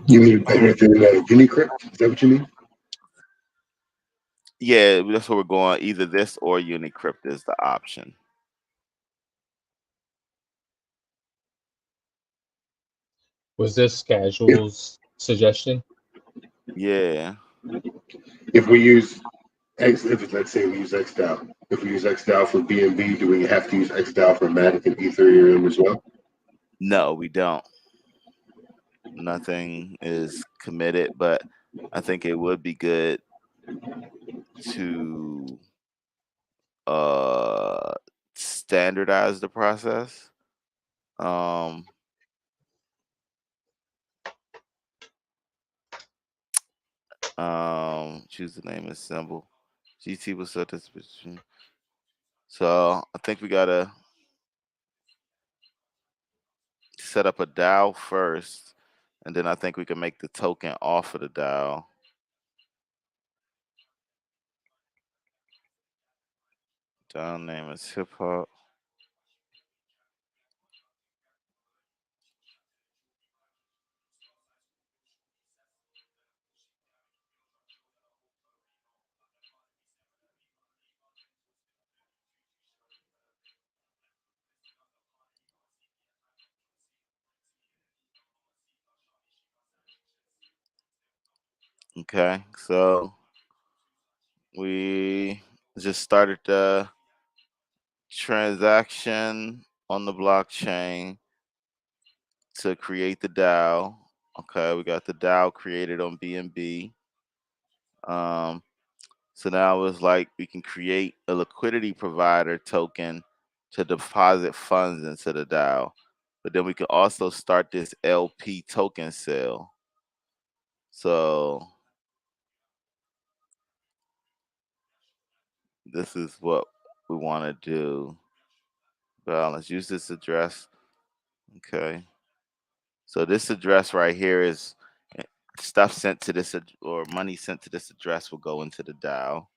You mean better than Unicrypt? Is that what you mean? Yeah, that's what we're going. Either this or Unicrypt is the option. Was this Casual's suggestion? Yeah. If we use X, if let's say we use XDAO, if we use XDAO for BNB, do we have to use XDAO for Matic and Ethereum as well? No, we don't. Nothing is committed, but I think it would be good to standardize the process. Choose the name and symbol. GT was set this position. So I think we gotta set up a DAO first, and then I think we can make the token off of the DAO. DAO name is hip hop. Okay, so we just started the transaction on the blockchain to create the DAO. Okay, we got the DAO created on BNB. So now it's like we can create a liquidity provider token to deposit funds into the DAO. But then we can also start this LP token sale. So this is what we want to do. Balance. Use this address. Okay. So this address right here is stuff sent to this or money sent to this address will go into the DAO.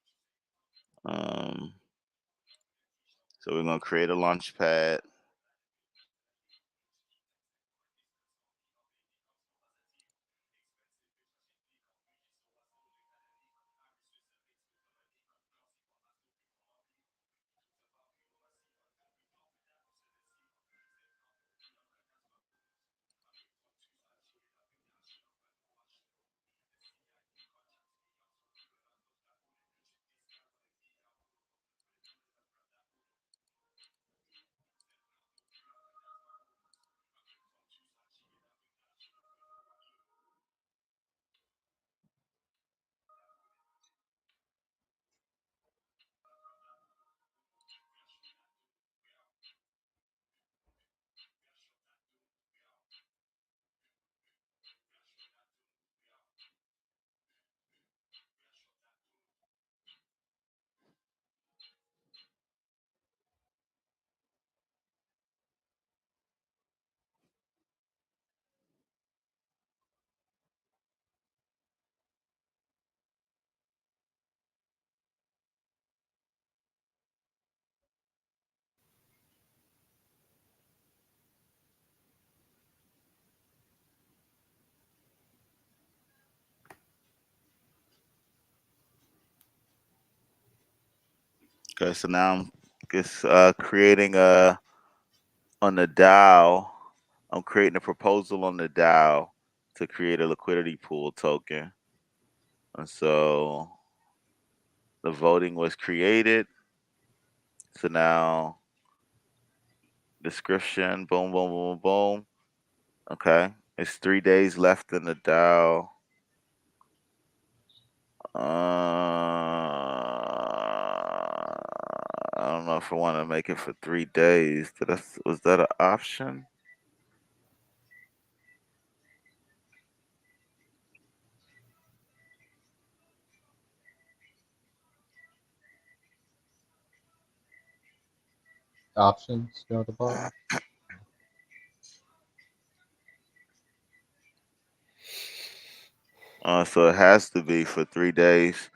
So we're gonna create a launch pad. Okay, so now I'm just creating a on the DAO. I'm creating a proposal on the DAO to create a liquidity pool token, and so the voting was created. So now description, boom, boom, boom, boom. Okay, it's 3 days left in the DAO. I don't know if I want to make it for 3 days. Was that an option? Options down at the bottom. So it has to be for 3 days.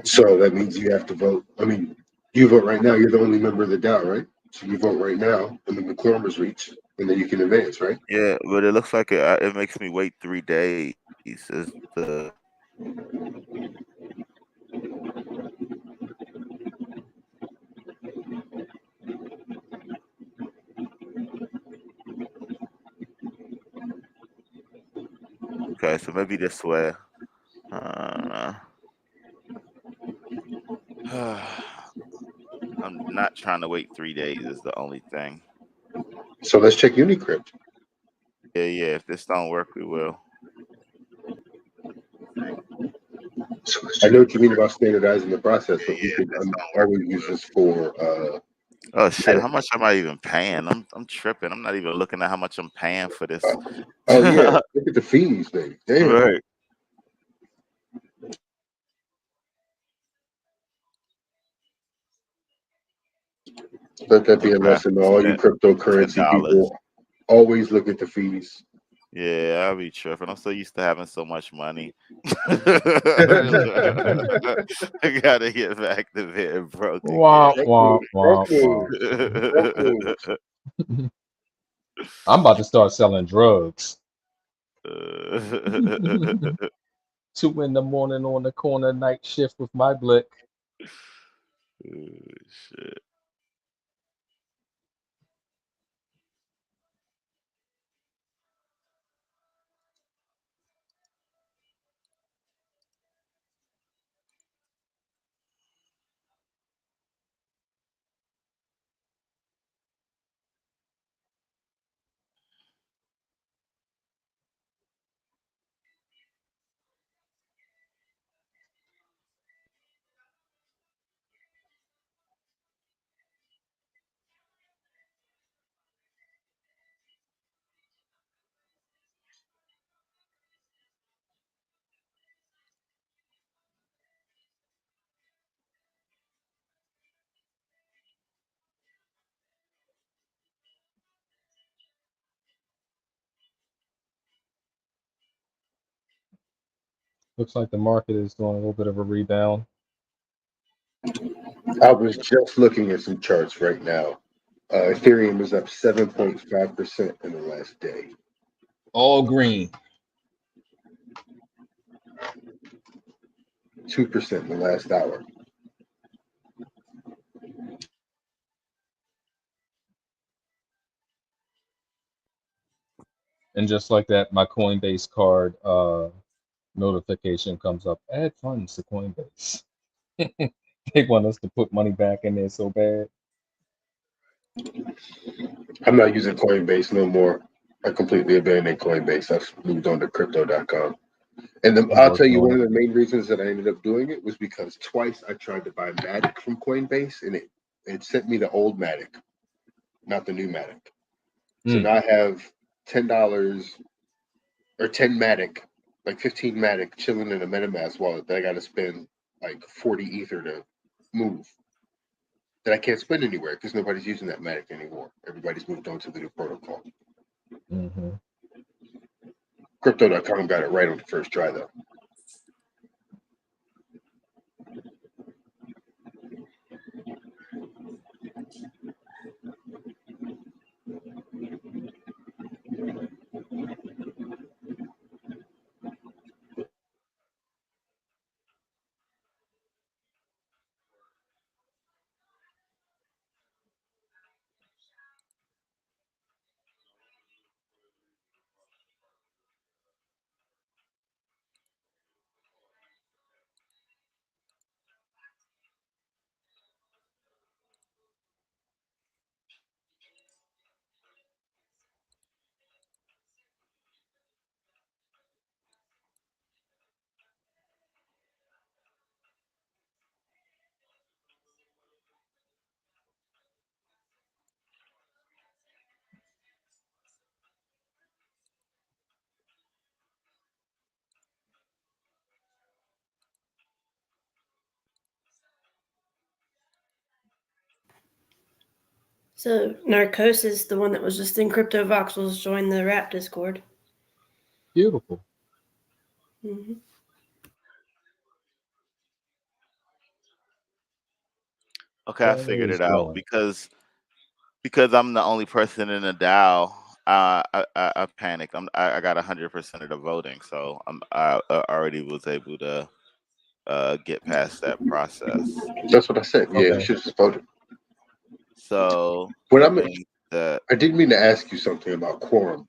So that means you have to vote. I mean, you vote right now. You're the only member of the DAO, right? So you vote right now, and then the quorum is reached, and then you can advance, right? Yeah, but it looks like it makes me wait 3 days. Is the okay? So maybe this way. I'm not trying to wait 3 days. Is the only thing. So let's check Unicrypt. Yeah. If this don't work, we will. I know what you mean about standardizing the process, but we could always use this for. Oh shit! How much am I even paying? I'm tripping. I'm not even looking at how much I'm paying for this. Oh yeah, look at the fees, baby. Damn. Right. Let that be a lesson to all you cryptocurrency $10. people. Always look at the fees. Yeah, I'll be tripping. I'm so used to having so much money. I gotta get back to being broke Wah, again. wah, wah, wah. I'm about to start selling drugs. 2 in the morning on the corner night shift with my blick. Shit. Looks like the market is doing a little bit of a rebound. I was just looking at some charts right now. Ethereum is up 7.5% in the last day. All green. 2% in the last hour. And just like that, my Coinbase card notification comes up. Add funds to Coinbase. They want us to put money back in there so bad. I'm not using Coinbase no more. I completely abandoned Coinbase. I've moved on to crypto.com. And I'll tell you, one of the main reasons that I ended up doing it was because twice I tried to buy Matic from Coinbase, and it sent me the old Matic, not the new Matic. So now I have $10 or 10 Matic, like 15 Matic chilling in a MetaMask wallet that I got to spend like 40 Ether to move. That I can't spend anywhere because nobody's using that Matic anymore. Everybody's moved on to the new protocol. Mm-hmm. Crypto.com got it right on the first try, though. So Narcosis, the one that was just in CryptoVoxels, joined the RAP Discord. Beautiful. Mm-hmm. Okay, I figured Always it out growing. because I'm the only person in the DAO. I panicked. I got 100% of the voting, so I already was able to get past that process. That's what I said. Yeah, you Okay. should just voted. So What that I'm, means that I didn't mean to ask you something about quorum.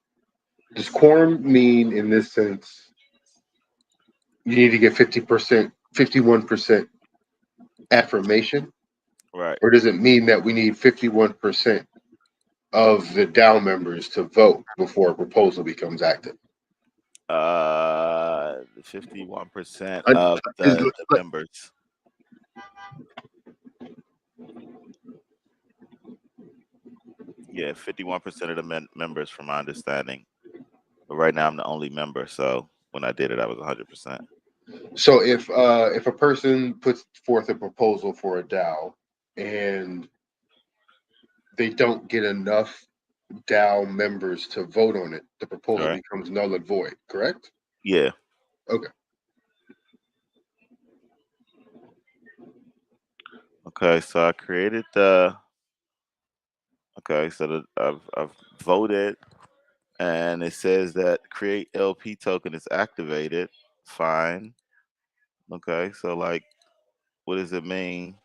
Does quorum mean, in this sense, you need to get 50%, 51% affirmation, right. or does it mean that we need 51% of the DAO members to vote before a proposal becomes active? 51% I- of is- the but- members. Yeah, 51% of the members, from my understanding. But right now, I'm the only member, so when I did it, I was 100%. So if a person puts forth a proposal for a DAO and they don't get enough DAO members to vote on it, the proposal Right. becomes null and void, correct? Yeah. Okay. Okay, so I created the. Okay, so I've voted, and it says that create LP token is activated. Fine. Okay, so like, what does it mean?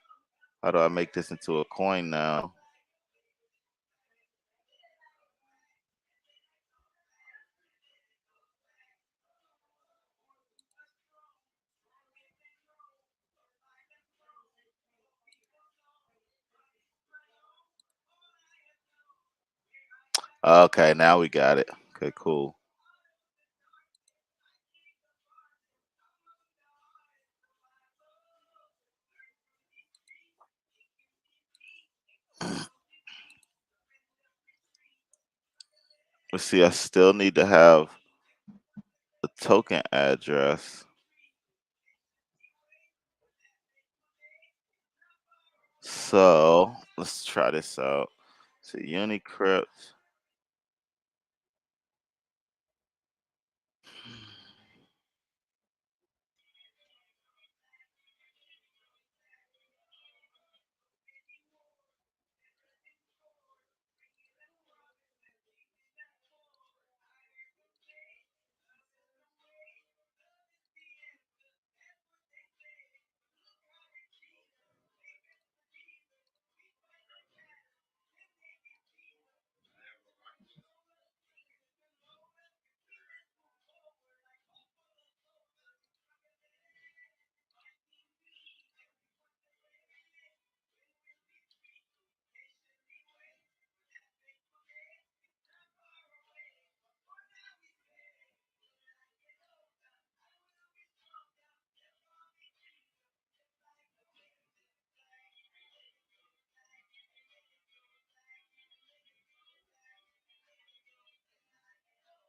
How do I make this into a coin now? Okay, now we got it. Okay, cool. Let's see, I still need to have the token address. So let's try this out. So Unicrypt.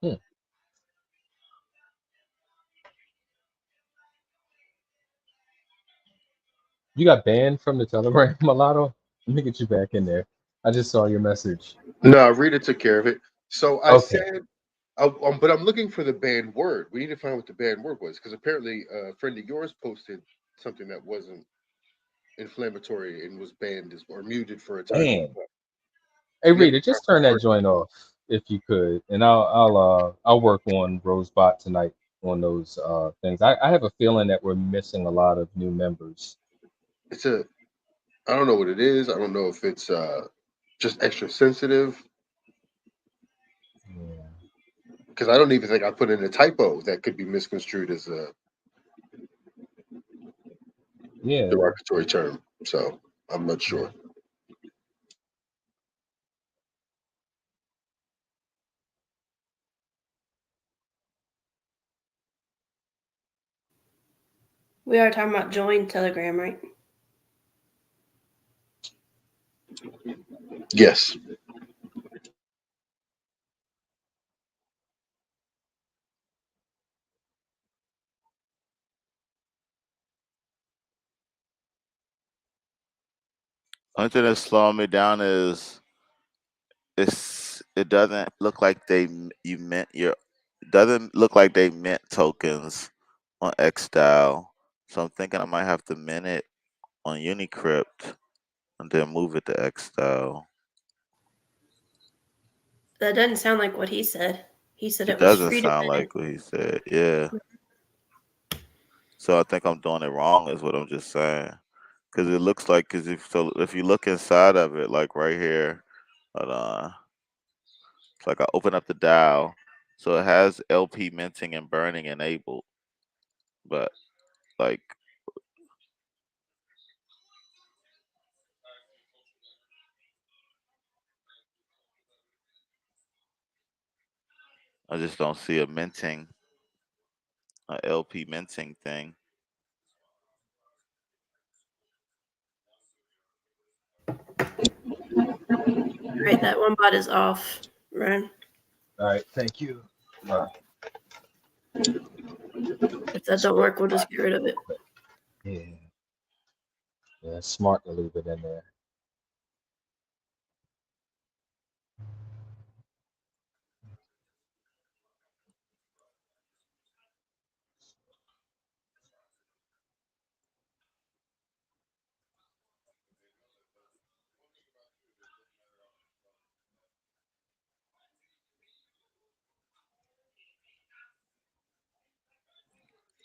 Hmm. You got banned from the Telegram, Mulatto? Let me get you back in there. I just saw your message. No, Rita took care of it. So I Okay. said, but I'm looking for the banned word. We need to find what the banned word was, because apparently a friend of yours posted something that wasn't inflammatory and was banned or muted for a time. Damn. Hey We have Rita, to find just turn the that word. joint off if you could, and I'll work on Rosebot tonight on those things. I have a feeling that we're missing a lot of new members. It's a, I don't know what it is. I don't know if it's just extra sensitive, Yeah. because I don't even think I put in a typo that could be misconstrued as a Yeah. derogatory term. So I'm not sure. We are talking about join Telegram, right? Yes. Only thing that's slowing me down is it doesn't look like you mint your doesn't look like they mint tokens on XDAO. So I'm thinking I might have to mint it on Unicrypt and then move it to XDAO. That doesn't sound like what he said. He said It it was doesn't free to sound mint. like what he said. Yeah. So I think I'm doing it wrong is what I'm just saying. Cause it looks like if you look inside of it, like right here, hold on. It's like I open up the DAO. So it has LP minting and burning enabled. But like I just don't see a LP minting thing. Right, that one bot is off, Ryan. All right, thank you. If that don't work, we'll just get rid of it. Yeah. Yeah, it's smart to leave it in there.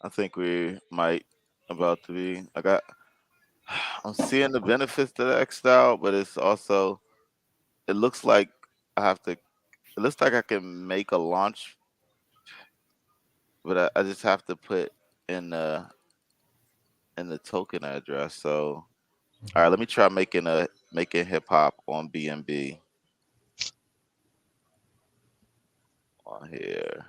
I think we might about to be. I'm seeing the benefits to the X style, but it's also it looks like I have to. It looks like I can make a launch, but I just have to put in the token address. So all right, let me try making hip hop on BNB on here.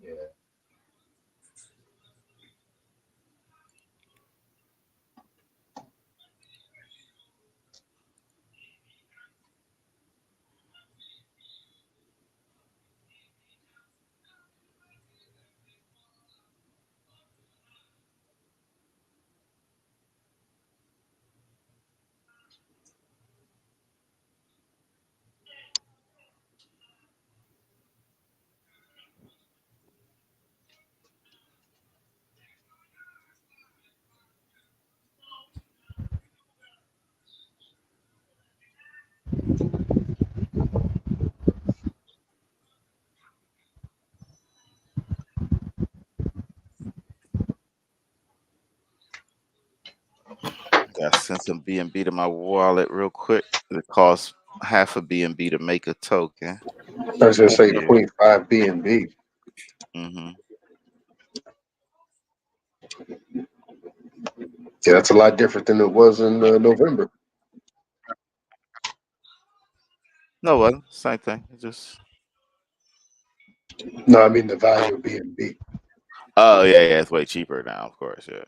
Yeah. Got to send some BNB to my wallet real quick. It costs half a BNB to make a token. I was gonna say Yeah. 0.5 BNB. Mm-hmm. Yeah, that's a lot different than it was in November. No, well, same thing. It just No, I mean the value of BNB. oh yeah, it's way cheaper now, of course, yeah.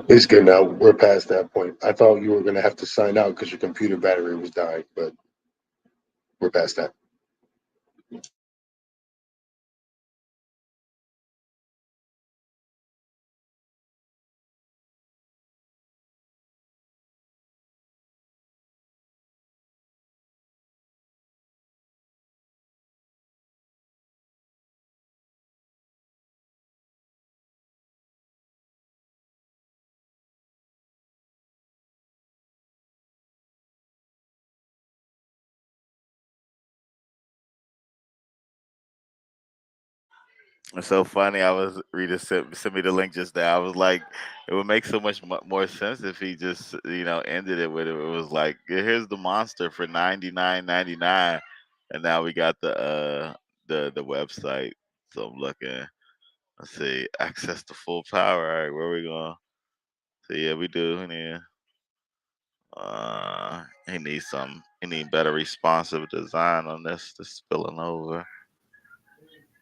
It's good now. We're past that point. I thought you were gonna have to sign out because your computer battery was dying, but we're past that. It's so funny. I was Rita sent me the link just now. I was like, it would make so much more sense if he just ended it with it. It was like, here's the monster for $99.99, and now we got the website. So I'm looking. Let's see, access to full power. All right, where we going? So yeah, we do. He needs some. He need better responsive design on this. This spilling over.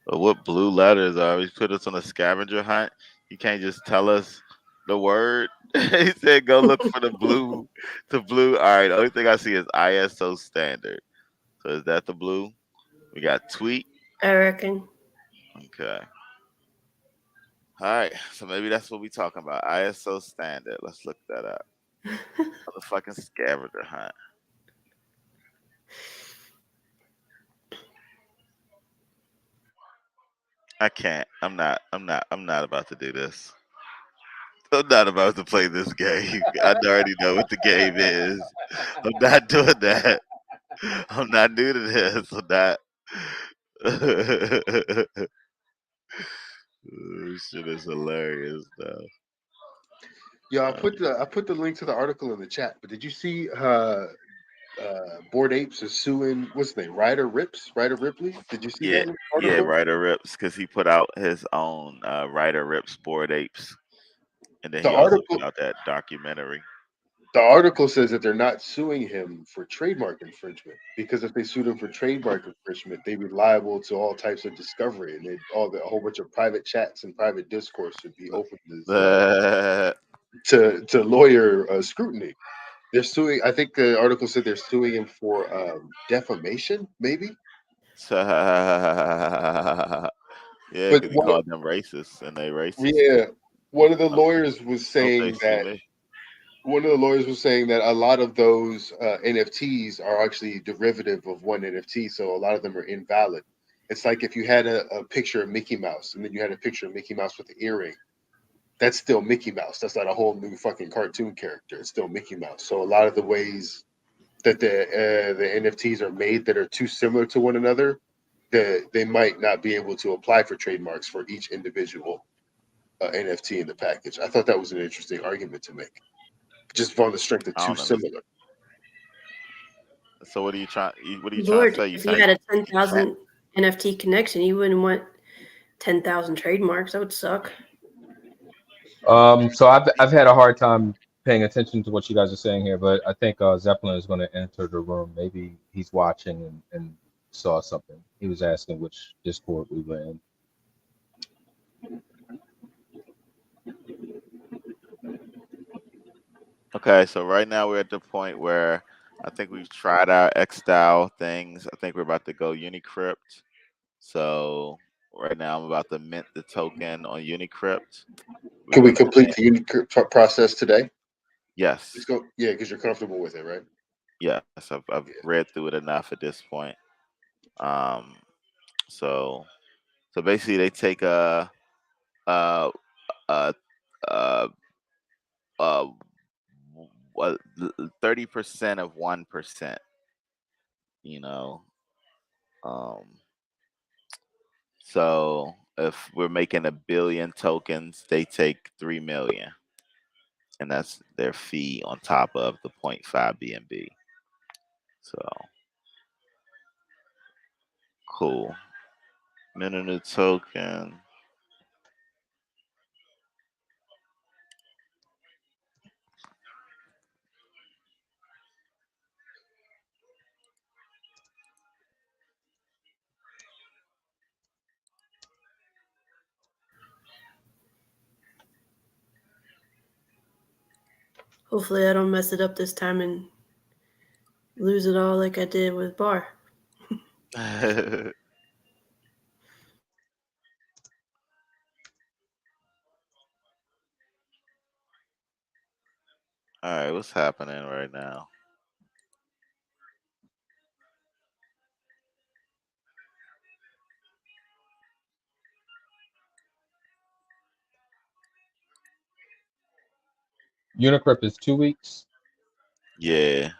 But what blue letters are? We put us on a scavenger hunt. You can't just tell us the word. He said, "Go look for the blue." The blue. All right. The only thing I see is ISO standard. So is that the blue? We got tweet. I reckon. Okay. All right. So maybe that's what we talking about. ISO standard. Let's look that up. Motherfucking scavenger hunt. I can't. I'm not about to do this. I'm not about to play this game. I already know what the game is. I'm not doing that. I'm not new to this. I'm not. This shit is hilarious, though. Yeah, I put the link to the article in the chat. But did you see Bored Apes is suing what's his name? Ryder Ripley? Did you see Yeah, that yeah, article? Ryder Rips, because he put out his own Ryder Rips Bored Apes, and then The he also article put out that documentary. the article says that they're not suing him for trademark infringement because if they sued him for trademark infringement, they'd be liable to all types of discovery and a whole bunch of private chats and private discourse would be open to lawyer scrutiny. They're suing. I think the article said they're suing him for defamation, maybe. Yeah, But because he called them racist, and they racist. yeah, one of the lawyers was I hope they saying sue that me. a lot of those NFTs are actually derivative of one NFT, so a lot of them are invalid. It's like if you had a picture of Mickey Mouse and then you had a picture of Mickey Mouse with the earring, that's still Mickey Mouse. That's not a whole new fucking cartoon character. It's still Mickey Mouse. So a lot of the ways that the NFTs are made that are too similar to one another, that they might not be able to apply for trademarks for each individual NFT in the package. I thought that was an interesting argument to make, just on the strength of I too don't understand. similar. So what are you trying? What are you trying to Lord, say? You if you saying had a 10,000 NFT connection, you wouldn't want 10,000 trademarks. That would suck. So I've had a hard time paying attention to what you guys are saying here, but I think Zeppelin is going to enter the room. Maybe he's watching and saw something. He was asking which Discord we were in. Okay, so right now we're at the point where I think we've tried our X-style things. I think we're about to go Unicrypt. So right now I'm about to mint the token on Unicrypt. We're Can we gonna complete mint. the Unicrypt process today? Yes, Let's go. Yeah, because you're comfortable with it, right? yes. I've Yeah. read through it enough at this point. Um, so basically they take a a a, a 30% of 1%. You know, um, so if we're making 1 billion tokens, they take 3 million, and that's their fee on top of the 0.5 BNB. So cool. Minute token. Hopefully, I don't mess it up this time and lose it all like I did with Bar. All right, what's happening right now? Unicrypt is 2 weeks. Yeah,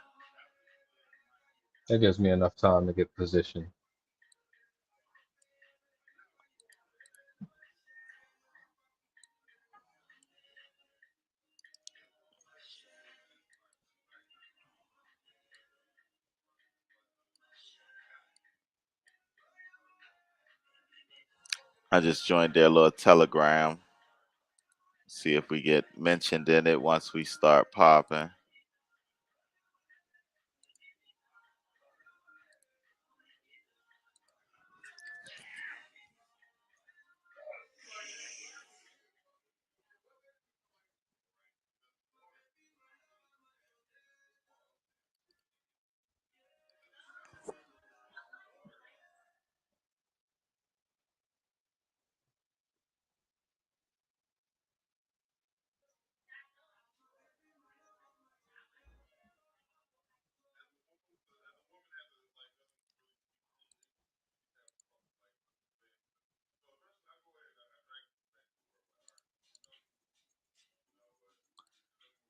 That gives me enough time to get positioned. I just joined their little Telegram. See if we get mentioned in it once we start popping.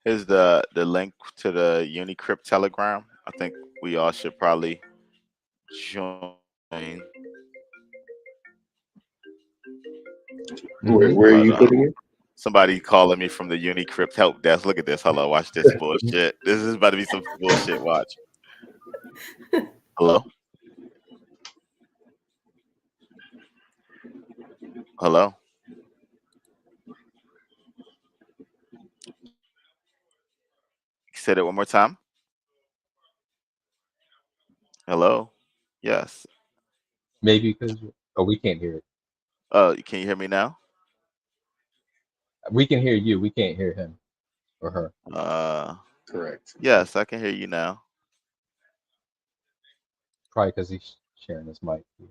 Here's the link to the Unicrypt Telegram. I think we all should probably join. Where are Hold you on. putting it? Somebody calling me from the Unicrypt help desk. Look at this. Hello, watch this bullshit. This is about to be some bullshit. Watch. Hello? Hello? Said it one more time. Hello? Yes. Maybe because we can't hear it. Can you hear me now? We can hear you. We can't hear him or her. Correct. Yes, I can hear you now. Probably because he's sharing his mic here.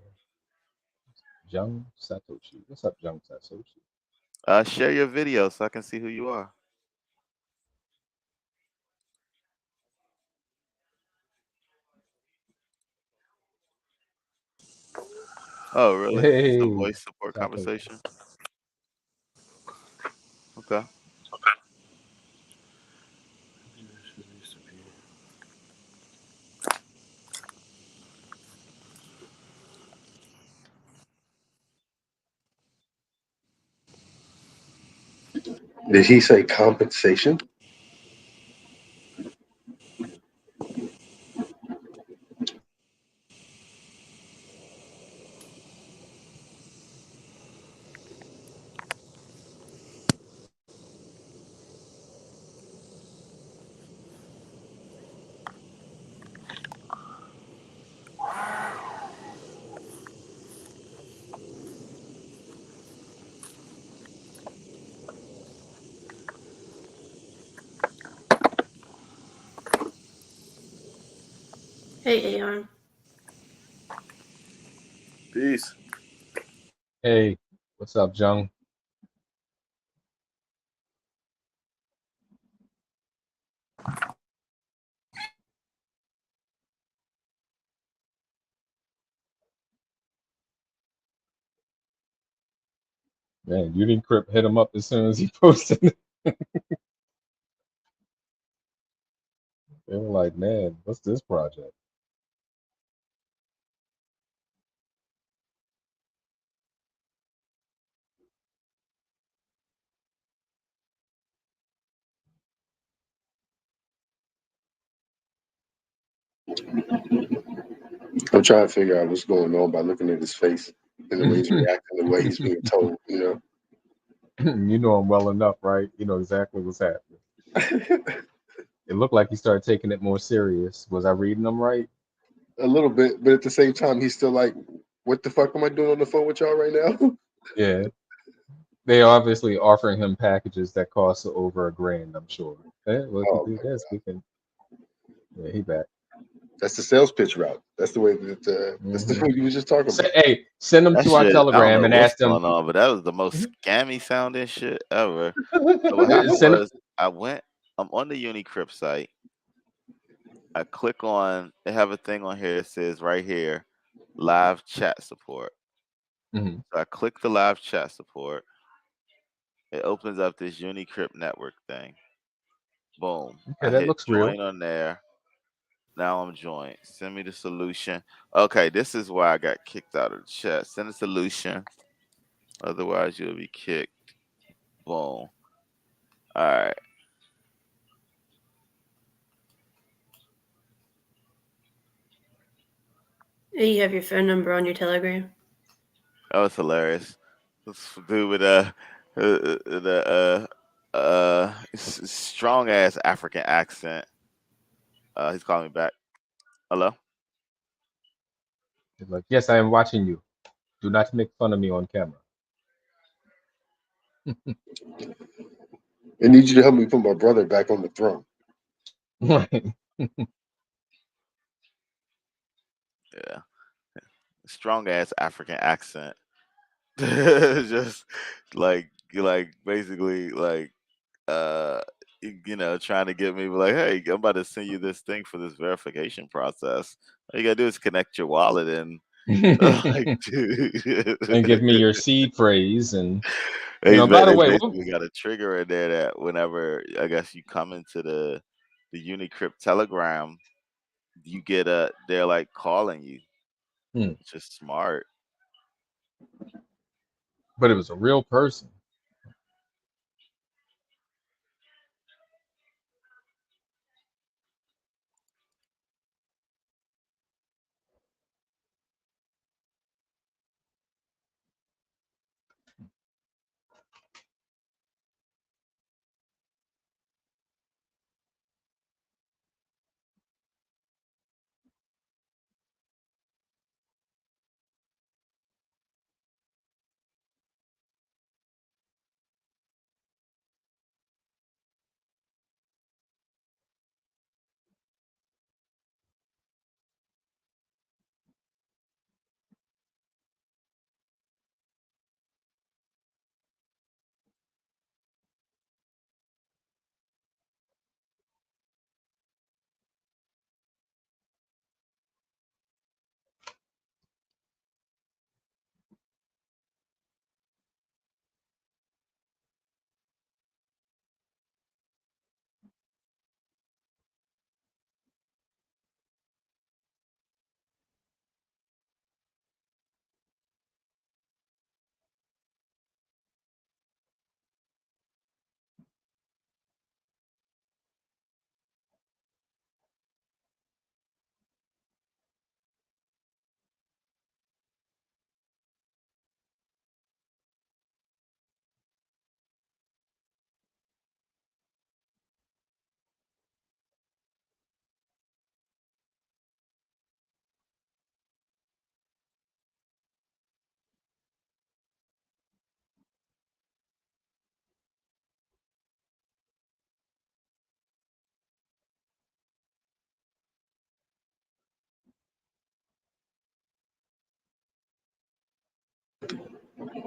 Jung Satoshi. What's up, Jung Satoshi? Share your video so I can see who you are. Oh, really? It's a Hey, voice support Satoshi. conversation. Okay. Did he say compensation? Hey, Aeon. Peace. Hey, what's up, Jung? Man, Unicrypt hit him up as soon as he posted it. They were like, man, what's this project? I'm trying to figure out what's going on by looking at his face and the way he's reacting, the way he's being told, You know him well enough, right? You know exactly what's happening. It looked like he started taking it more serious. Was I reading them right? A little bit, but at the same time, he's still like, what the fuck am I doing on the phone with y'all right now? Yeah. they obviously offering him packages that cost over $1,000. I'm sure. Well, if you Oh do my this, we can. Yeah, he back. That's the sales pitch route. That's the way that that's the Mhm. way you was just talking about. Hey, send them That to our shit, I don't Telegram know and what's ask them. going on, but that was the most scammy sounding shit ever. So what happened Send was I'm on the Unicrypt site. I click on, they have a thing on here that says right here, live chat support. Mhm. So I click the live chat support. It opens up this Unicrypt network thing. Boom. Okay, I that hit looks real. join on there. Now I'm joined. Send me the solution. Okay, this is why I got kicked out of the chat. Send a solution. Otherwise, you'll be kicked. Boom. All right. You have your phone number on your Telegram. That was hilarious. This dude with the strong ass African accent. He's calling me back. Hello. He's like, yes, I am watching you. Do not make fun of me on camera. I need you to help me put my brother back on the throne. Right. Yeah. Strong ass African accent. Just like basically like trying to get me like, hey, I'm about to send you this thing for this verification process. All you gotta do is connect your wallet and like, And dude. give me your seed phrase. And, by the They way, basically got a trigger in there that whenever I guess you come into the Unicrypt Telegram, you get they're like calling you, hmm, which is smart. but it was a real person.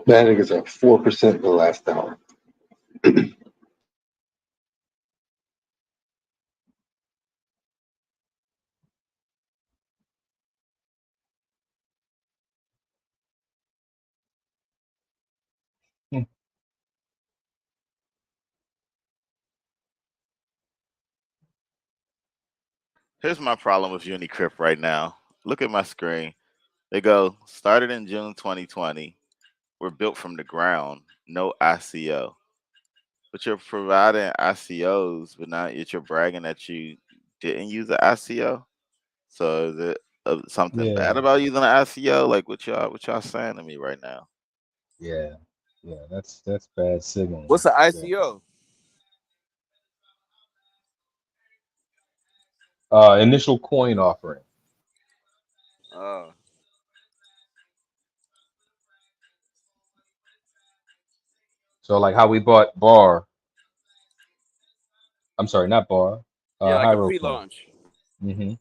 That nigga's at 4% in the last hour. Hmm. Here's my problem with Unicrypt right now. Look at my screen. They go started in June 2020. We're built from the ground. No ICO. But you're providing ICOs, but not yet you're bragging that you didn't use the ICO. So is it something Yeah, bad about using an ICO? Like what y'all saying to me right now? yeah, yeah. That's bad signaling. What's the Yeah. ICO? Initial coin offering. Uh, So like how we bought bar. I'm sorry, not bar. Yeah, like a Hieroflow. pre-launch. Mm-hmm.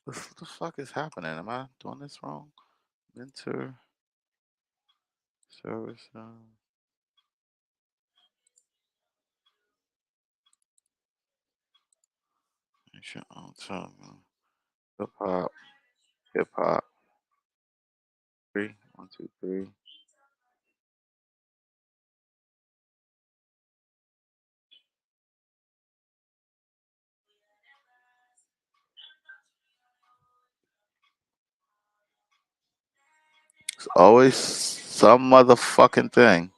What the fuck is happening? Am I doing this wrong? Mentor service. Hip hop. Hip hop. 3. 1, 2, 3. It's always some motherfucking thing.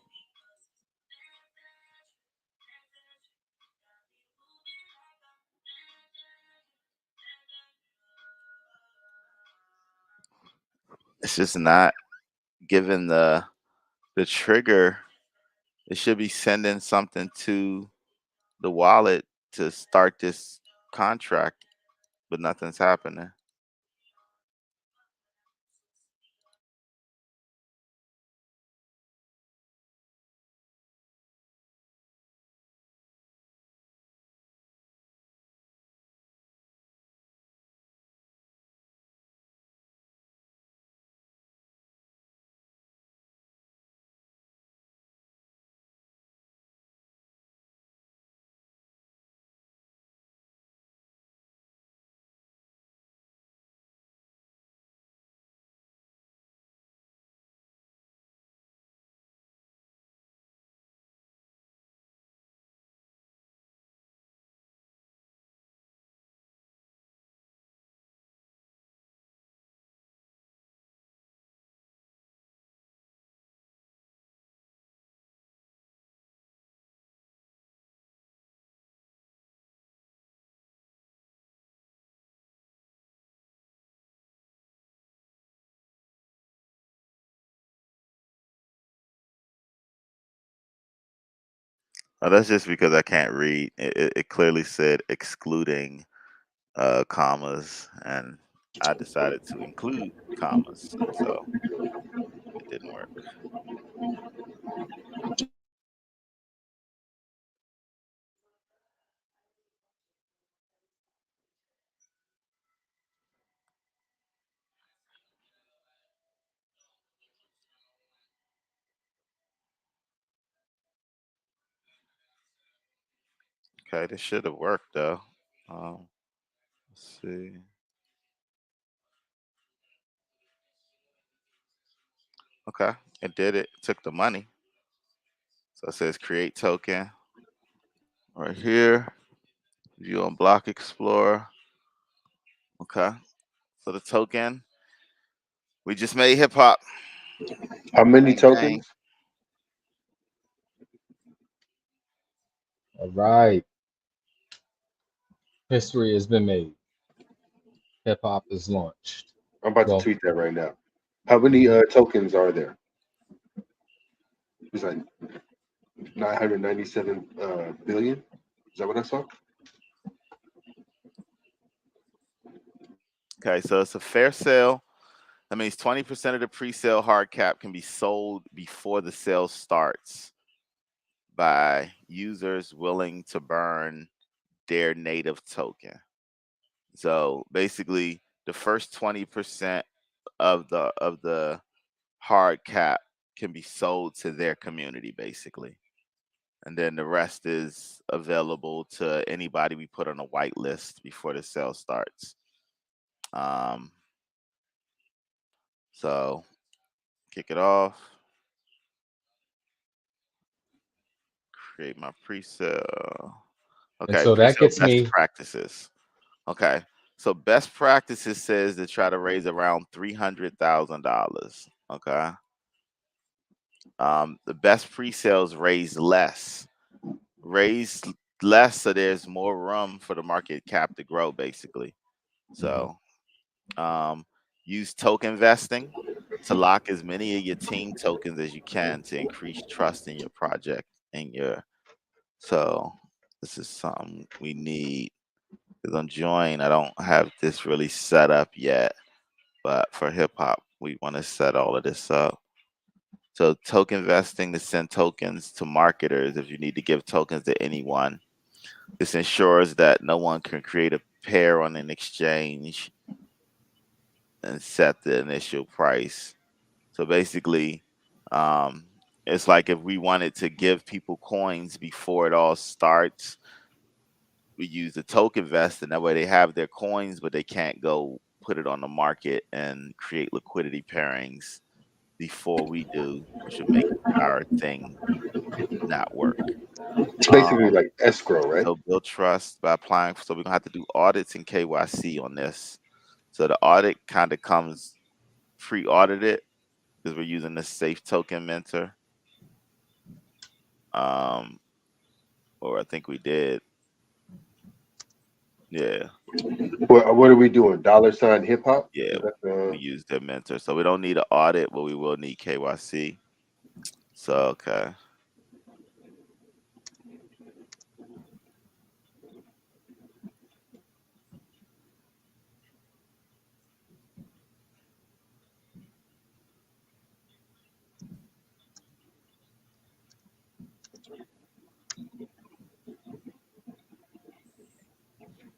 It's just not given the trigger. It should be sending something to the wallet to start this contract, but nothing's happening. Oh, that's just because I can't read. It clearly said excluding commas, and I decided to include commas, and so it didn't work. Okay, this should have worked though. Let's see. Okay, It did it. Took the money. So it says create token right here. View on Block Explorer. Okay. So the token, we just made hip hop. How many Bang, tokens? bang. All right. History has been made. Hip hop is launched. I'm about to Well, tweet that right now. How many tokens are there? It's like 997 billion. Is that what I saw? Okay, so it's a fair sale. That means 20% of the pre-sale hard cap can be sold before the sale starts by users willing to burn their native token. So basically, the first 20% of the hard cap can be sold to their community, basically, and then the rest is available to anybody we put on a white list before the sale starts. So kick it off. Create my pre-sale. and Okay, so that pre-sale gets best me. practices. Okay, so best practices says to try to raise around $300,000. Okay, the best pre-sales raise less, so there's more room for the market cap to grow, basically. So, use token vesting to lock as many of your team tokens as you can to increase trust in your project and your. So, this is something we need. Because on Join, I don't have this really set up yet, but for hip hop, we want to set all of this up. So token vesting to send tokens to marketers if you need to give tokens to anyone. This ensures that no one can create a pair on an exchange and set the initial price. So basically, it's like if we wanted to give people coins before it all starts, we use the token vest, and that way they have their coins, but they can't go put it on the market and create liquidity pairings before we do, which would make our thing not work. It's Um, basically like escrow, right? so build trust by applying. So we're gonna have to do audits and KYC on this. So the audit kind of comes pre-audited because we're using the safe token mentor. Or I think we did. Yeah, What are we doing? $sign hip hop? yeah, we used their mentor. So we don't need an audit, but we will need KYC. So okay.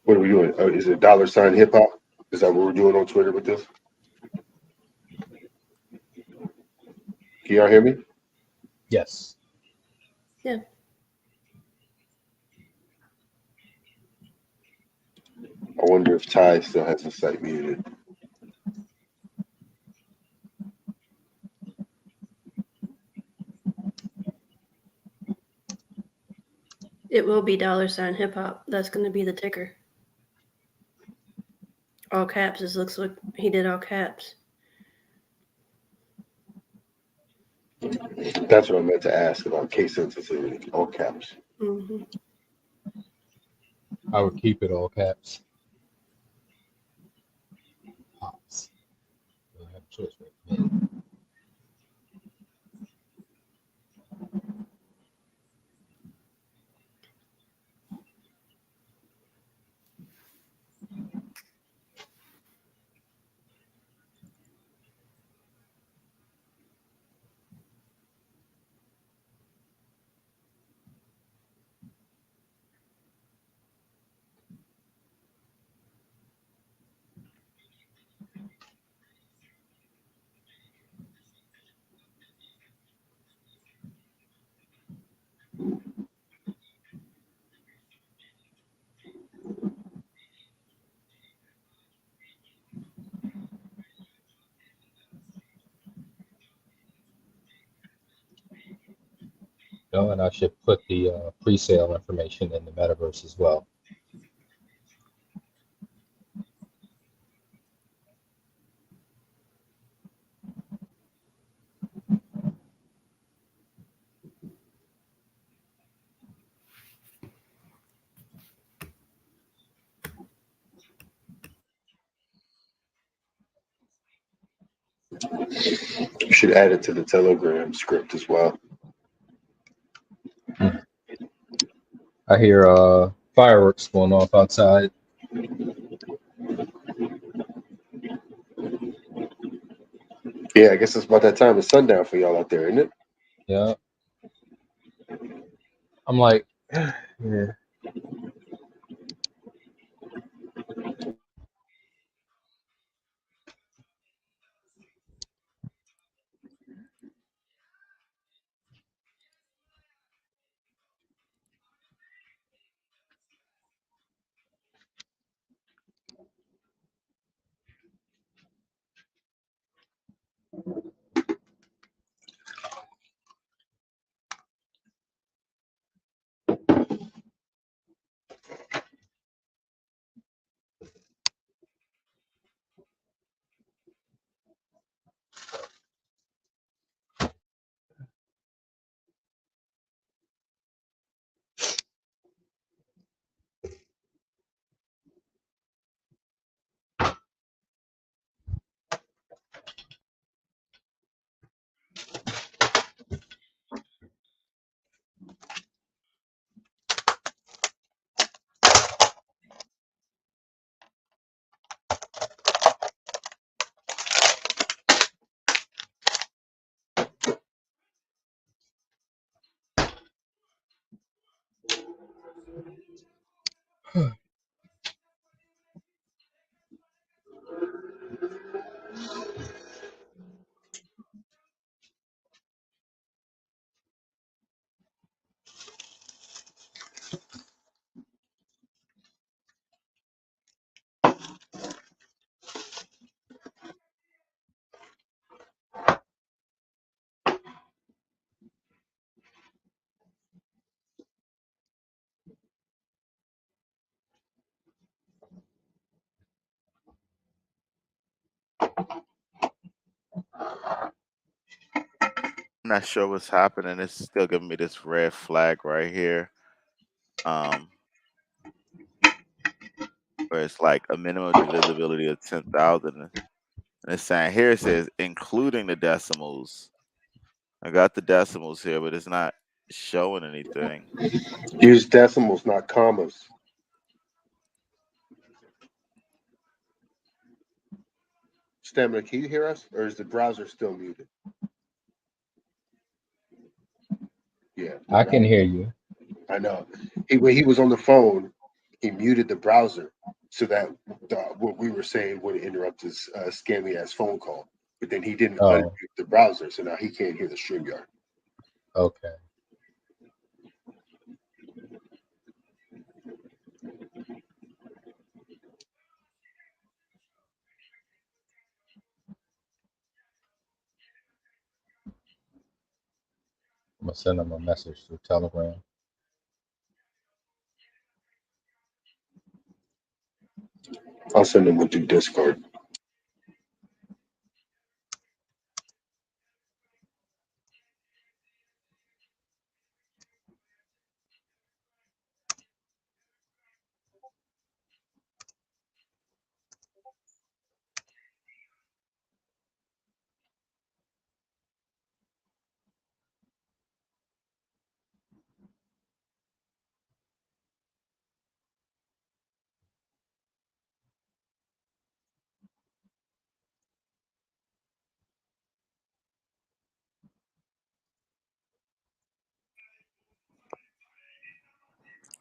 What are we doing? Is it $sign hip hop? Is that what we're doing on Twitter with this? Can y'all hear me? Yes. Yeah. I wonder if Ty still has his site muted. It will be $hip hop. That's going to be the ticker. All caps. It looks like he did all caps. That's what I meant to ask about case sensitivity, all caps. Mm-hmm. I would keep it all caps. Pops. I don't have a choice right now. And I should put the pre-sale information in the metaverse as well. You should add it to the Telegram script as well. I hear fireworks going off outside. Yeah, I guess it's about that time of sundown for y'all out there, isn't it? Yeah. I'm like, yeah. I'm not sure what's happening. It's still giving me this red flag right here. Where it's like a minimum divisibility of 10,000. And it's saying here, it says including the decimals. I got the decimals here, but it's not showing anything. Use decimals, not commas. Stamina, can you hear us, or is the browser still muted? Yeah, I can hear you. I know. When he was on the phone, he muted the browser so that what we were saying wouldn't interrupt his scammy ass phone call. But then he didn't unmute the browser, so now he can't hear the StreamYard. Okay. I'm gonna send him a message through Telegram. I'll send him one through Discord.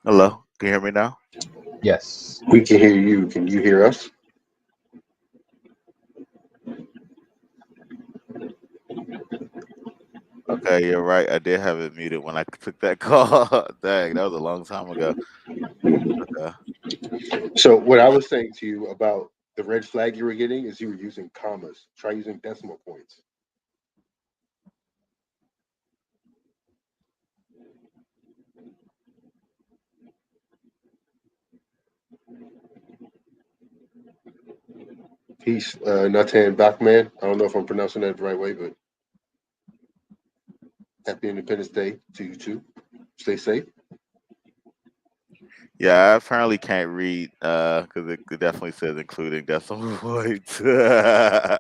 Hello, can you hear me now? Yes. We can hear you. Can you hear us? Okay, you're right. I did have it muted when I took that call. Dang, that was a long time ago. Okay. So what I was saying to you about the red flag you were getting is you were using commas. Try using decimal points. Peace, Natan Bachman. I don't know if I'm pronouncing that the right way, but happy Independence Day to you too. Stay safe. Yeah, I apparently can't read because it definitely says including decimal points. I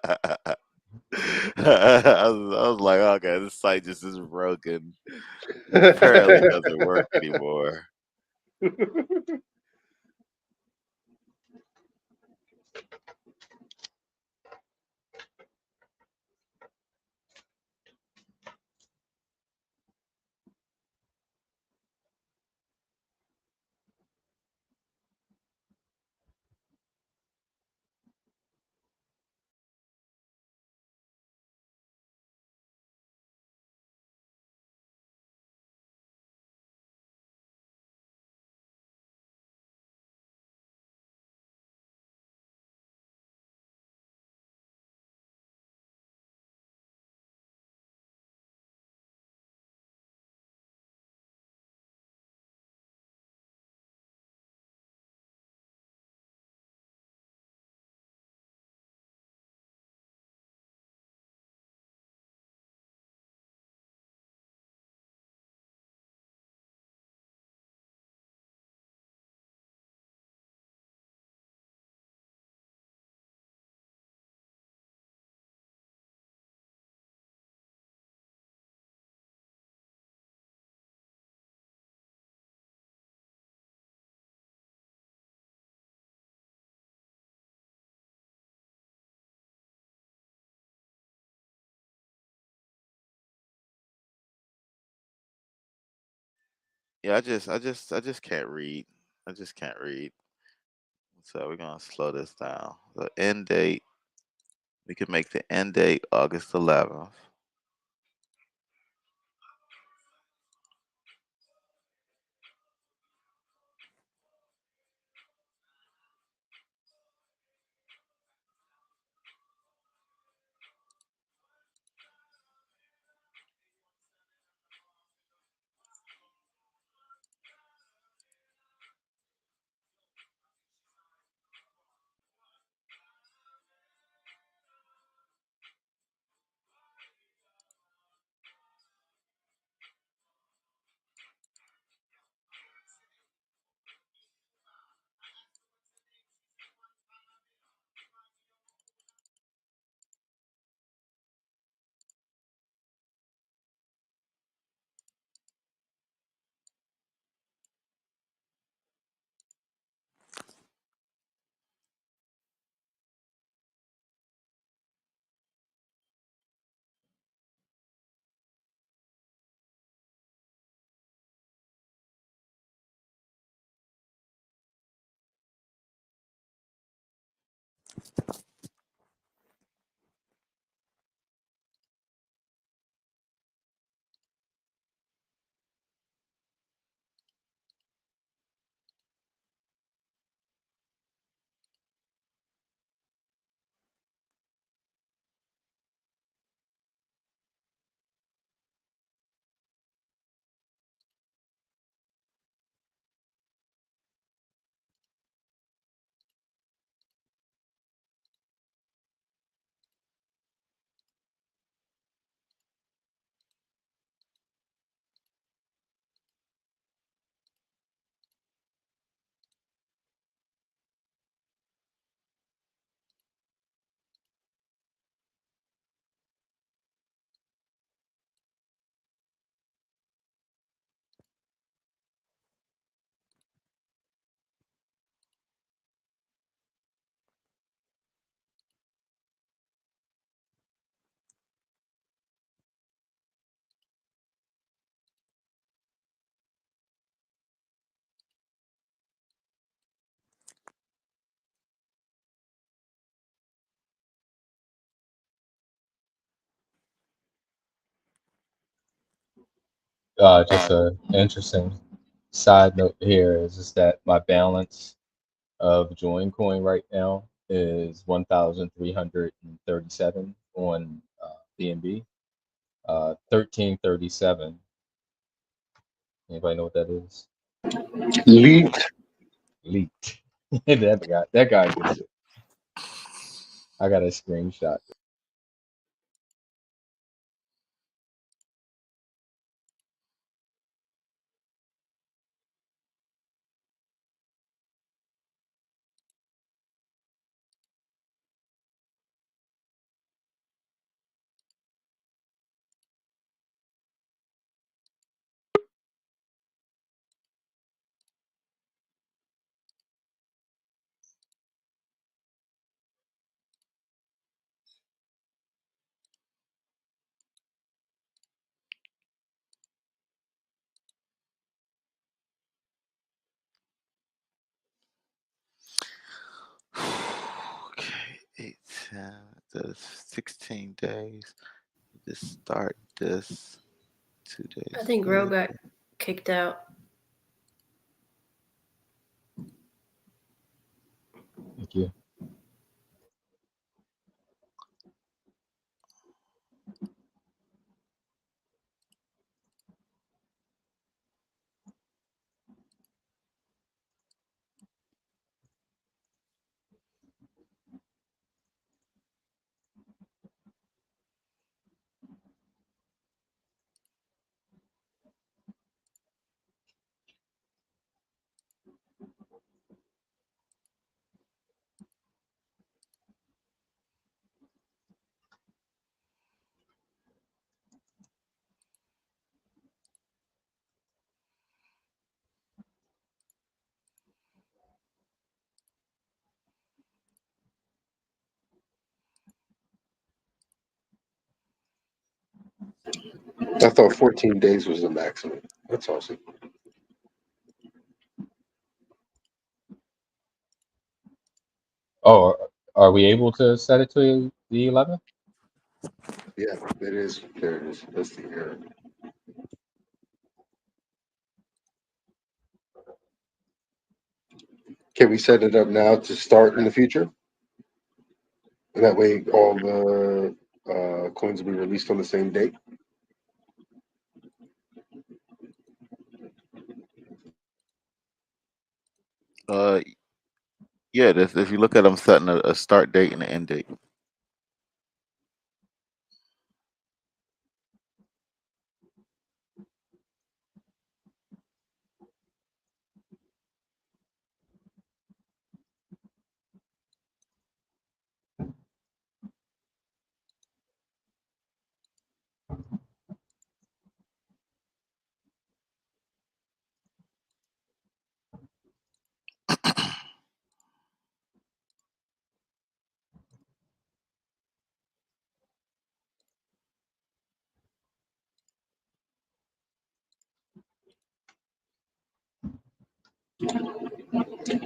was like, okay, this site just is broken. Apparently doesn't work anymore. Yeah, I just can't read. I just can't read. So we're gonna slow this down. The end date, we can make the end date August 11th. Just a interesting side note here is just that my balance of Join Coin right now is 1,337 on BNB. 1337. Anybody know what that is? Leaked. Leaked. That guy gets it. I got a screenshot. Okay, 8, 10, that's 16 days. Just start this 2 days. I think Ro got kicked out. Thank you. I thought 14 days was the maximum. That's awesome. Oh, are we able to set it to the 11th? Yeah, it is. There it is. That's the error. Can we set it up now to start in the future? And that way, all the coins will be released on the same date. Yeah, if you look at them setting a start date and an end date.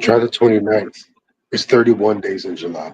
Try the 29th. It's 31 days in July.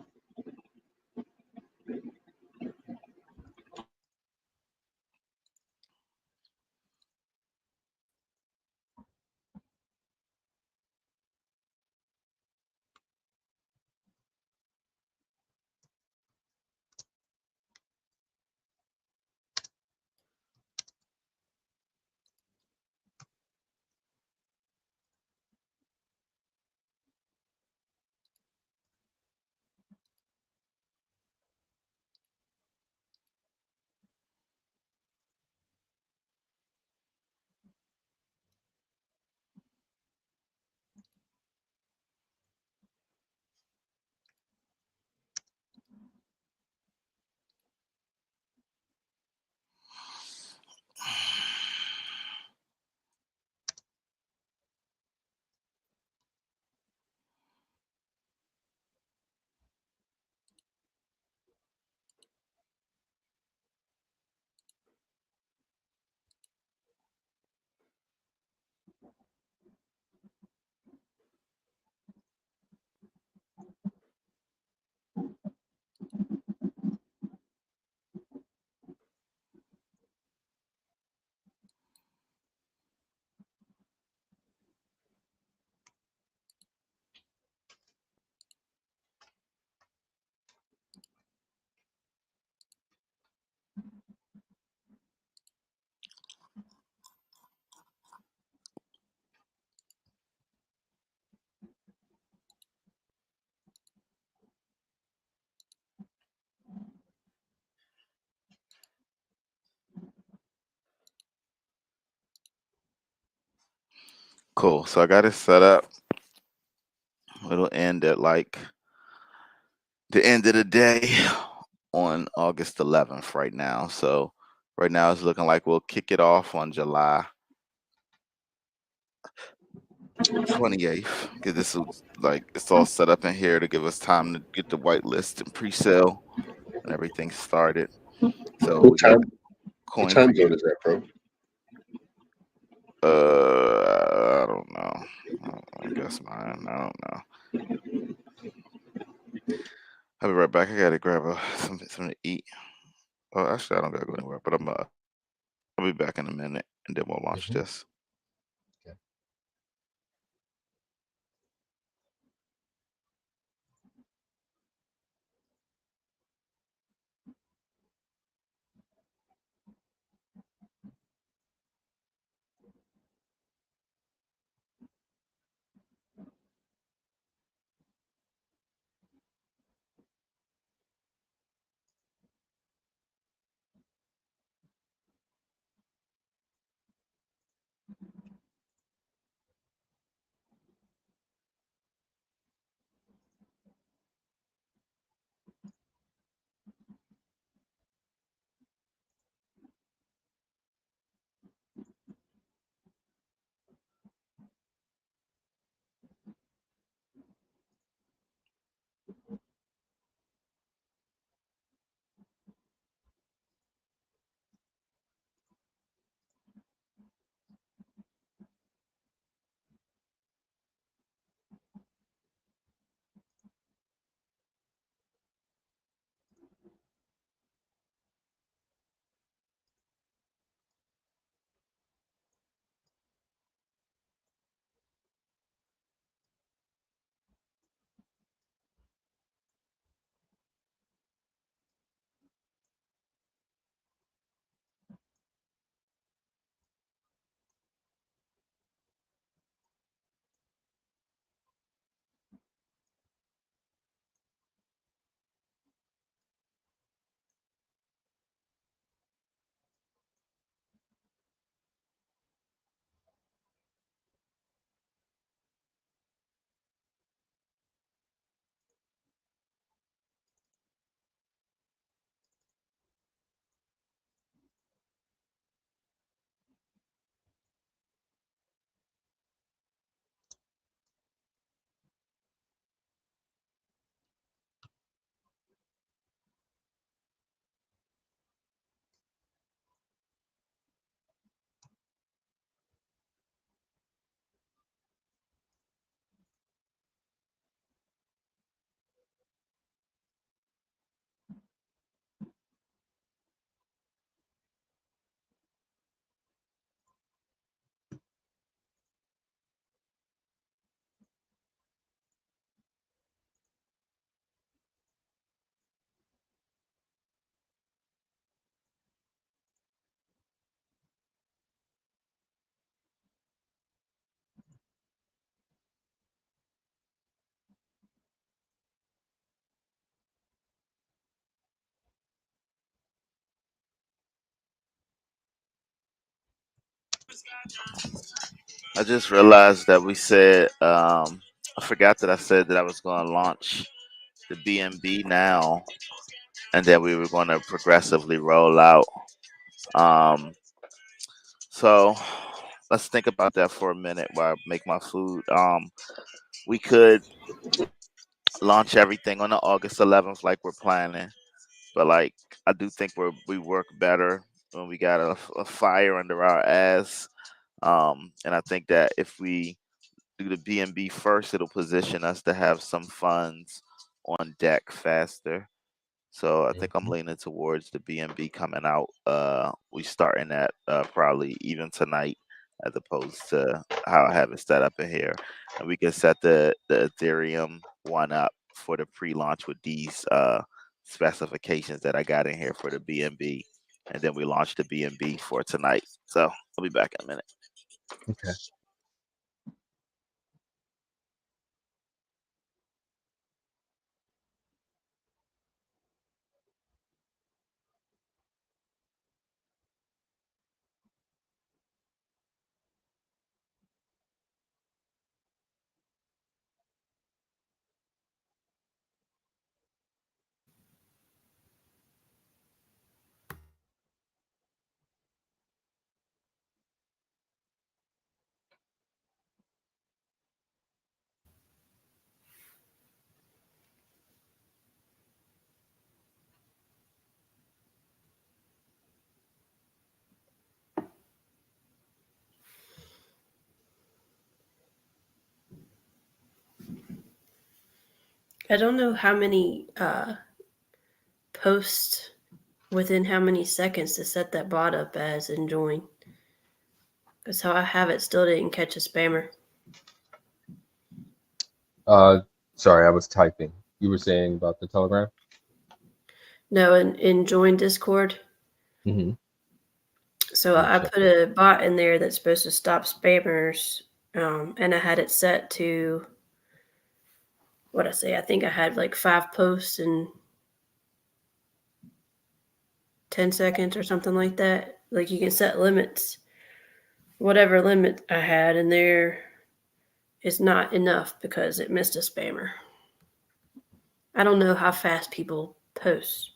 Cool. So I got it set up. It'll end at like the end of the day on August 11th right now. So right now it's looking like we'll kick it off on July 28th because this is like it's all set up in here to give us time to get the whitelist and pre-sale and everything started. So What we got time? What coin. time zone is that, bro? I don't know. I guess mine. I don't know. I'll be right back. I gotta grab something to eat. Oh, actually, I don't gotta go anywhere. But I'll be back in a minute, and then we'll launch Mhm. this. Okay. I just realized that we said I forgot that I said that I was going to launch the BNB now, and that we were going to progressively roll out. Um, so let's think about that for a minute while I make my food. We could launch everything on the August 11th like we're planning, but like I do think we work better when we got a fire under our ass. And I think that if we do the BNB first, it'll position us to have some funds on deck faster. So I think I'm Mhm. leaning towards the BNB coming out. We starting at probably even tonight, as opposed to how I have it set up in here, and we can set the Ethereum one up for the pre-launch with these specifications that I got in here for the BNB, and then we launch the BNB for tonight. So I'll be back in a minute. Okay. I don't know how many posts within how many seconds to set that bot up as and join. Because how I have it still didn't catch a spammer. Sorry, I was typing. You were saying about the Telegram? No, in join Discord. Mm-hmm. So I put a bot in there that's supposed to stop spammers, and I had it set to what I say. I think I had like 5 posts in 10 seconds or something like that. Like you can set limits. Whatever limit I had in there is not enough because it missed a spammer. I don't know how fast people post.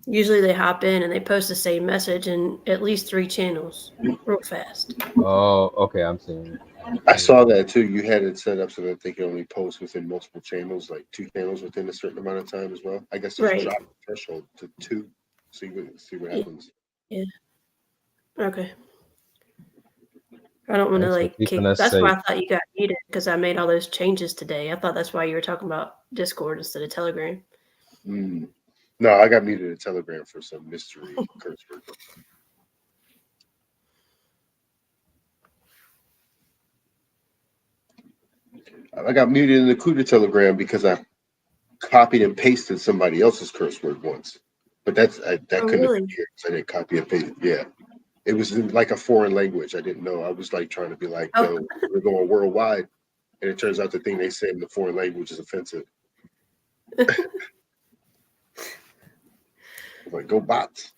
Usually they hop in and they post the same message in at least 3 channels real fast. Oh, okay, I'm seeing it. I saw that too. You had it set up so that they can only post within multiple channels, like 2 channels within a certain amount of time as well. I guess just Right. drop the threshold to 2. See what happens. Yeah. Okay. I don't want to Thanks for like keeping kick. us That's safe. why I thought you got muted because I made all those changes today. I thought that's why you were talking about Discord instead of Telegram. No, I got muted in Telegram for some mystery curse word. I got muted in the CUDA Telegram because I copied and pasted somebody else's curse word once. But that Oh, couldn't have really? been here because I didn't copy and paste. Yeah. It was like a foreign language. I didn't know. I was like trying to be like, Oh. yo, we're going worldwide. And it turns out the thing they said in the foreign language is offensive. I'm like, go bots.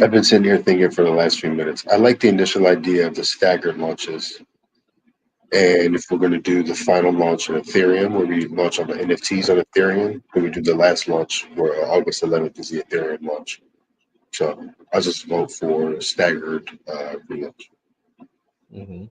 I've been sitting here thinking for the last few minutes. I like the initial idea of the staggered launches. And if we're going to do the final launch on Ethereum, where we launch all the NFTs on Ethereum, then we do the last launch where August 11th is the Ethereum launch. So I just vote for staggered relaunch. Mm-hmm.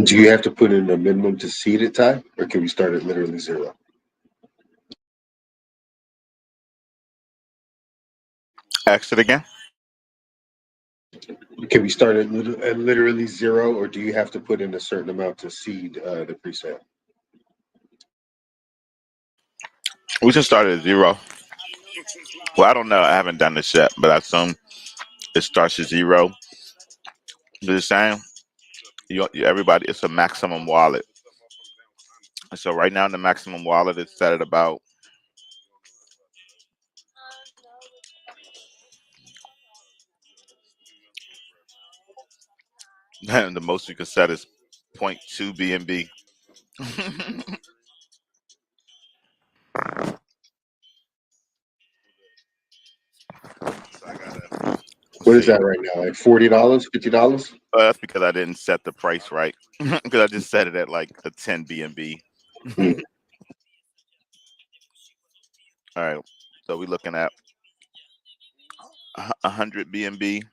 Do you have to put in a minimum to seed it, Ty, or can we start at literally zero? Ask it again. Can we start at literally zero, or do you have to put in a certain amount to seed the pre-sale? We can start at 0. Well, I don't know. I haven't done this yet, but I assume it starts at 0. But it's saying everybody, it's a maximum wallet. And so right now, in the maximum wallet is set at about the most you can set is 0.2 BNB. So I gotta What is see. that right now? Like $40, $50? That's because I didn't set the price right. Because I just set it at like a 10 BNB. Mm. All right. So we're looking at 100 BNB.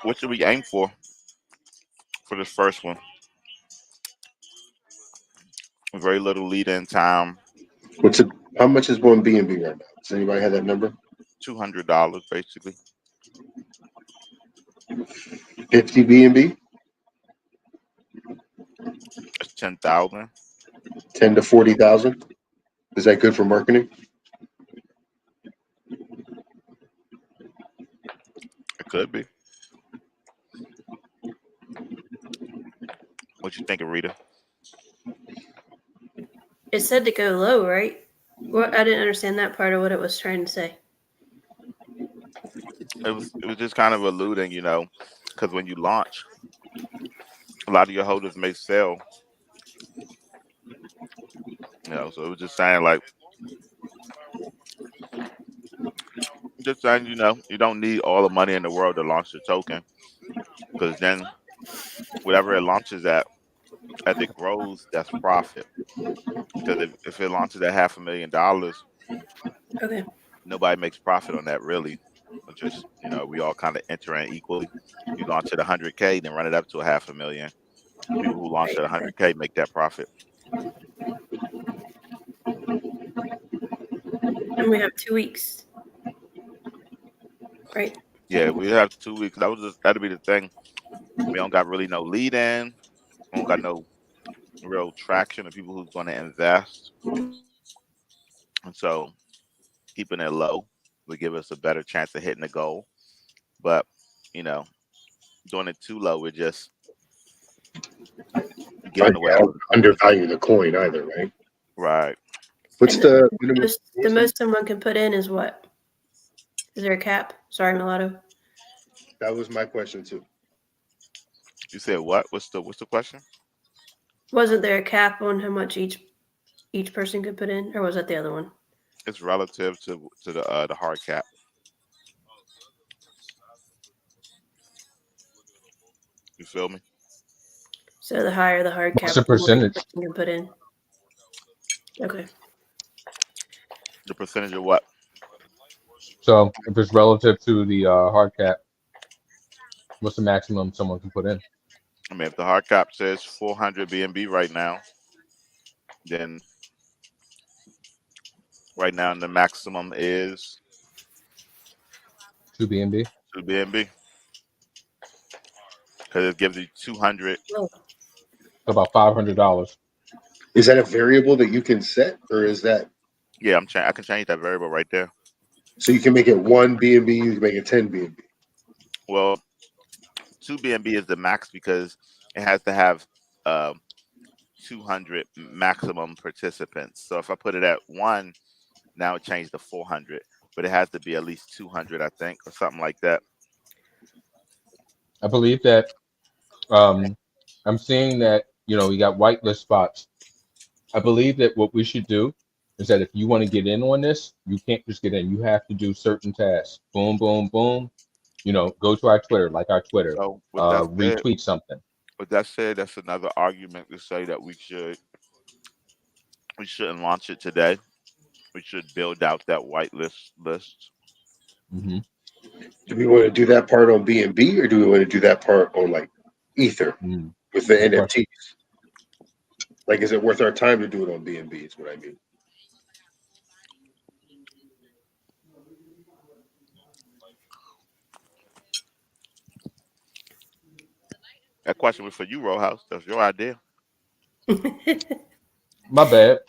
What should we aim for this first one? Very little lead-in time. How much is one B&B right now? Does anybody have that number? $200 basically. 50 B&B? That's 10,000. 10 to 40,000? Is that good for marketing? It could be. What you think, Rita? It said to go low, right? Well, I didn't understand that part of what it was trying to say. It was just kind of alluding, because when you launch, a lot of your holders may sell. So it was just saying you don't need all the money in the world to launch the token, because then whatever it launches at, as it grows, that's profit. Because if it launches at $500,000, Okay. nobody makes profit on that really. Just we all kind of enter in equally. You launch at 100K, then run it up to a $500,000. People who launch at 100K make that profit. And we have 2 weeks, right? Yeah, we have 2 weeks. That'd be the thing. We don't got really no lead in. We don't got no real traction of people who's going to invest, and so keeping it low would give us a better chance of hitting the goal. But doing it too low, we're just giving away all the Undervalue the coin either, right? Right. What's And the the most someone can put in is what? Is there a cap? Sorry, Mulatto. That was my question too. You said what? What's the question? Wasn't there a cap on how much each person could put in, or was that the other one? It's relative to the hard cap. You feel me? So the higher the hard What's cap, the the more each percentage? person can put in. Okay. The percentage of what? So if it's relative to the hard cap, what's the maximum someone can put in? I mean, if the hard cap says 400 BNB right now, then right now the maximum is 2 BNB? 2 BNB. Because it gives you 200. Oh. About $500. Is that a variable that you can set, or is that? Yeah, I can change that variable right there. So you can make it 1 BNB, you can make it 10 BNB. Well, 2 BNB is the max because it has to have 200 maximum participants. So if I put it at 1, now it changed to 400, but it has to be at least 200, I think, or something like that. I believe that I'm seeing that, we got whitelist spots. I believe that what we should do is that if you want to get in on this, you can't just get in. You have to do certain tasks. Boom, boom, boom. Go to our Twitter, like our Twitter, So with that said, retweet something. that's another argument to say that we shouldn't launch it today. We should build out that whitelist list. Mm-hmm. Do we want to do that part on BNB, or do we want to do that part on like Ether with the Good NFTs? question. Like, is it worth our time to do it on BNB? Is what I mean. That question was for you, Rojas. That's your idea. My bad.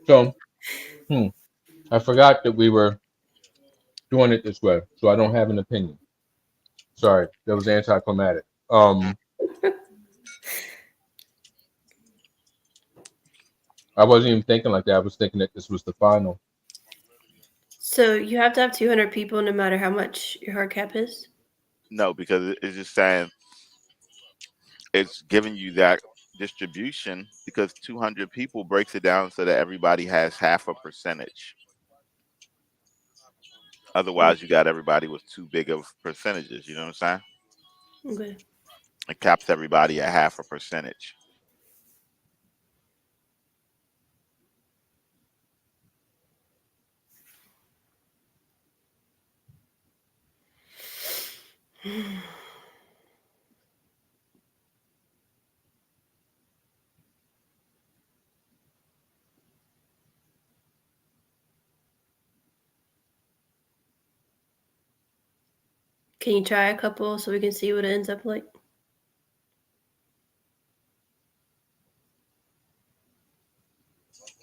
So, I forgot that we were doing it this way, so I don't have an opinion. Sorry, that was anticlimactic. I wasn't even thinking like that. I was thinking that this was the final. So you have to have 200 people no matter how much your hard cap is? No, because it's just saying it's giving you that distribution because 200 people breaks it down so that everybody has half a percentage. Otherwise, you got everybody with too big of percentages. You know what I'm saying? Okay. It caps everybody at half a percentage. Can you try a couple so we can see what it ends up like?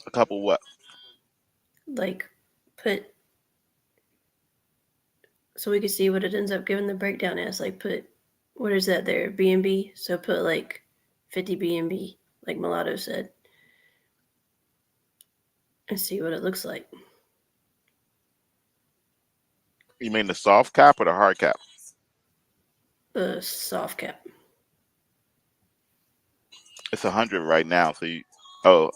A couple what? Like, put so we can see what it ends up giving the breakdown as. Like, put what is that there? B&B. So put like 50 B&B, like Mulatto said, and see what it looks like. You mean the soft cap or the hard cap? The soft cap. It's 100 right now. So you, oh,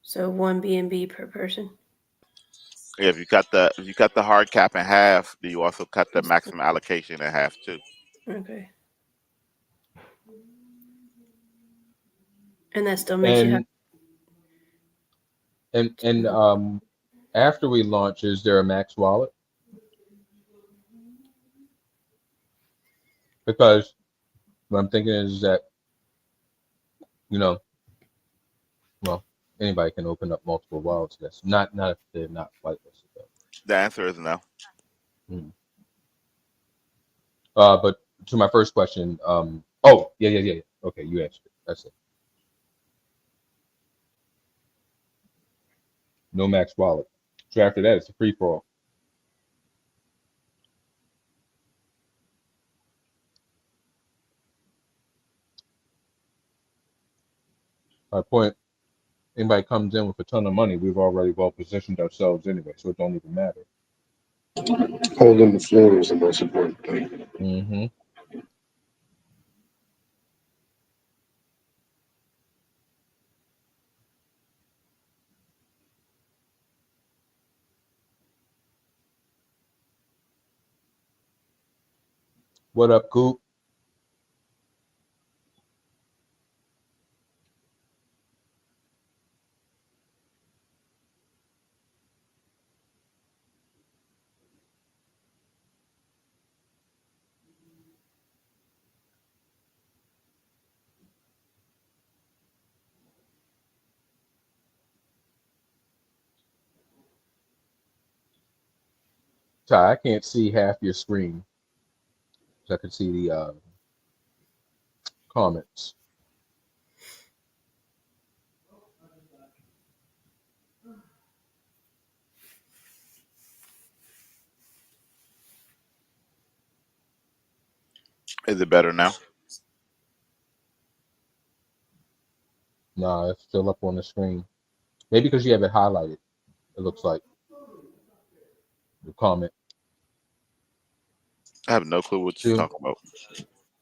So one B&B per person. yeah, if you cut the hard cap in half, do you also cut the maximum allocation in half too? Okay. And that still makes you happy. And after we launch, is there a Max wallet? Because what I'm thinking is that, well, anybody can open up multiple wallets. That's not if they're not whitelisted though. The answer is no. But to my first question, oh yeah. Okay, you answered it. That's it. No Max wallet. So after that, it's a free for all. My point, anybody comes in with a ton of money, we've already well positioned ourselves anyway, so it don't even matter. Holding the floor is the most important thing. Mm-hmm. What up, Coop? Ty, I can't see half your screen, so I can see the comments. Is it better now? Nah, it's still up on the screen. Maybe because you have it highlighted. It looks like the comment. I have no clue what you're So talking about.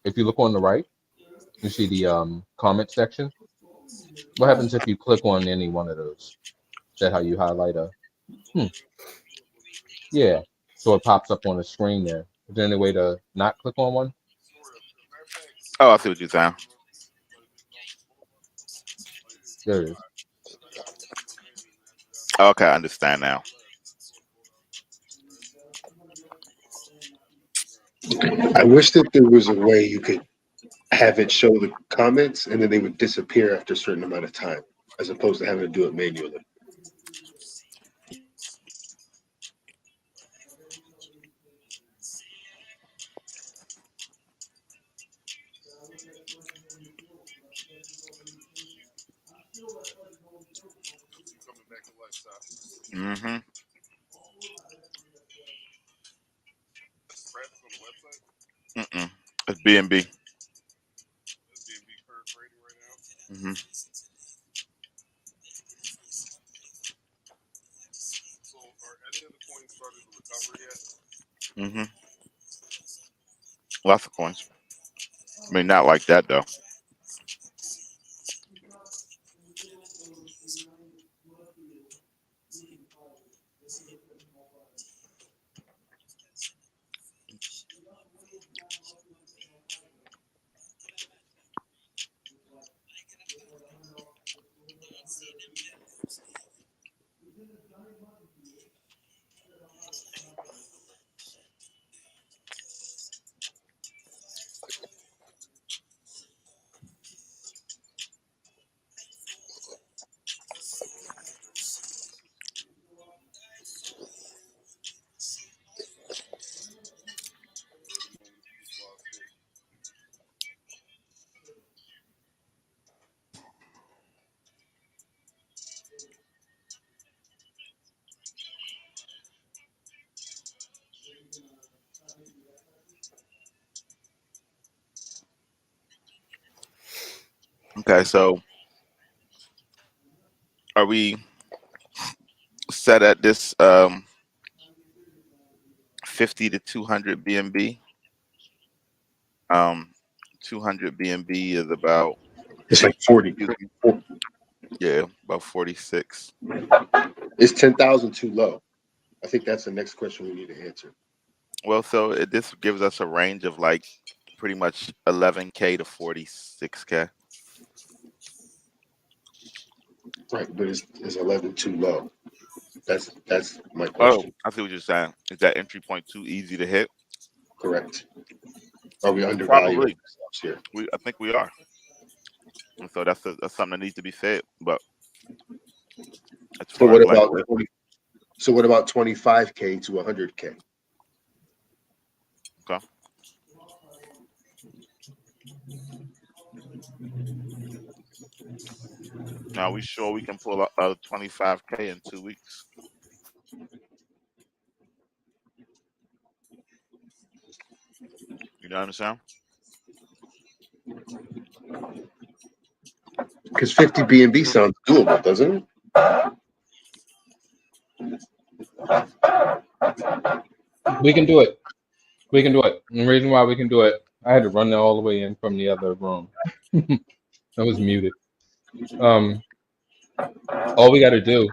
if you look on the right, you see the comment section. What happens if you click on any one of those? Is that how you highlight a? Yeah. So it pops up on the screen there. Is there any way to not click on one? Oh, I see what you're saying. There it is. Okay, I understand now. I wish that there was a way you could have it show the comments and then they would disappear after a certain amount of time, as opposed to having to do it manually. Mm-hmm. Mm-mm. It's B&B. Mm-hmm. Mm-hmm. Lots of coins. I mean, not like that though. Okay, so are we set at this 50 to 200 BNB? 200 BNB is about, It's like 40. yeah, about 46. Is 10,000 too low? I think that's the next question we need to answer. Well, so this gives us a range of like pretty much 11K to 46K. Right, but is 11 too low? That's my Oh, question. I see what you're saying. Is that entry point too easy to hit? Correct. Are we undervaluing Probably. ourselves here? I think we are. And so that's something that needs to be said. But as So far what as like about 20, so what about 25K to 100K? okay. Now we sure we can pull up 25K in 2 weeks? You know what I'm saying? Because 50 BNB sounds doable, doesn't it? We can do it. We can do it. And the reason why we can do it, I had to run all the way in from the other room. I was muted. All we got to do,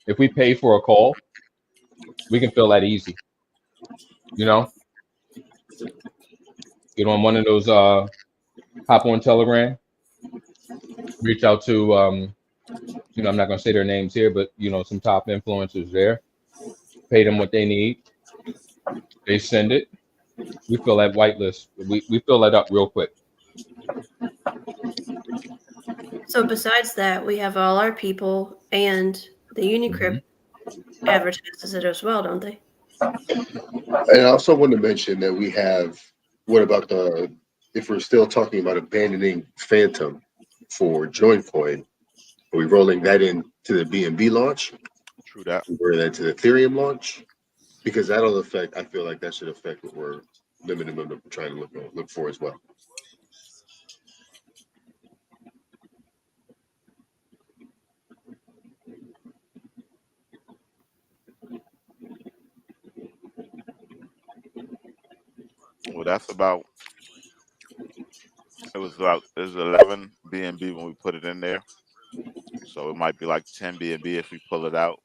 if we pay for a call, we can fill that easy. You know, get on one of those hop on Telegram, reach out to you know, I'm not gonna say their names here, but you know, some top influencers there, pay them what they need, they send it, we fill that whitelist, we fill that up real quick. So besides that, we have all our people and the Unicrypt advertises it as well, don't they? And I also want to mention that we have, what about if we're still talking about abandoning Phantom for JoinCoin, are we rolling that into the BNB launch? True that. Or that to the Ethereum launch? Because that'll affect, I feel like that should affect what we're limiting them to trying to look for as well. Well, that's about, it was 11 BNB when we put it in there. So it might be like 10 BNB if we pull it out.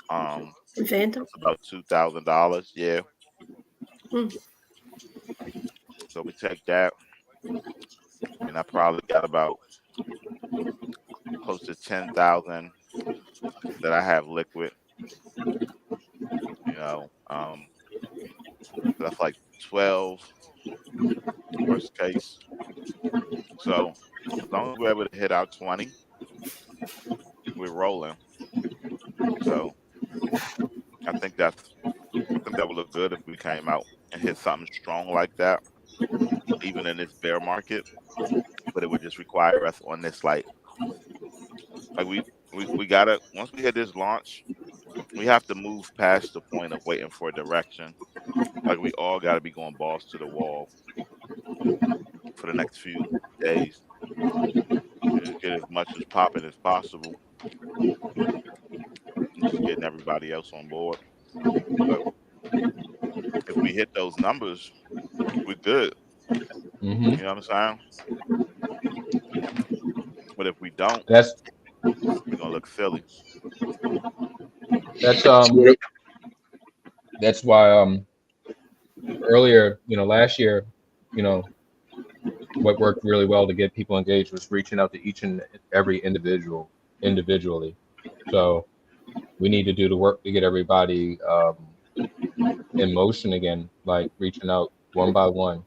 Phantom? It's about $2,000. Yeah. Hmm. So we take that, and I probably got about close to 10,000 that I have liquid. You know, that's like 12 worst case. So as long as we're able to hit our 20, we're rolling. So I think that would look good if we came out and hit something strong like that, even in this bear market. But it would just require us on this like we gotta, once we hit this launch, we have to move past the point of waiting for direction. Like we all gotta be going balls to the wall for the next few days. Just get as much as popping as possible. And just getting everybody else on board. But if we hit those numbers, we're good. You know what I'm saying? But if we don't, That's we're gonna look silly. that's why earlier, you know, last year, you know, what worked really well to get people engaged was reaching out to each and every individually. So We need to do the work to get everybody in motion again, like reaching out one by one.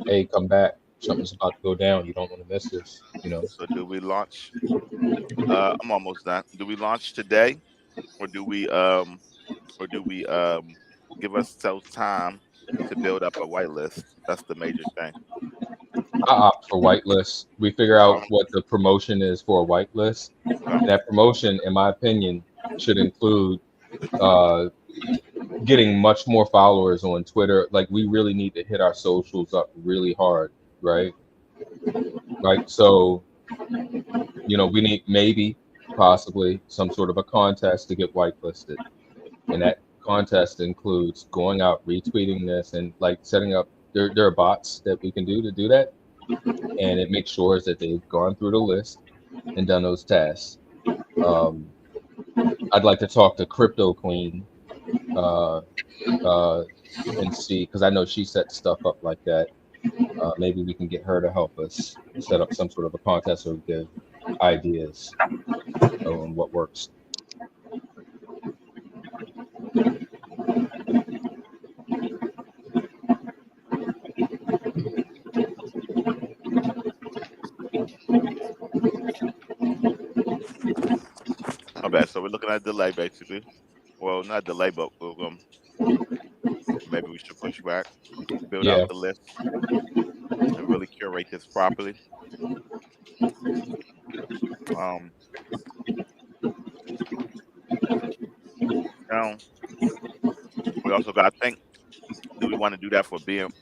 Hey, come back. Something's about to go down. You don't want to miss this. You know. So do we launch? I'm almost done. Do we launch today, or do we give ourselves time to build up a whitelist? That's the major thing. I opt for whitelist. We figure out what the promotion is for a whitelist. Okay. And that promotion, in my opinion, should include uh, getting much more followers on Twitter. Like we really need to hit our socials up really hard, right? Like so, you know, we need maybe possibly some sort of a contest to get whitelisted. And that contest includes going out, retweeting this, and like setting up. There are bots that we can do to do that, and it makes sure that they've gone through the list and done those tasks. I'd like to talk to Crypto Queen uh, and see, because I know she sets stuff up like that. Maybe we can get her to help us set up some sort of a contest or give ideas on what works. Okay, so we're looking at delay basically. Well, not delay, but maybe we should push back, build out Yeah, the list, and really curate this properly. Um, now we also got to think: do we want to do that for BNB,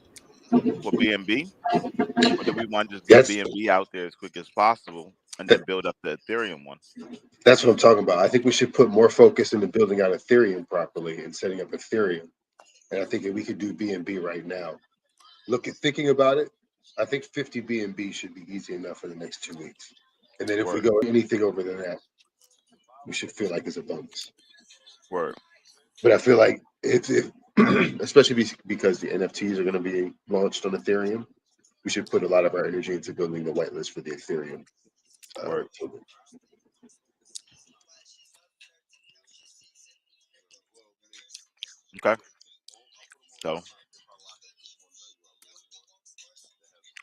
or do we want to just get That's BNB out there as quick as possible and then build up the Ethereum one? that's what I'm talking about. I think we should put more focus into building out Ethereum properly and setting up Ethereum. And I think that we could do BNB right now. Thinking about it, I think 50 BNB should be easy enough for the next 2 weeks. And then if we Word, go anything over than that, we should feel like it's a bonus. word, But I feel like if especially because the NFTs are going to be launched on Ethereum, we should put a lot of our energy into building the whitelist for the Ethereum word. token. Okay, so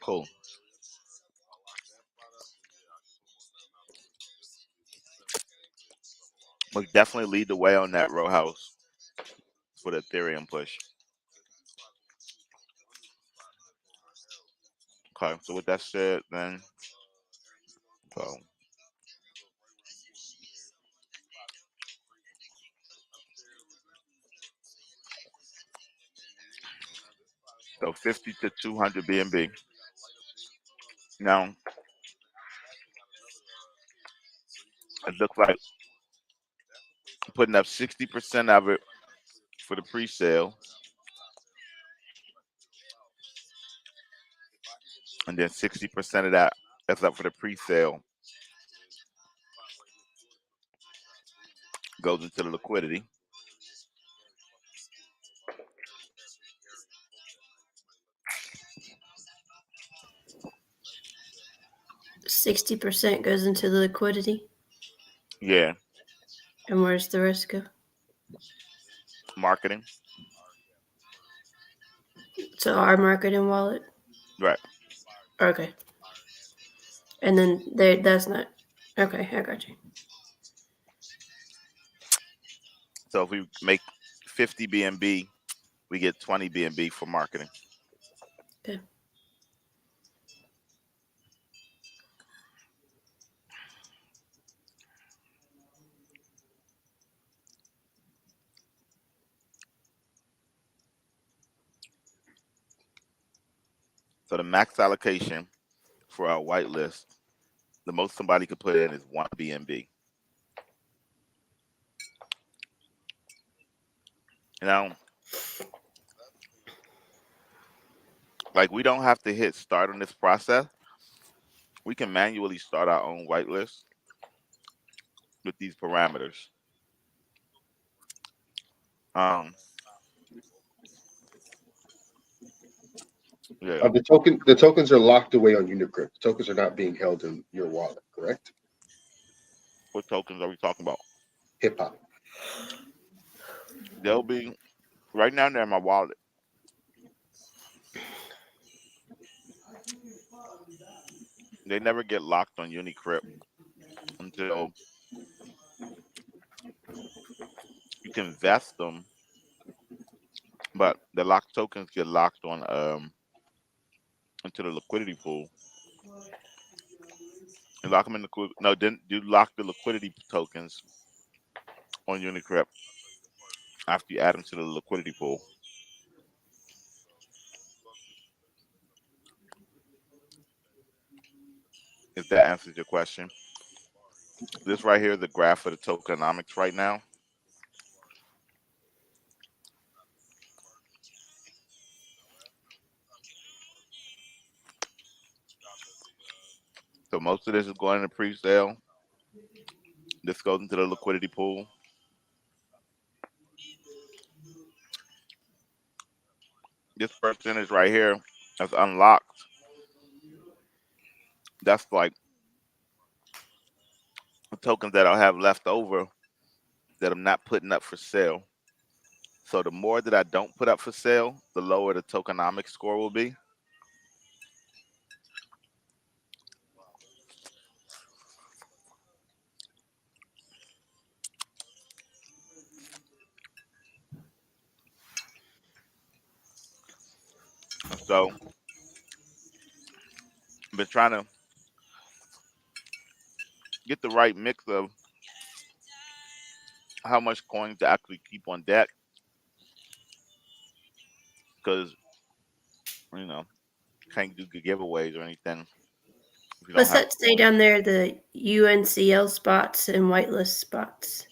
cool. We definitely lead the way on that row house for the Ethereum push. Okay, so with that said, then so 50 to 200 BNB. Now it looks like putting up 60% of it for the pre-sale, and then 60% of that's up for the pre-sale goes into the liquidity. %60 goes into the liquidity. Yeah, And where's the rest go? marketing. So our marketing wallet. Right. Okay. And then that's not okay. I got you. So if we make 50 BNB, we get 20 BNB for marketing. Okay. So the max allocation for our whitelist, the most somebody could put in is 1 BNB. Now, like we don't have to hit start on this process. We can manually start our own whitelist with these parameters. Yeah. The tokens are locked away on Unicrypt. The tokens are not being held in your wallet, correct? What tokens are we talking about? hip-hop? They'll be right now. They're in my wallet. They never get locked on Unicrypt until you can vest them, but the locked tokens get locked on into the liquidity pool. You lock them in the no, then you lock the liquidity tokens on Unicrypt after you add them to the liquidity pool. If that answers your question. This right here is the graph of the tokenomics right now. So most of this is going into pre-sale. This goes into the liquidity pool. This percentage right here that's unlocked. That's like the tokens that I'll have left over that I'm not putting up for sale. So the more that I don't put up for sale, the lower the tokenomics score will be. So I've been trying to get the right mix of how much coins to actually keep on deck, because you know can't do giveaways or anything if you don't What's have that say coins. down there? The UNCL spots and whitelist spots.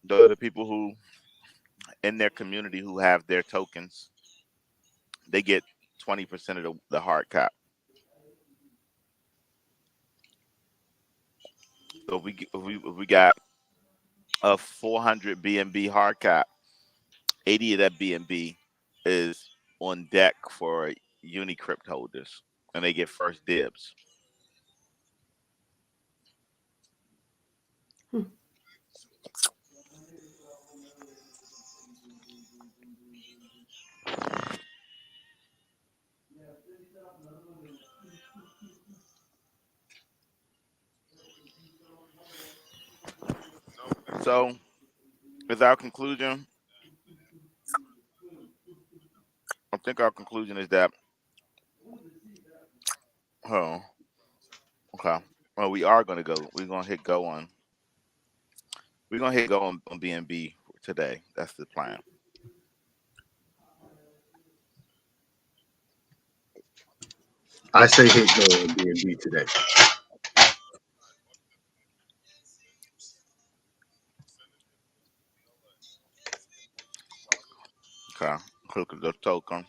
Those are the people who in their community who have their tokens. They get 20% of the hard cap. So if we got a 400 BNB hard cap, 80 of that BNB is on deck for Unicrypt holders, and they get first dibs. So, as our conclusion, I think our conclusion is that, oh, okay. Well, we are going to go. We're going to hit go on. We're going to hit go on BNB today. That's the plan. I say hit go on BNB today. Okay. Click the token.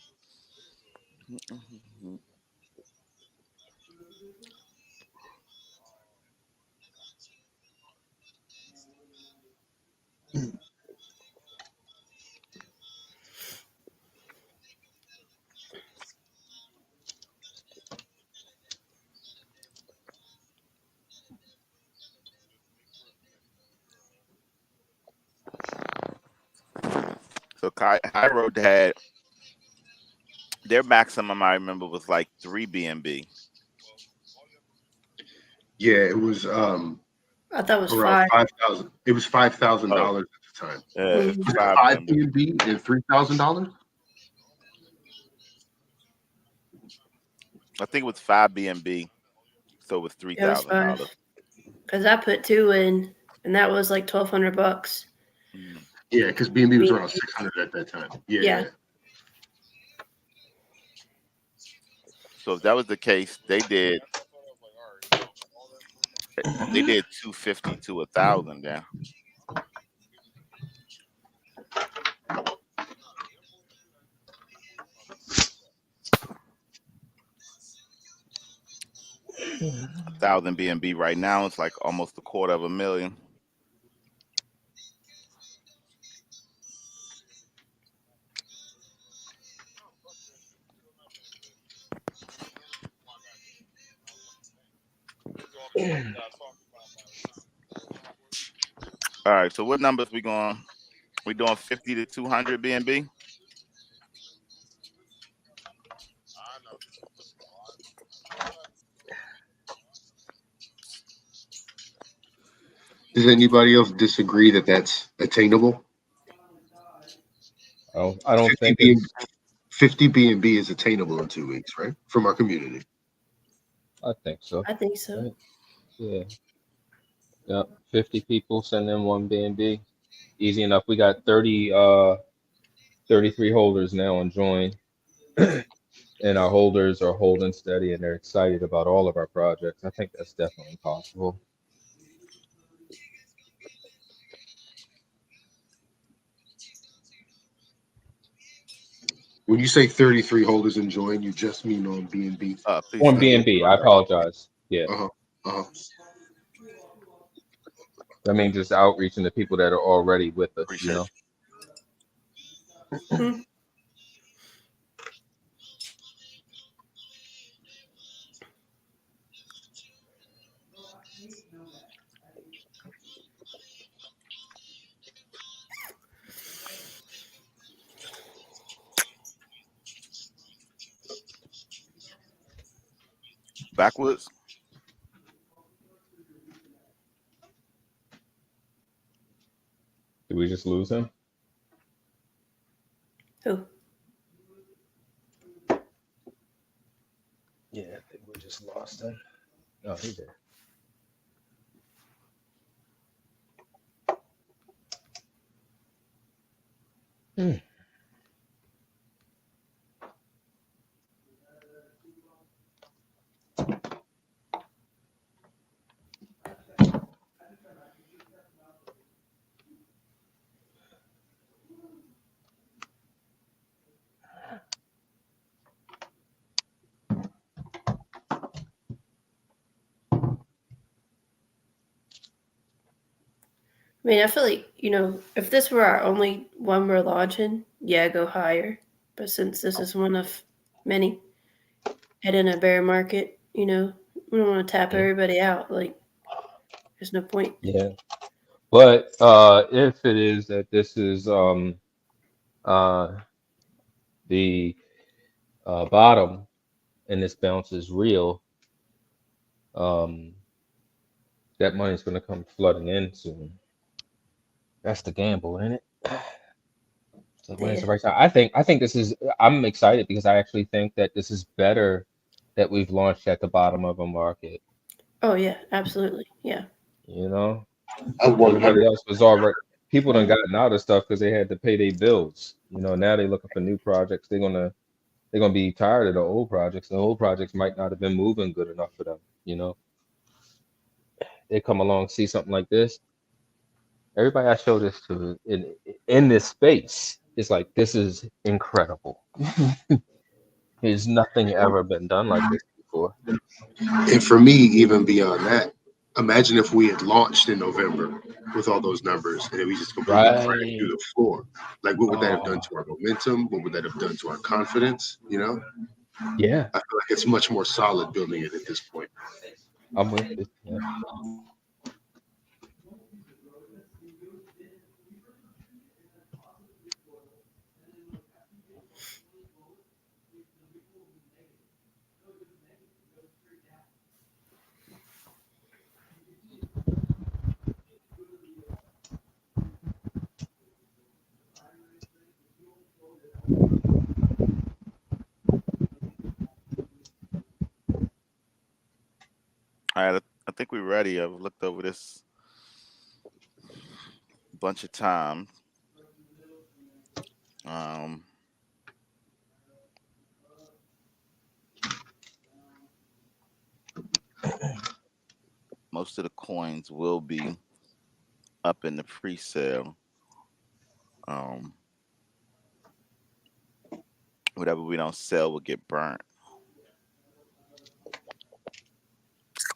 So Cairo had their maximum, I remember, was like 3 BNB. Yeah, it was I thought it was around 5. 5,000. It was $5,000 at the time. It's Was it 5 5 BNB. BNB and $3,000? I think it was 5 BNB, so it was It was 5 $3,000. because I put 2 in, and that was like $1,200. Yeah, because BNB was around 600 at that time. Yeah. So if that was the case, they did 250 to 1,000 there. $1,000 BNB right now it's like almost $250,000. All right. So what numbers we going? We doing 50 to 200 B&B? Does anybody else disagree that that's attainable? I don't 50 think B, it's. 50 B&B is attainable in 2 weeks, right? From our community. I think so. I think so. Right? Yeah. Yep. 50 people send in one B&B. Easy enough. We got 33 holders now on join. And our holders are holding steady and they're excited about all of our projects. I think that's definitely possible. When you say 33 holders and join, you just mean on B&B. Please On stop. B&B, I apologize. Yeah. Uh-huh. Uh-huh. I mean, just outreaching to people that are already with us, you Appreciate know? Hmm. Backwards. Did we just lose him? Who? Yeah, I think we just lost him. Oh, he's there. Hmm. I mean, I feel like, if this were our only one we're launching, yeah, go higher. But since this is one of many, head in a bear market, we don't want to tap Mhm. everybody out. Like, there's no point. Yeah. But if it is that this is uh the bottom and this bounce is real, um that money's gonna come flooding in soon. That's the gamble, ain't it? So when it's Yeah. the right time. I think this is I'm excited because I actually think that this is better that we've launched at the bottom of a market. Oh, yeah, absolutely. Yeah. You know, I'm everybody 100. else was already people done gotten out of stuff because they had to pay their bills. You know, now they're looking for new projects. They're gonna be tired of the old projects. The old projects might not have been moving good enough for them. You know, they come along, see something like this. Everybody I show this to in this space is like, this is incredible. There's nothing ever been done like this before. And for me, even beyond that, imagine if we had launched in November with all those numbers and then we just completely crashed through Right. the floor. Like, what would that have done Oh, to our momentum? What would that have done to our confidence? yeah, I feel like it's much more solid building it at this point. I'm with it. Yeah. All right. I think we're ready. I've looked over this a bunch of times. Um, most of the coins will be up in the pre-sale. Um, whatever we don't sell will get burnt.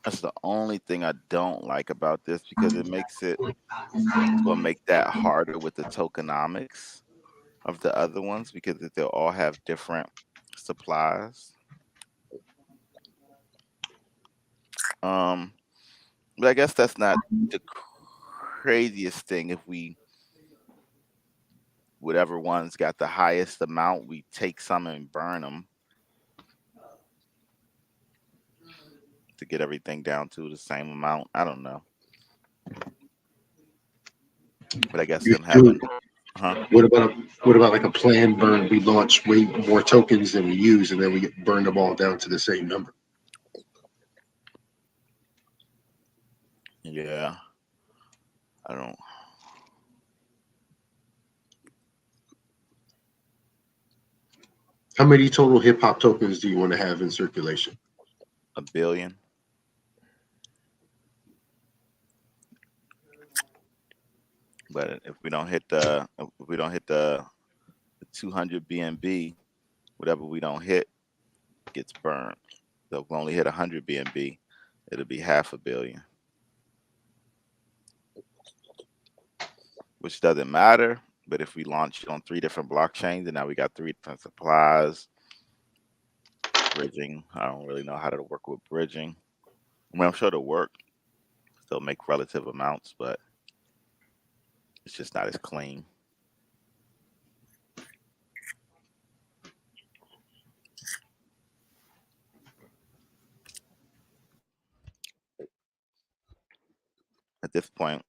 That's the only thing I don't like about this because it's gonna make that harder with the tokenomics of the other ones because they'll all have different supplies. Um, but I guess that's not the craziest thing if whatever one's got the highest amount, we take some and burn them to get everything down to the same amount. I don't know. But I guess them having, What about like a planned burn? We launch way more tokens than we use, and then we burn them all down to the same number. Yeah, I don't. How many total hip hop tokens do you want to have in circulation? 1 billion. But if we don't hit the 200 BNB, whatever we don't hit gets burned. So if we only hit 100 BNB, it'll be 500 million, which doesn't matter. But if we launch it on 3 different blockchains and now we got 3 different supplies, bridging, I don't really know how to work with bridging. I mean, I'm sure it'll work. Still make relative amounts, but it's just not as clean. At this point,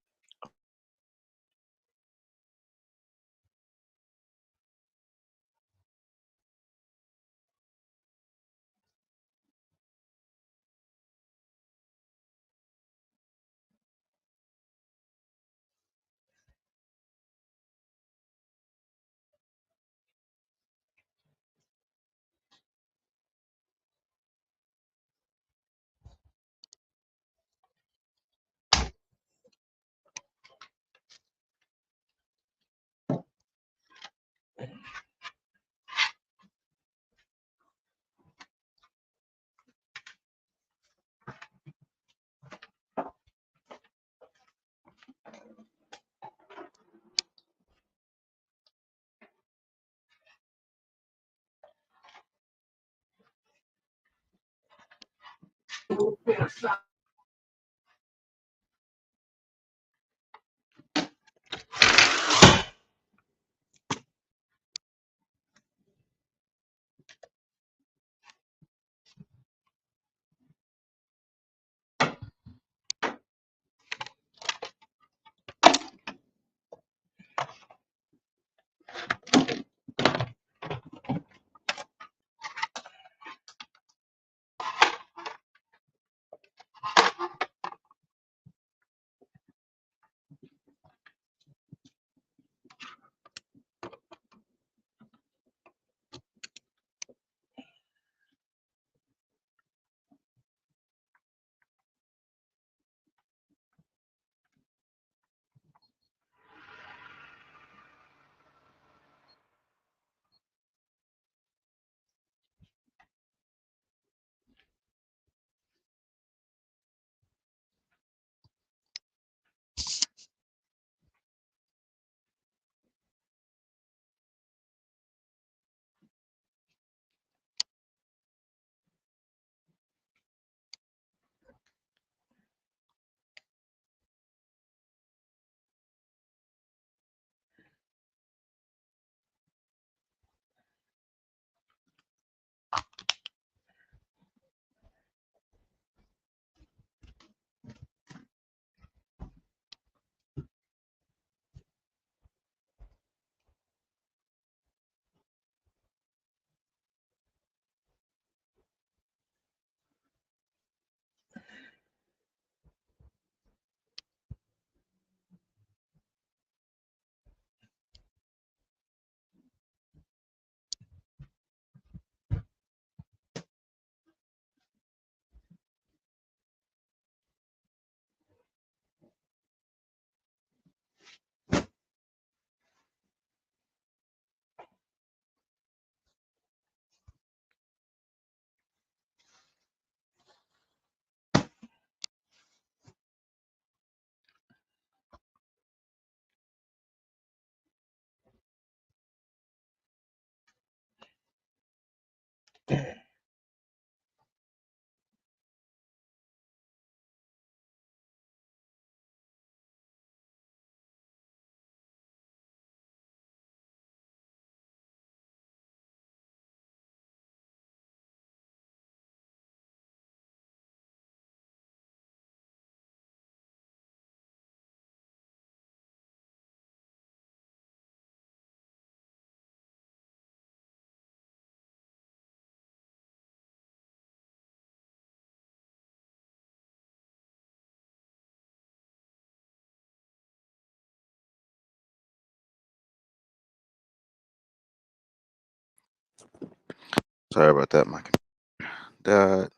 Sorry about that, my computer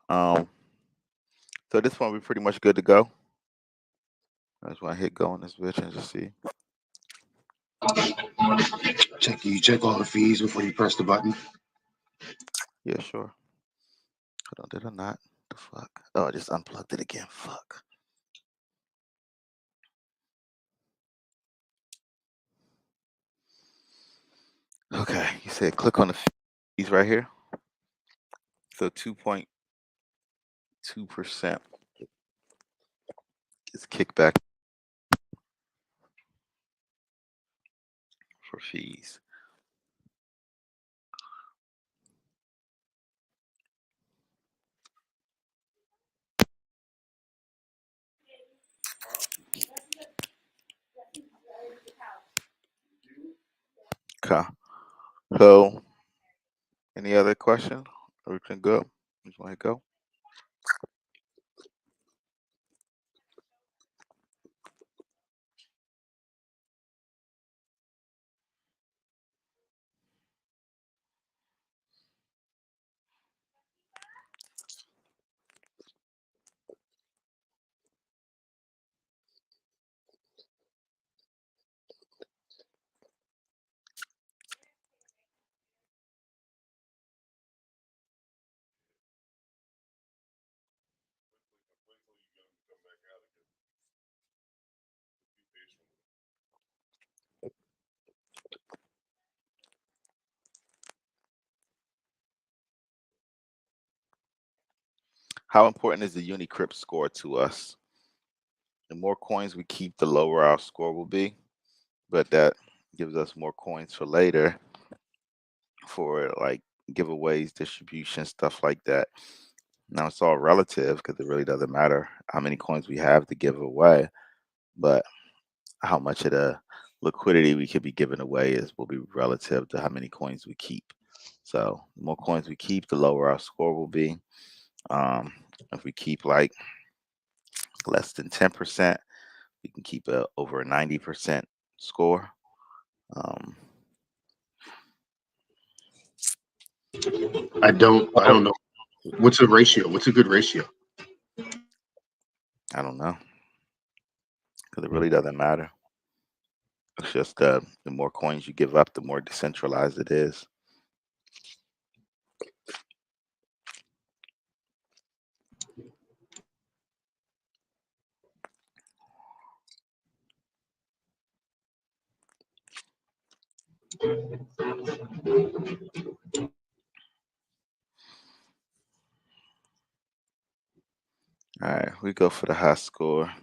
died. So this one we're pretty much good to go. I just want to hit go on this bitch and just see. You check all the fees before you press the button. Yeah, sure. Hold on, did I not? The fuck? Oh, I just unplugged it again. Fuck. Okay, you said click on the fees right here. So 2.2% is kickback for fees. Okay. So, any other question? Or we can go. Just want to go. How important is the Unicrypt score to us? The more coins we keep, the lower our score will be, but that gives us more coins for later for like giveaways, distribution, stuff like that. Now it's all relative because it really doesn't matter how many coins we have to give away, but how much of the liquidity we could be giving away will be relative to how many coins we keep. So the more coins we keep, the lower our score will be. If we keep like less than 10%, we can keep over a 90% score. I don't know. What's a ratio? What's a good ratio? I don't know, because it really doesn't matter. It's just the more coins you give up, the more decentralized it is. All right, we go for the high score.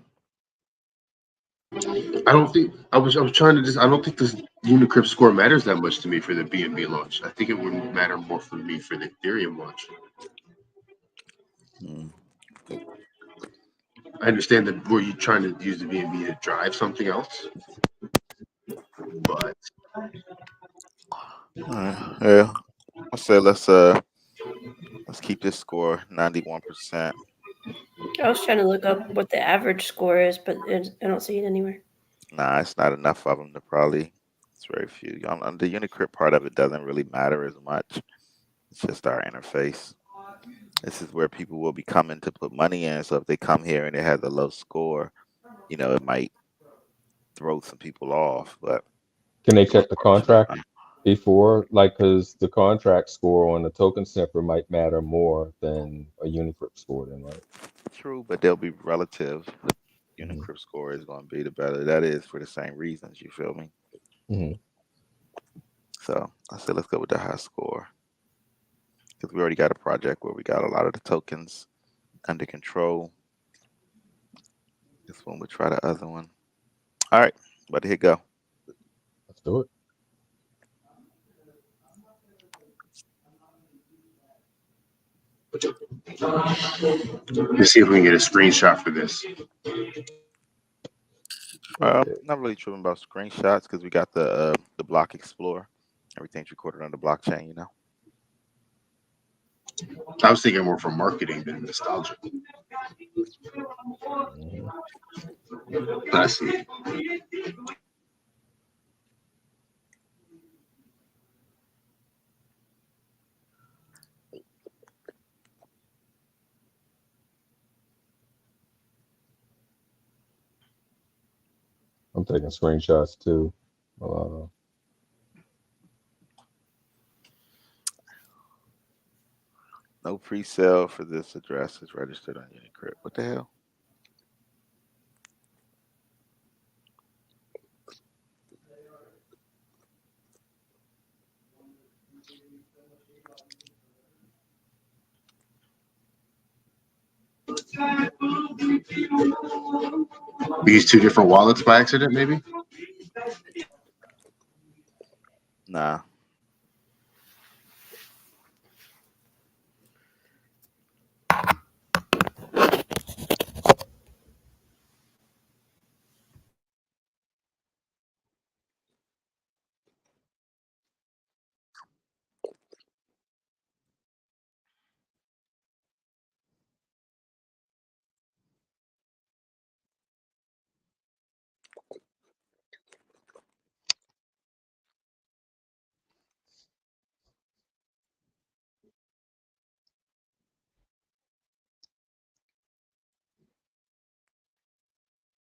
I don't think I was trying to just. I don't think this Unicrypt score matters that much to me for the BNB launch. I think it would matter more for me for the Ethereum launch. I understand that were you trying to use the BNB to drive something else, but Yeah, I say let's keep this score 91%. I was trying to look up what the average score is, but I don't see it anywhere. Nah, it's not enough of them to probably. It's very few. On the Unicrypt part of it doesn't really matter as much. It's just our interface. This is where people will be coming to put money in. So if they come here and it has a low score, it might throw some people off. But Can they check the contract before, like, because the contract score on the token sniffer might matter more than a Unicrypt score, then, right? True, but they'll be relative. The Unicrypt score is going to be the better. That is for the same reasons. You feel me? Mm-hmm. So I said let's go with the high score because we already got a project where we got a lot of the tokens under control. This one, we'll try the other one. All right, but here go. Let's do it. let's see if we can get a screenshot for this. Not really tripping about screenshots because we got the block explorer. Everything's recorded on the blockchain, I was thinking more for marketing than nostalgia. I see. I'm taking screenshots too. No pre-sale for this address is registered on Unicrypt. What the hell? We used two different wallets by accident, maybe. Nah.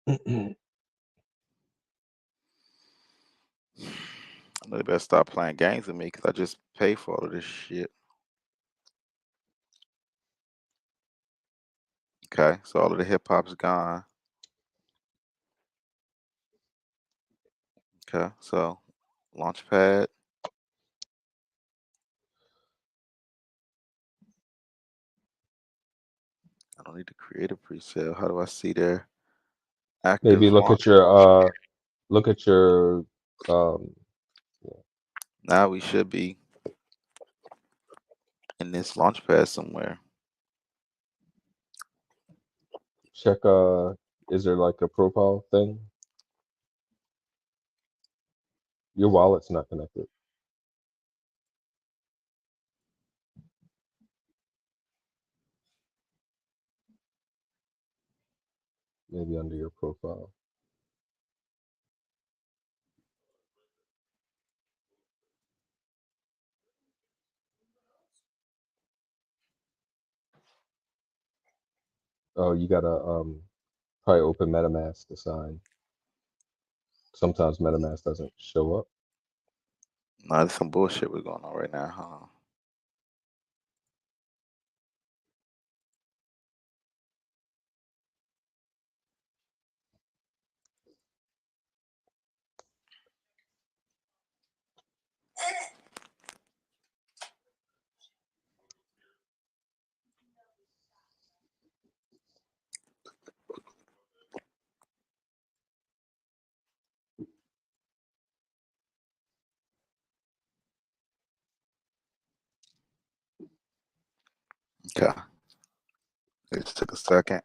They better stop playing games with me because I just pay for all of this shit. Okay, so all of the hip hop's gone. Okay, so Launchpad. I don't need to create a pre-sale. How do I see their active Maybe look launch? at your Now we should be in this Launchpad somewhere. check is there like a profile thing? Your wallet's not connected. Maybe under your profile. Oh, you gotta probably open MetaMask to sign. Sometimes MetaMask doesn't show up. Nah, there's some bullshit we're going on right now, huh? Okay. It just took a second.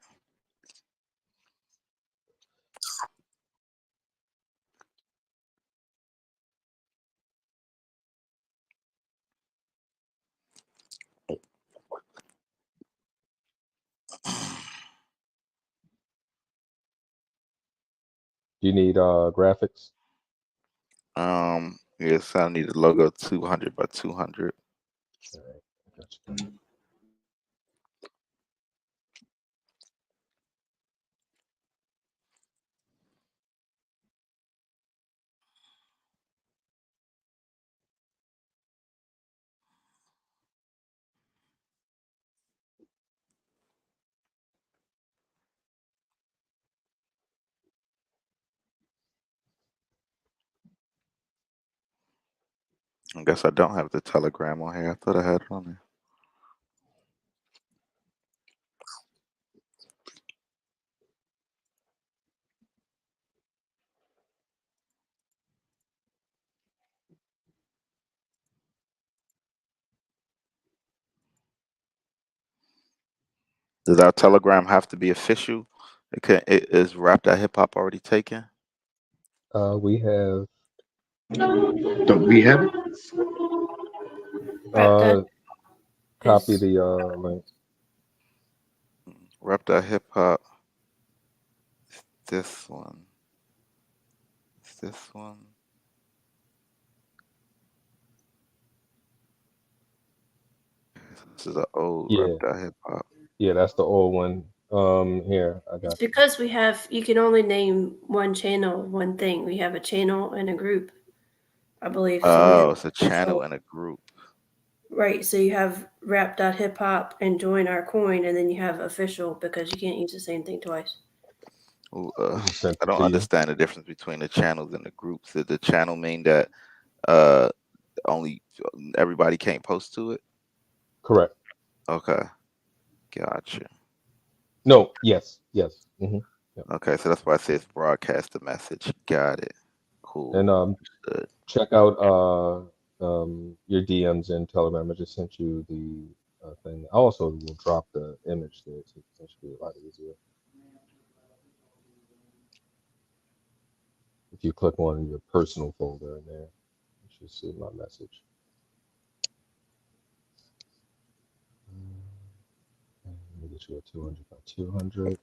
Do you need graphics? Yes, I need a logo 200 by 200. All right, I got you. I guess I don't have the Telegram on here. I thought I had it on there. Does our Telegram have to be official? Is RAP.HIPHOP already taken? We have Don't we have it? Rap that copy is the link. RAP.HIPHOP. This one. Is this one? This is an old Yeah, RAP.HIPHOP. yeah, that's the old one. Here I got It's because you can only name one channel, one thing. We have a channel and a group, I believe. So we have Oh, it's a channel and a group. right. So you have rap.hiphop and join our coin, and then you have official because you can't use the same thing twice. Ooh, just sent I it don't to you. understand the difference between the channels and the groups. Did the channel mean that only everybody can't post to it? Correct. Okay, gotcha. No. Yes. Yes. Yep. Okay, so that's why it says broadcast the message. Got it. Cool. And Understood. check out your DMs in Telegram. I just sent you the thing. I also will drop the image there too. That should be a lot easier. If you click on your personal folder in there, you should see my message. Let me get you a 200 by 200.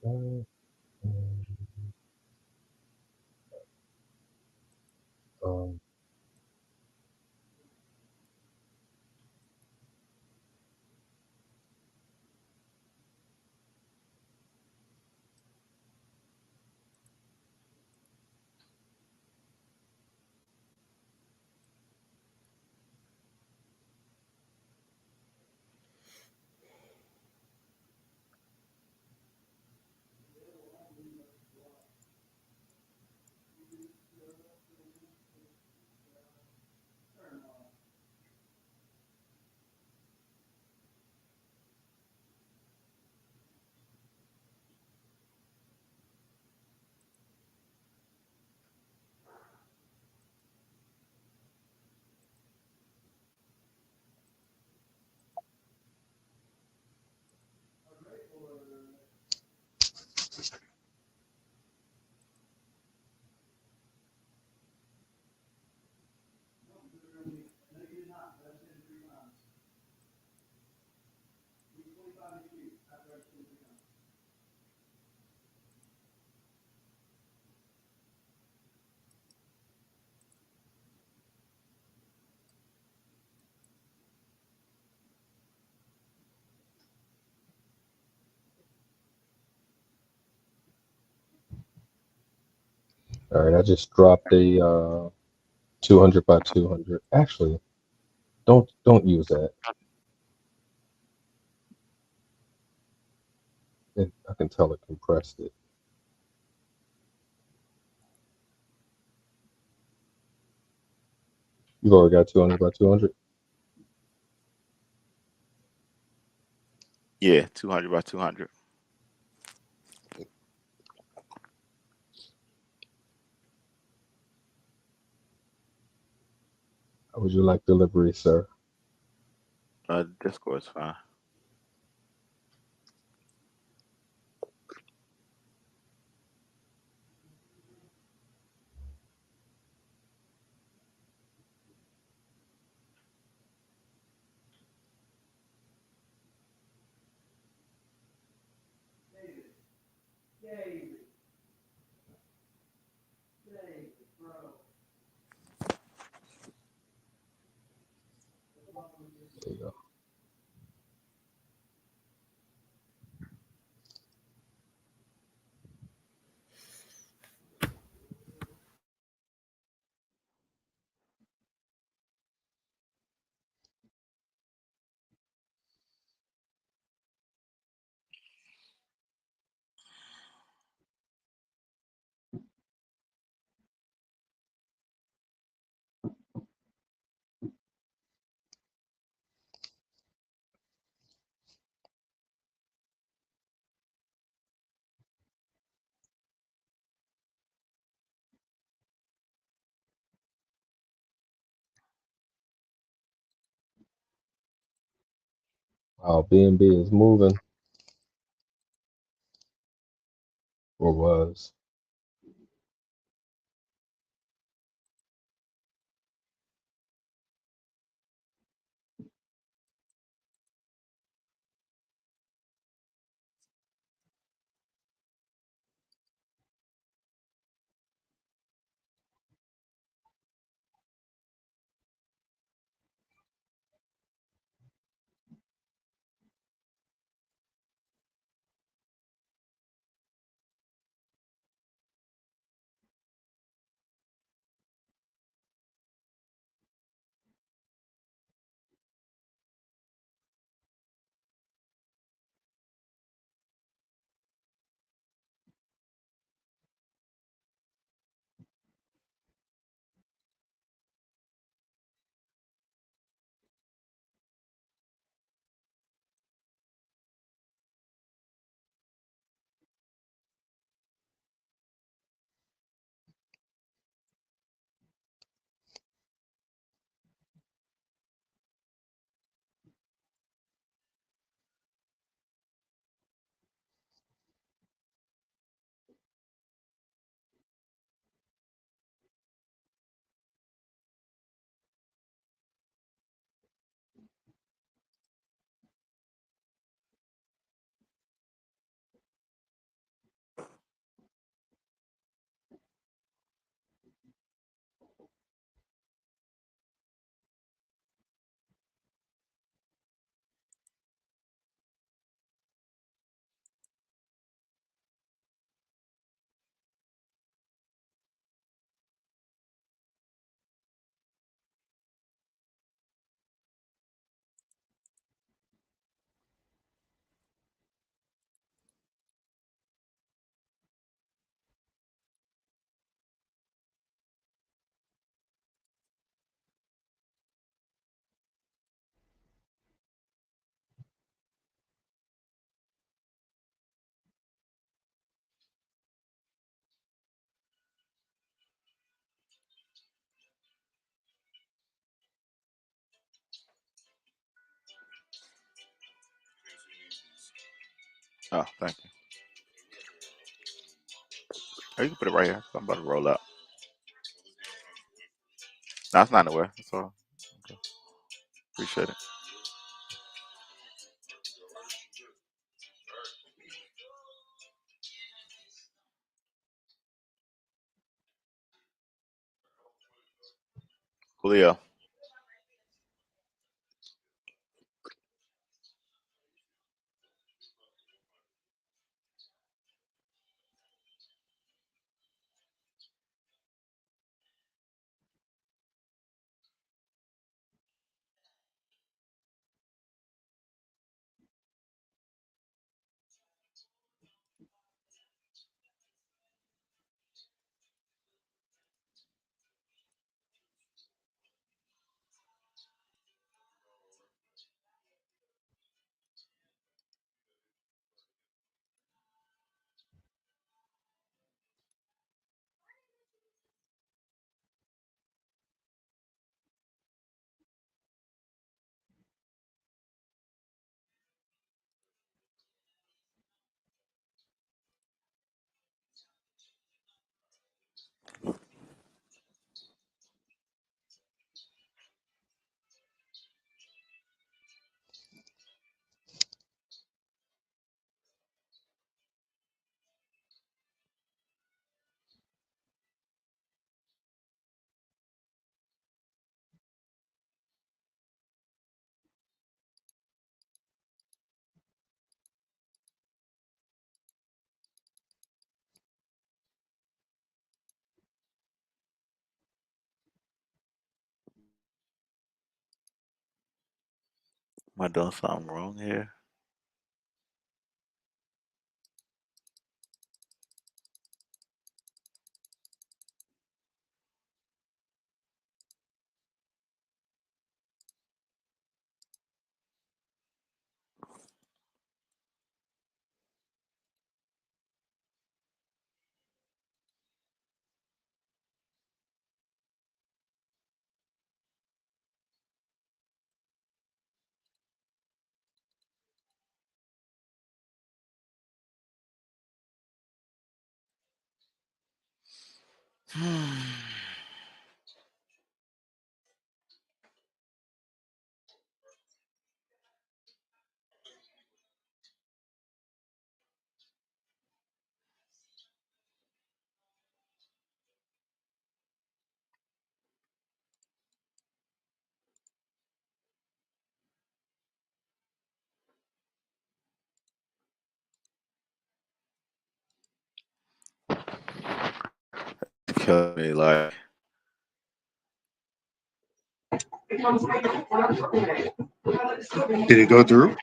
Um, all right, I just dropped a 200 by 200. Actually, don't use that. I can tell it compressed it. You've already got 200 by 200. Yeah, 200 by 200. How would you like delivery, sir? Discord's fine. There you go. Oh, B&B is moving, or was. Oh, thank you. Oh, you can put it right here. I'm about to roll up. No, it's not nowhere. That's all. Okay. Appreciate it. Julio. Am I doing something wrong here? Kill me, like. Did it go through?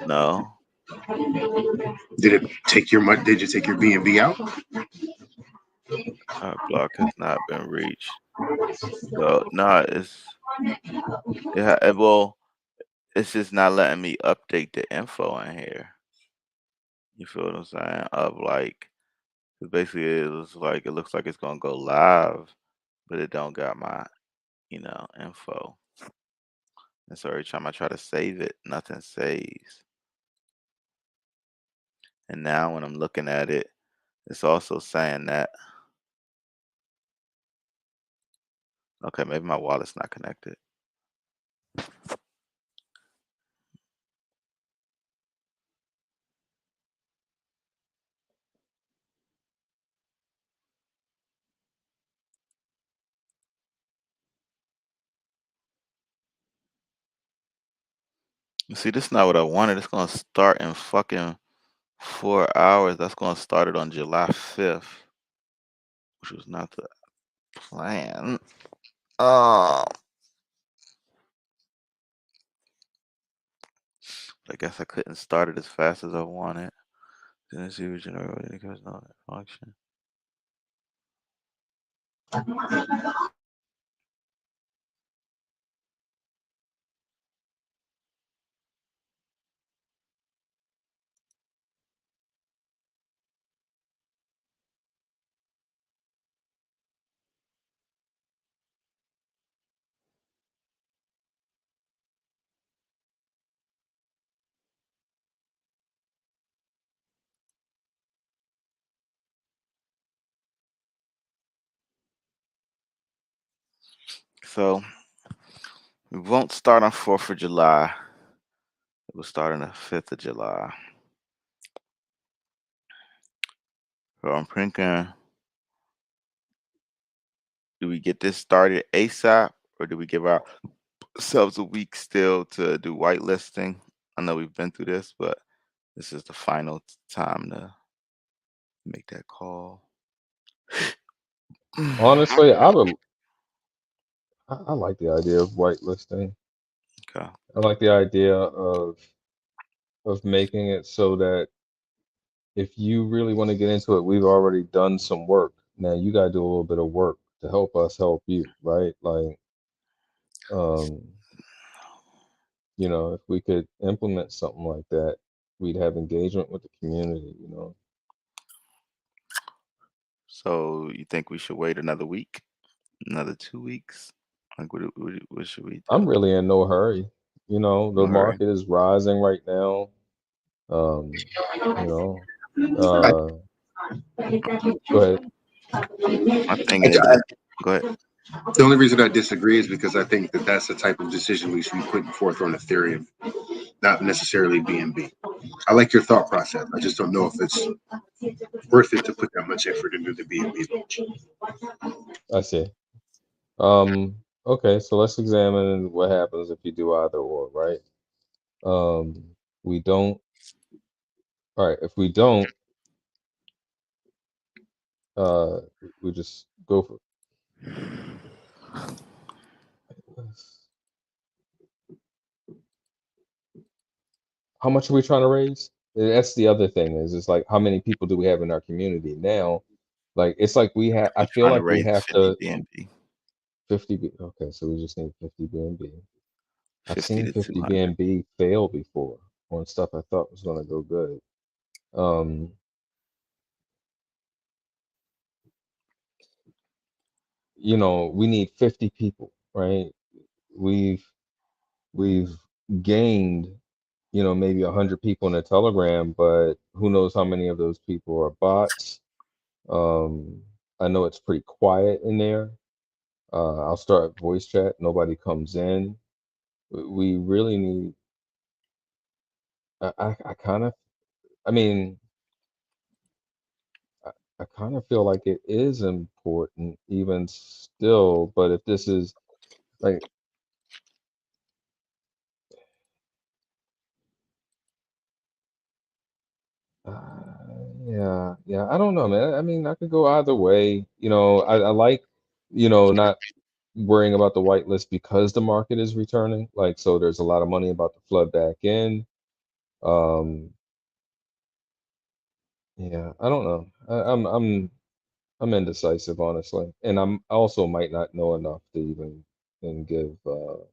No. Did it take your money? Did you take your B&B out? Our block has not been reached. So no, well, it's just not letting me update the info in here. You feel what I'm saying? Of like, 'cause basically it looks like it's gonna go live, but it don't got my, info. And so every time I try to save it, nothing saves. And now when I'm looking at it, it's also saying that, okay, maybe my wallet's not connected. See, this is not what I wanted. It's gonna start in fucking 4 hours. That's gonna start it on July 5th, which was not the plan. I guess I couldn't start it as fast as I wanted. Didn't see what generate function. So we won't start on 4th of July. It will start on the 5th of July. So I'm thinking, do we get this started ASAP, or do we give ourselves a week still to do whitelisting? I know we've been through this, but this is the final time to make that call. Honestly, I like the idea of whitelisting. Okay. I like the idea of making it so that if you really want to get into it, we've already done some work. Now you got to do a little bit of work to help us help you, right? Like, if we could implement something like that, we'd have engagement with the community. So you think we should wait another week, another 2 weeks? Like, what should we do? I'm really in no hurry. The No hurry. market is rising right now. You know, uh, go ahead. My thing is, go ahead. The only reason I disagree is because I think that that's the type of decision we should be putting forth on Ethereum, not necessarily BNB. I like your thought process. I just don't know if it's worth it to put that much effort into the BNB launch. I see. Okay, so let's examine what happens if you do either or, right? We don't. All right, if we don't, we just go for. How much are we trying to raise? That's the other thing is, it's like, how many people do we have in our community now? Like, it's like I We're feel trying to like we raise have 50 to BNB, 50. Okay, so we just need 50 BNB. I've 50 seen to 50 200. BNB fail before on stuff I thought was going to go good. We need 50 people, right? We've gained, maybe 100 people in a Telegram, but who knows how many of those people are bots? I know it's pretty quiet in there. I'll start voice chat. Nobody comes in. We really need. I kind of. I mean, I kind of feel like it is important even still. But if this is like, yeah, I don't know, man. I mean, I could go either way. I like, not worrying about the whitelist because the market is returning. Like, so there's a lot of money about to flood back in. Um, yeah, I don't know. I'm indecisive, honestly, and I also might not know enough to even give the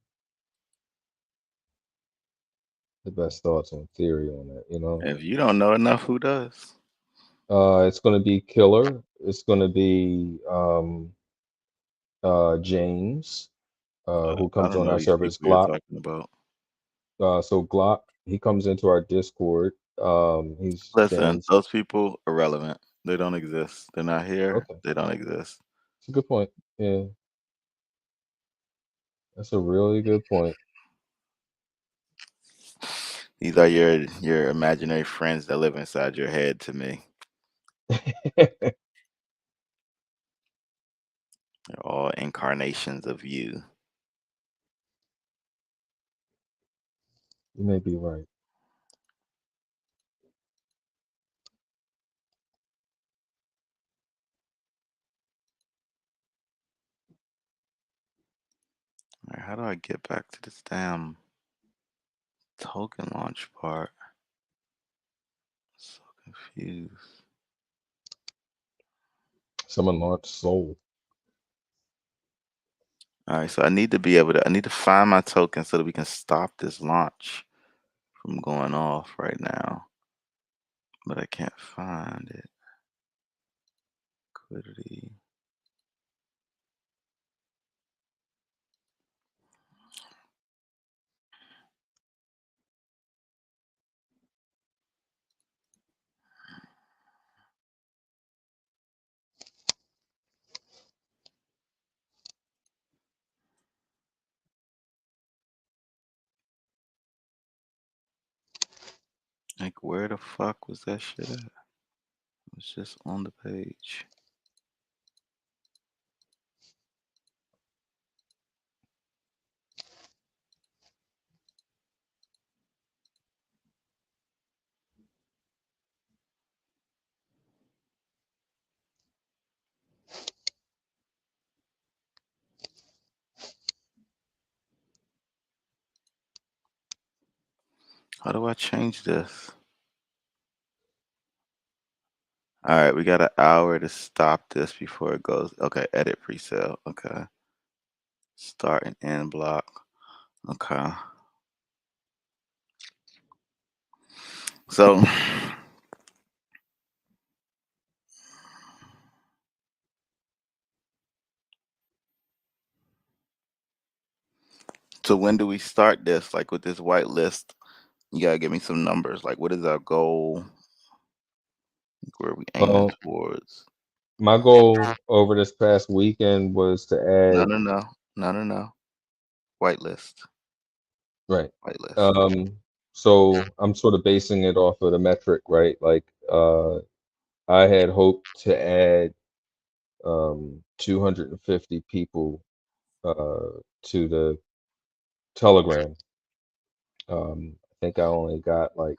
best thoughts on theory on it. If you don't know enough, who does? It's going to be Killer. It's going to be James, who I comes don't on know our these servers. people you're Glock. talking about. So Glock, he comes into our Discord. He's Listen, James. those people irrelevant. They don't exist. They're not here. Okay, They don't exist. it's a good point. Yeah, that's a really good point. These are your imaginary friends that live inside your head to me. They're all incarnations of you. You may be right. All right, how do I get back to this damn token launch part? So confused. Someone launched Soul. All right, so I need to find my token so that we can stop this launch from going off right now. But I can't find it. Liquidity. Like, where the fuck was that shit at? It was just on the page. How do I change this? All right, we got an hour to stop this before it goes. Okay, edit presale. Okay. Start and end block. Okay. So when do we start this? Like with this white list, you gotta give me some numbers. Like what is our goal? Where are we aiming Well, towards? my goal over this past weekend was to No, add, no, no. No, no, no. White list. right. White list. So I'm sort of basing it off of the metric, right? Like, I had hoped to add 250 people to the Telegram. I think I only got like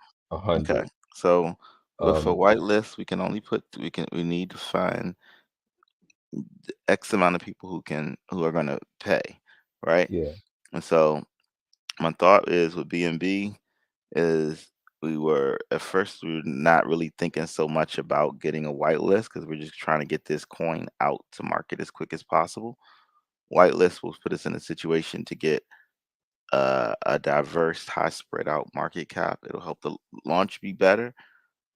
Okay. 100. So with a Um, white list, we need to find X amount of people who are gonna pay, right? yeah, And so my thought is with BNB is we were not really thinking so much about getting a white list because we're just trying to get this coin out to market as quick as possible. White list will put us in a situation to get a diverse, high spread out market cap. It'll help the launch be better.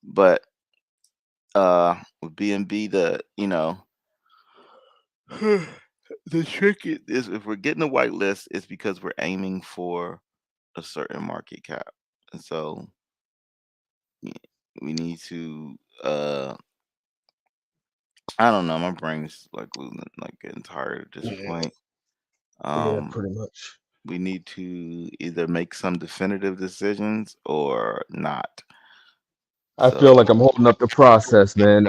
But with BNB, the trick is if we're getting a white list, it's because we're aiming for a certain market cap. And so y- we need to I don't know. My brain's like losing, like getting tired at this Yeah. point. Yeah, Um, pretty much. we need to either make some definitive decisions or not. I feel So like I'm holding up the process, man.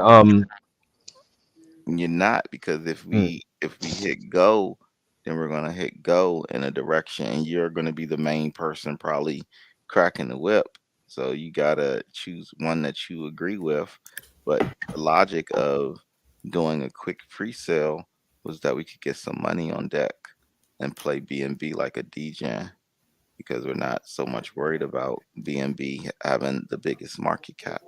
you're not, because Mm, if we hit go, then we're gonna hit go in a direction, and you're gonna be the main person probably cracking the whip. So you gotta choose one that you agree with. But the logic of doing a quick pre-sale was that we could get some money on deck and play B&B like a DJ, because we're not so much worried about B&B having the biggest market cap.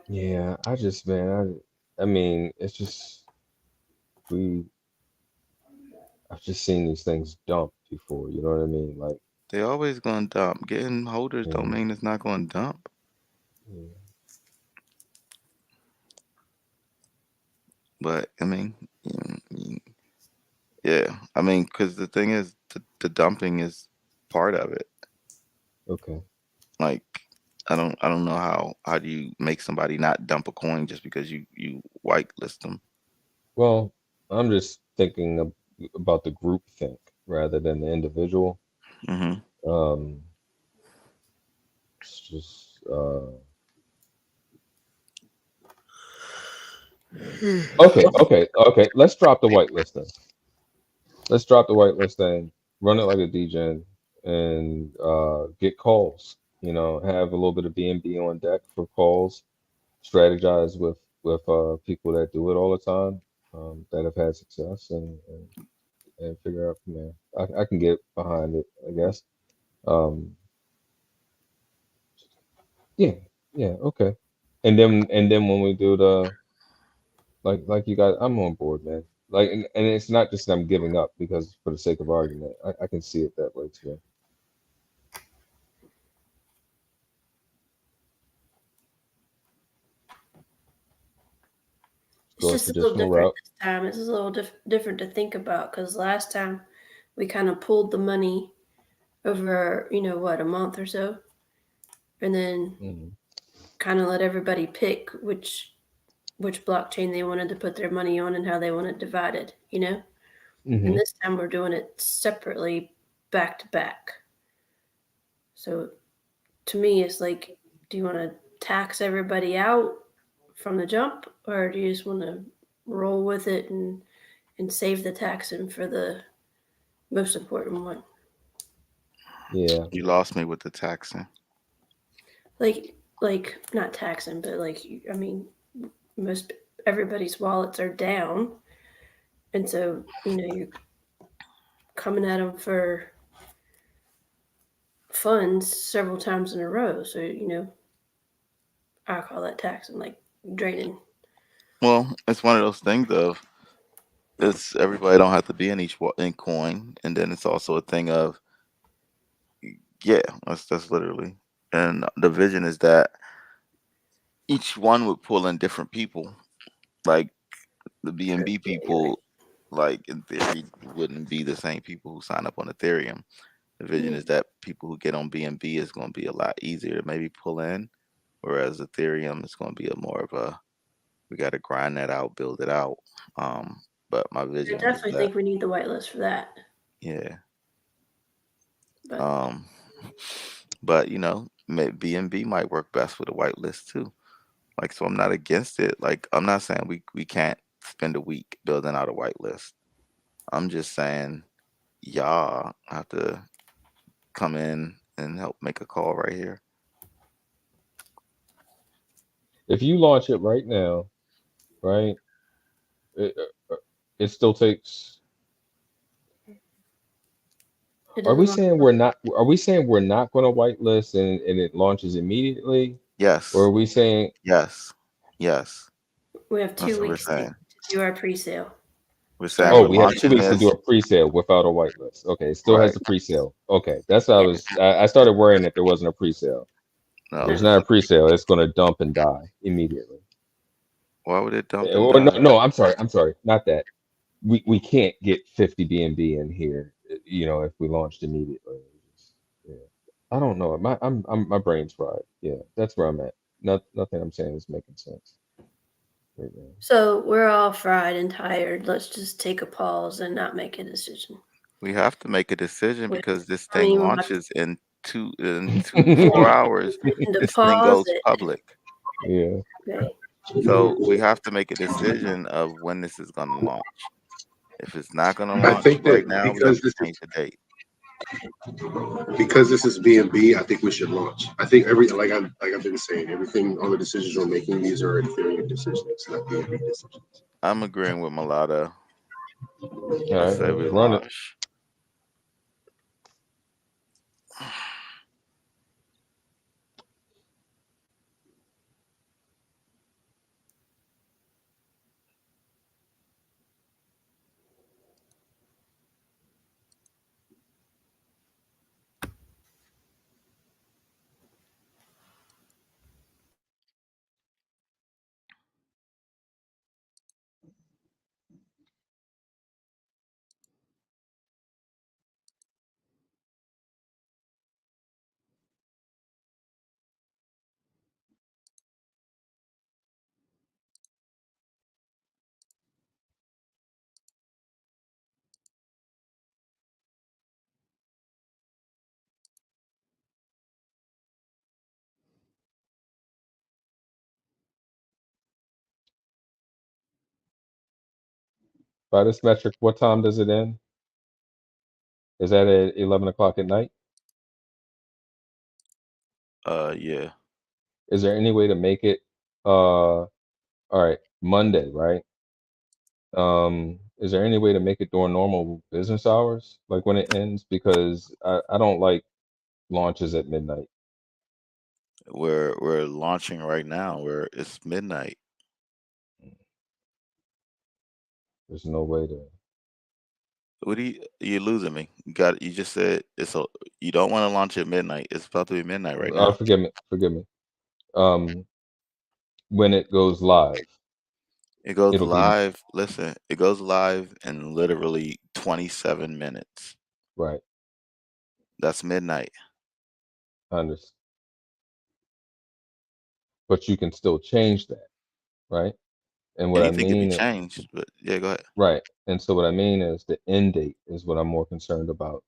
yeah, I just, man, I mean, it's just we. I've just seen these things dump before. You know what I mean? Like, They always gonna dump. Getting holders don't yeah, mean it's not gonna dump. yeah, But I mean, yeah, I mean, because the thing is, the dumping is part of it. okay. Like, I don't know how do you make somebody not dump a coin just because you whitelist them. Well, I'm just thinking about the group think rather than the individual. Hmm. Um, it's just okay. Let's drop the whitelist then. Let's drop the whitelist thing, run it like a DJ, and get calls. You know, have a little bit of B&B on deck for calls. Strategize with people that do it all the time, that have had success, and figure out from there. I can get behind it, I guess. Um, yeah, yeah, okay. And then when we do the like you guys, I'm on board, man. Like, and it's not just that I'm giving up because for the sake of argument. I can see it that way too. It's Go a just a little traditional different route. this time. It's a little different to think about because last time we kind of pulled the money over, what, a month or so, and then Hmm. kind of let everybody pick which blockchain they wanted to put their money on and how they want it divided, And Hmm. this time we're doing it separately, back to back. So to me, it's like, do you want to tax everybody out from the jump, or do you just want to roll with it and save the taxing for the most important one? Yeah. You lost me with the taxing. Like not taxing, but like I mean, most everybody's wallets are down, and so you're coming at them for funds several times in a row. So I call that taxing, like draining. Well, it's one of those things of, it's everybody don't have to be in in coin, and then it's also a thing of, yeah, that's literally, and the vision is that each one would pull in different people. Like the True. BNB Yeah, you're right. people, like in theory, wouldn't be the same people who sign up on Ethereum. The vision Mhm. is that people who get on BNB is going to be a lot easier to maybe pull in, whereas Ethereum is going to be a more of a, we got to grind that out, build it out. Um, but my I vision is definitely that, think we need the whitelist for that. yeah. But Um, but BNB might work best with a whitelist too. Like, so I'm not against it. Like, I'm not saying we can't spend a week building out a whitelist. I'm just saying y'all have to come in and help make a call right here. If you launch it right now, right, it, it still takes. it Are we doesn't want saying to. we're not? Are we saying we're not going to whitelist and it launches immediately, or Yes, are we saying? yes, yes. We have That's two what we're weeks to saying. do our pre-sale. We're saying Oh, we're Starting. we have two launching weeks to do this. a pre-sale without a whitelist. Okay, it still has Right. the pre-sale. Okay, that's what I Yeah. was. I started worrying that there wasn't a pre-sale. If No, there's No. not a pre-sale, it's going to dump and die immediately. why would it dump and Or no, die? no, I'm sorry. I'm sorry. Not that. We can't get 50 BNB in here, if we launched immediately. Yeah. I don't know. My brain's fried. Yeah, that's where I'm at. Nothing I'm saying is making sense. So we're all fried and tired. Let's just take a pause and not make a decision. We have to make a decision With, because this I thing mean, launches in 4 yeah, hours. and to This thing pause goes it. public. Yeah. Okay. So we have to make a decision of when this is going to launch. If it's not going to I launch think right that now, we have to change the date. because this is B&B, I think we should launch. I think I've been saying, everything, all the decisions we're making, these are inferior decisions, not B&B decisions. I'm agreeing with Malata. All I right, say we let's run it. launch. By this metric, what time does it end? Is that at 11 o'clock at night? Yeah. Is there any way to make it, all right, Monday, right? Is there any way to make it during normal business hours, like when it ends? Because I don't like launches at midnight. We're launching right now. It's midnight. There's no way to. What do you're losing me? You just said you don't want to launch at midnight. It's about to be midnight right now. Forgive me. When it goes live, It goes it'll be live. Listen, it goes live in literally 27 minutes. right. That's midnight. Understand. But you can still change that, right? And what I Anything can be mean, changed, but yeah, go ahead. right. And so what I mean is the end date is what I'm more concerned about.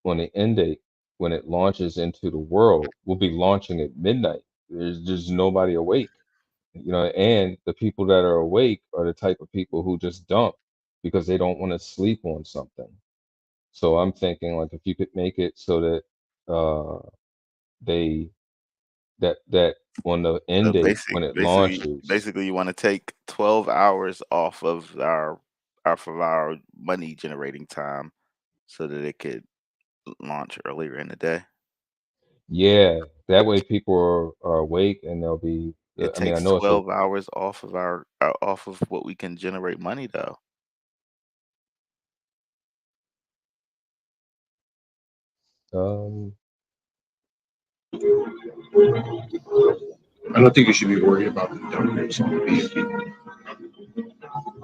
On the end date, when it launches into the world, we'll be launching at midnight. There's just nobody awake, and the people that are awake are the type of people who just dump because they don't want to sleep on something. So I'm thinking like if you could make it so that they that on the end So date when it launches, basically, you want to take 12 hours off of our money generating time, so that it could launch earlier in the day. yeah, that way people are awake and they'll be. It I mean, I takes know it's a 12 hours off of what we can generate money though. um I don't think you should be worried about the numbers on the B&B.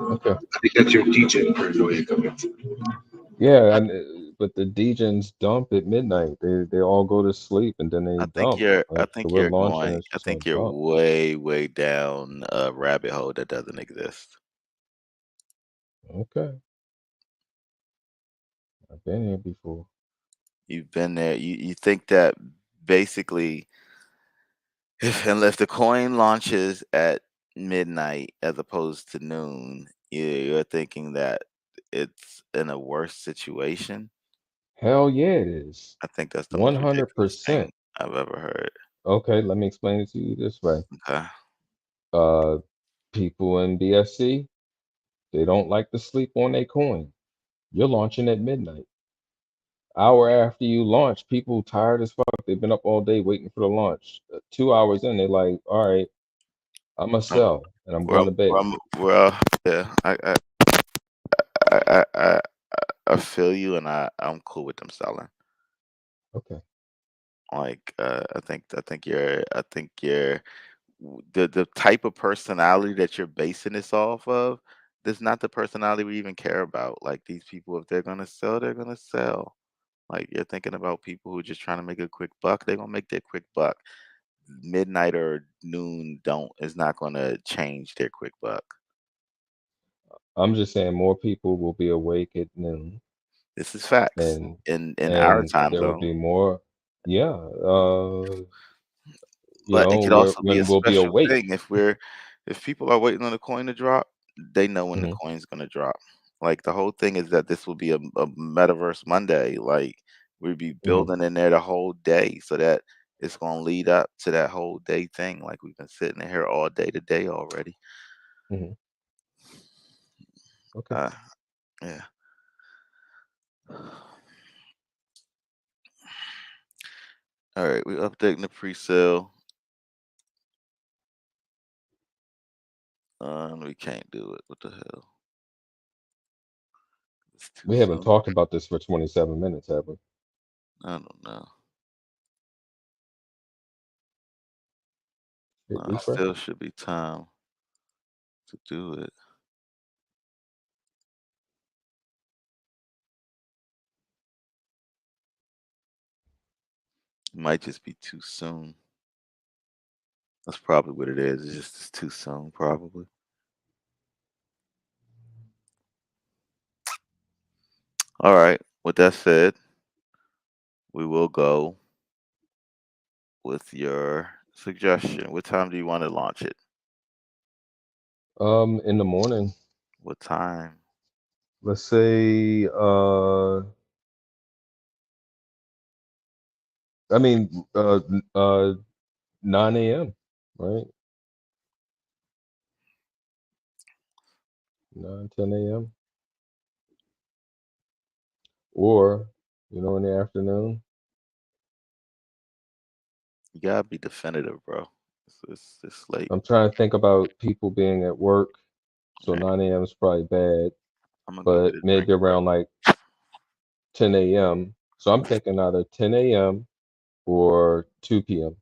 okay. I think that's your DJ paranoia coming from. Yeah, but the DJs dump at midnight. They all go to sleep and then they dump. I Like so think we're you're launching, going it's I just gonna think you're dump. way down a rabbit hole that doesn't exist. Okay, I've been here before. You've been there. You think that basically unless the coin launches at midnight as opposed to noon, you're thinking that it's in a worse situation. Hell yeah, it is. I think that's the most ridiculous 100%. thing I've ever heard. Okay, let me explain it to you this way. Okay. Uh, people in BSC, they don't like to sleep on their coin. You're launching at midnight. Hour after you launch, people tired as fuck. They've been up all day waiting for the launch. 2 hours in, they like, all right, I'm gonna Um, sell and I'm going to bed. well, yeah, I, I, I feel you, and I'm cool with them selling. Okay. Like, I think you're the type of personality that you're basing this off of. That's not the personality we even care about. Like these people, if they're gonna sell, they're gonna sell. Like you're thinking about people who are just trying to make a quick buck. They're gonna make their quick buck. midnight or noon is not going to change their quick buck. I'm just saying more people will be awake at noon, This is facts and in our time there will zone. be more. Yeah, But it could also be a when we'll be special awake. thing if people are waiting on the coin to drop, they know when the Mhm. coin's gonna drop. Like the whole thing is that this will be a metaverse Monday. Like we'd be Mhm. building in there the whole day so that it's gonna lead up to that whole day thing. Like we've been sitting in here all day today already. Mhm. Okay. Yeah. All right, we're updating the pre-sale. We can't do it. What the hell? It's too We haven't soon. talked about this for 27 minutes, have we? I don't know. Hit It refresh. still should be time to do it. It might just be too soon. That's probably what it is. It's too soon, probably. All right. With that said, we will go with your suggestion. What time do you want to launch it? In the morning, What time? let's say, I mean, 9 a.m., right? 9, 10 a.m. Or, in the afternoon. You gotta be definitive, bro. It's late. I'm trying to think about people being at work, so All right. 9 a.m. is probably bad, I'm gonna go get but a drink, maybe bro. around like 10 a.m. So I'm thinking either 10 a.m. or 2 p.m.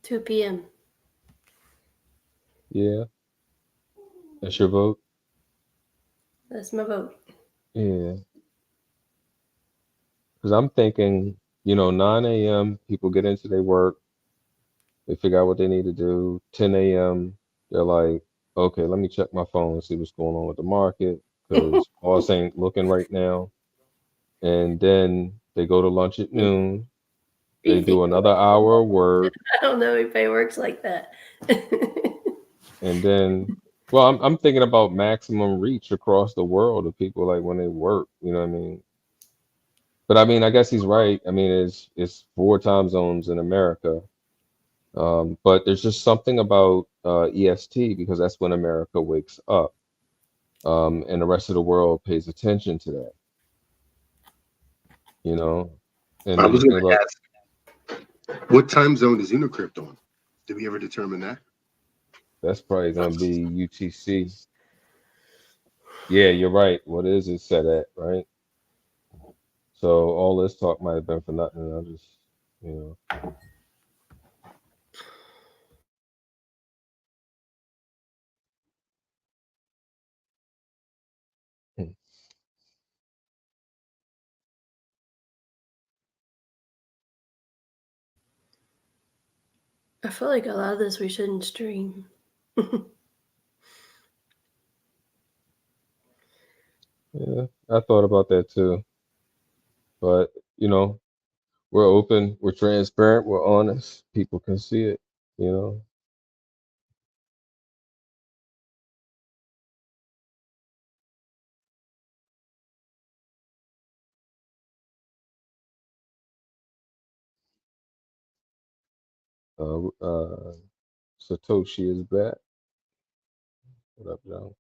2 p.m. Yeah, that's your vote. That's my vote. Yeah, because I'm thinking, 9 a.m. people get into their work, they figure out what they need to do. 10 a.m. they're like, okay, let me check my phone and see what's going on with the market because boss ain't looking right now. And then they go to lunch at noon. They You think do another hour of work, I don't know if it works like that. and then, well, I'm thinking about maximum reach across the world of people like when they work. You know what I mean? But I mean, I guess he's right. I mean, it's 4 time zones in America. But there's just something about EST because that's when America wakes up, and the rest of the world pays attention to that, you know. And I then was you think going to about ask, what time zone is Unicrypt on? Did we ever determine that? that's probably gonna be UTC. Yeah, you're right. What is it set at, right? So all this talk might have been for nothing. I just, you know. I feel like a lot of this we shouldn't stream. Yeah, I thought about that too. But we're open, we're transparent, we're honest. People can see it, you know. Satoshi is back. What up, John?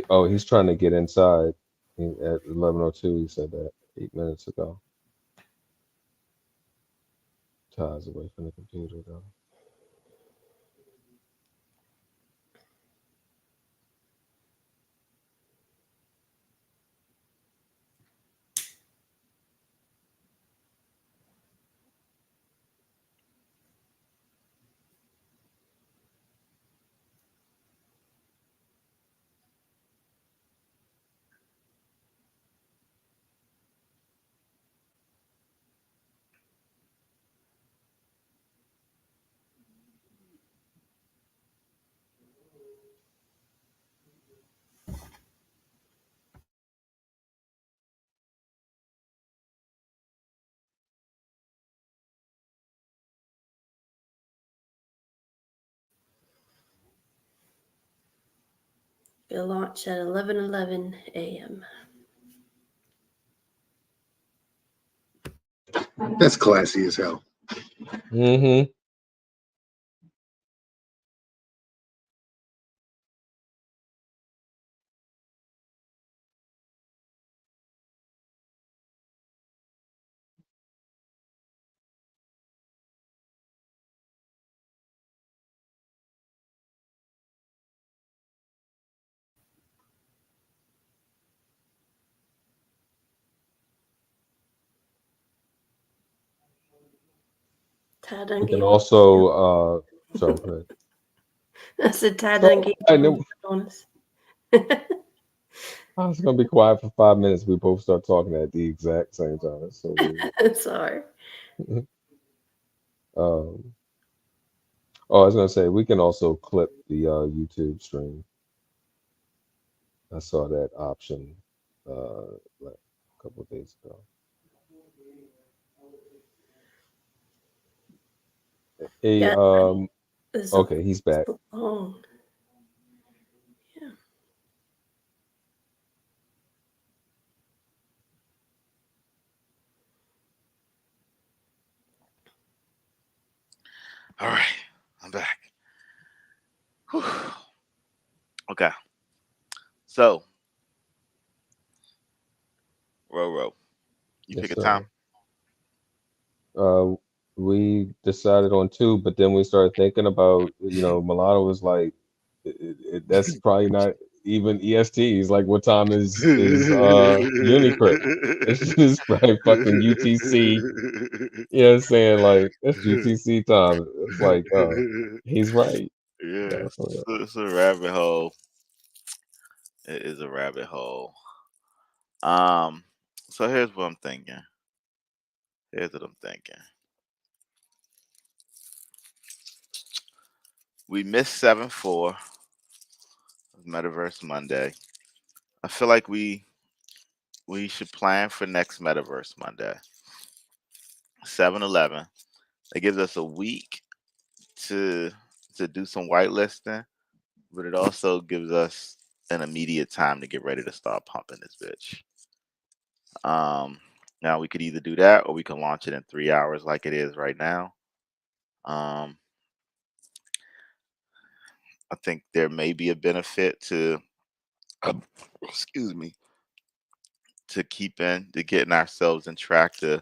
Oh, he's trying to get inside. At 11:02, he said that 8 minutes ago. Ty's away from the computer though. It'll launch at 11:11 a.m. That's classy as hell. Mm-hmm. Tad done We can gave also so good. I said Tad done So gave I one know on us. I was gonna be quiet for 5 minutes. We both start talking at the exact same time. That's so weird. Sorry. um, oh, I was gonna say we can also clip the YouTube stream. I saw that option like a couple of days ago. Hey, Yeah, it's a okay, he's back. long. Yeah. All right, I'm back. Whew. Okay, so Roro, you Yes, pick a time. sir. Uh, we decided on two, but then we started thinking about, Milano was like, that's probably not even EST. He's like, what time is Unicrypt? It's just probably fucking UTC. You know what I'm saying? Like, it's UTC time. It's like, he's right. Yeah, No, for real. it's a rabbit hole. It is a rabbit hole. Um, so here's what I'm thinking. Here's what I'm thinking. We missed 7-4 of Metaverse Monday. I feel like we should plan for next Metaverse Monday. 7-11. It gives us a week to do some whitelisting, but it also gives us an immediate time to get ready to start pumping this bitch. Now we could either do that or we can launch it in 3 hours like it is right now. I think there may be a benefit to, excuse me, to getting ourselves in track to,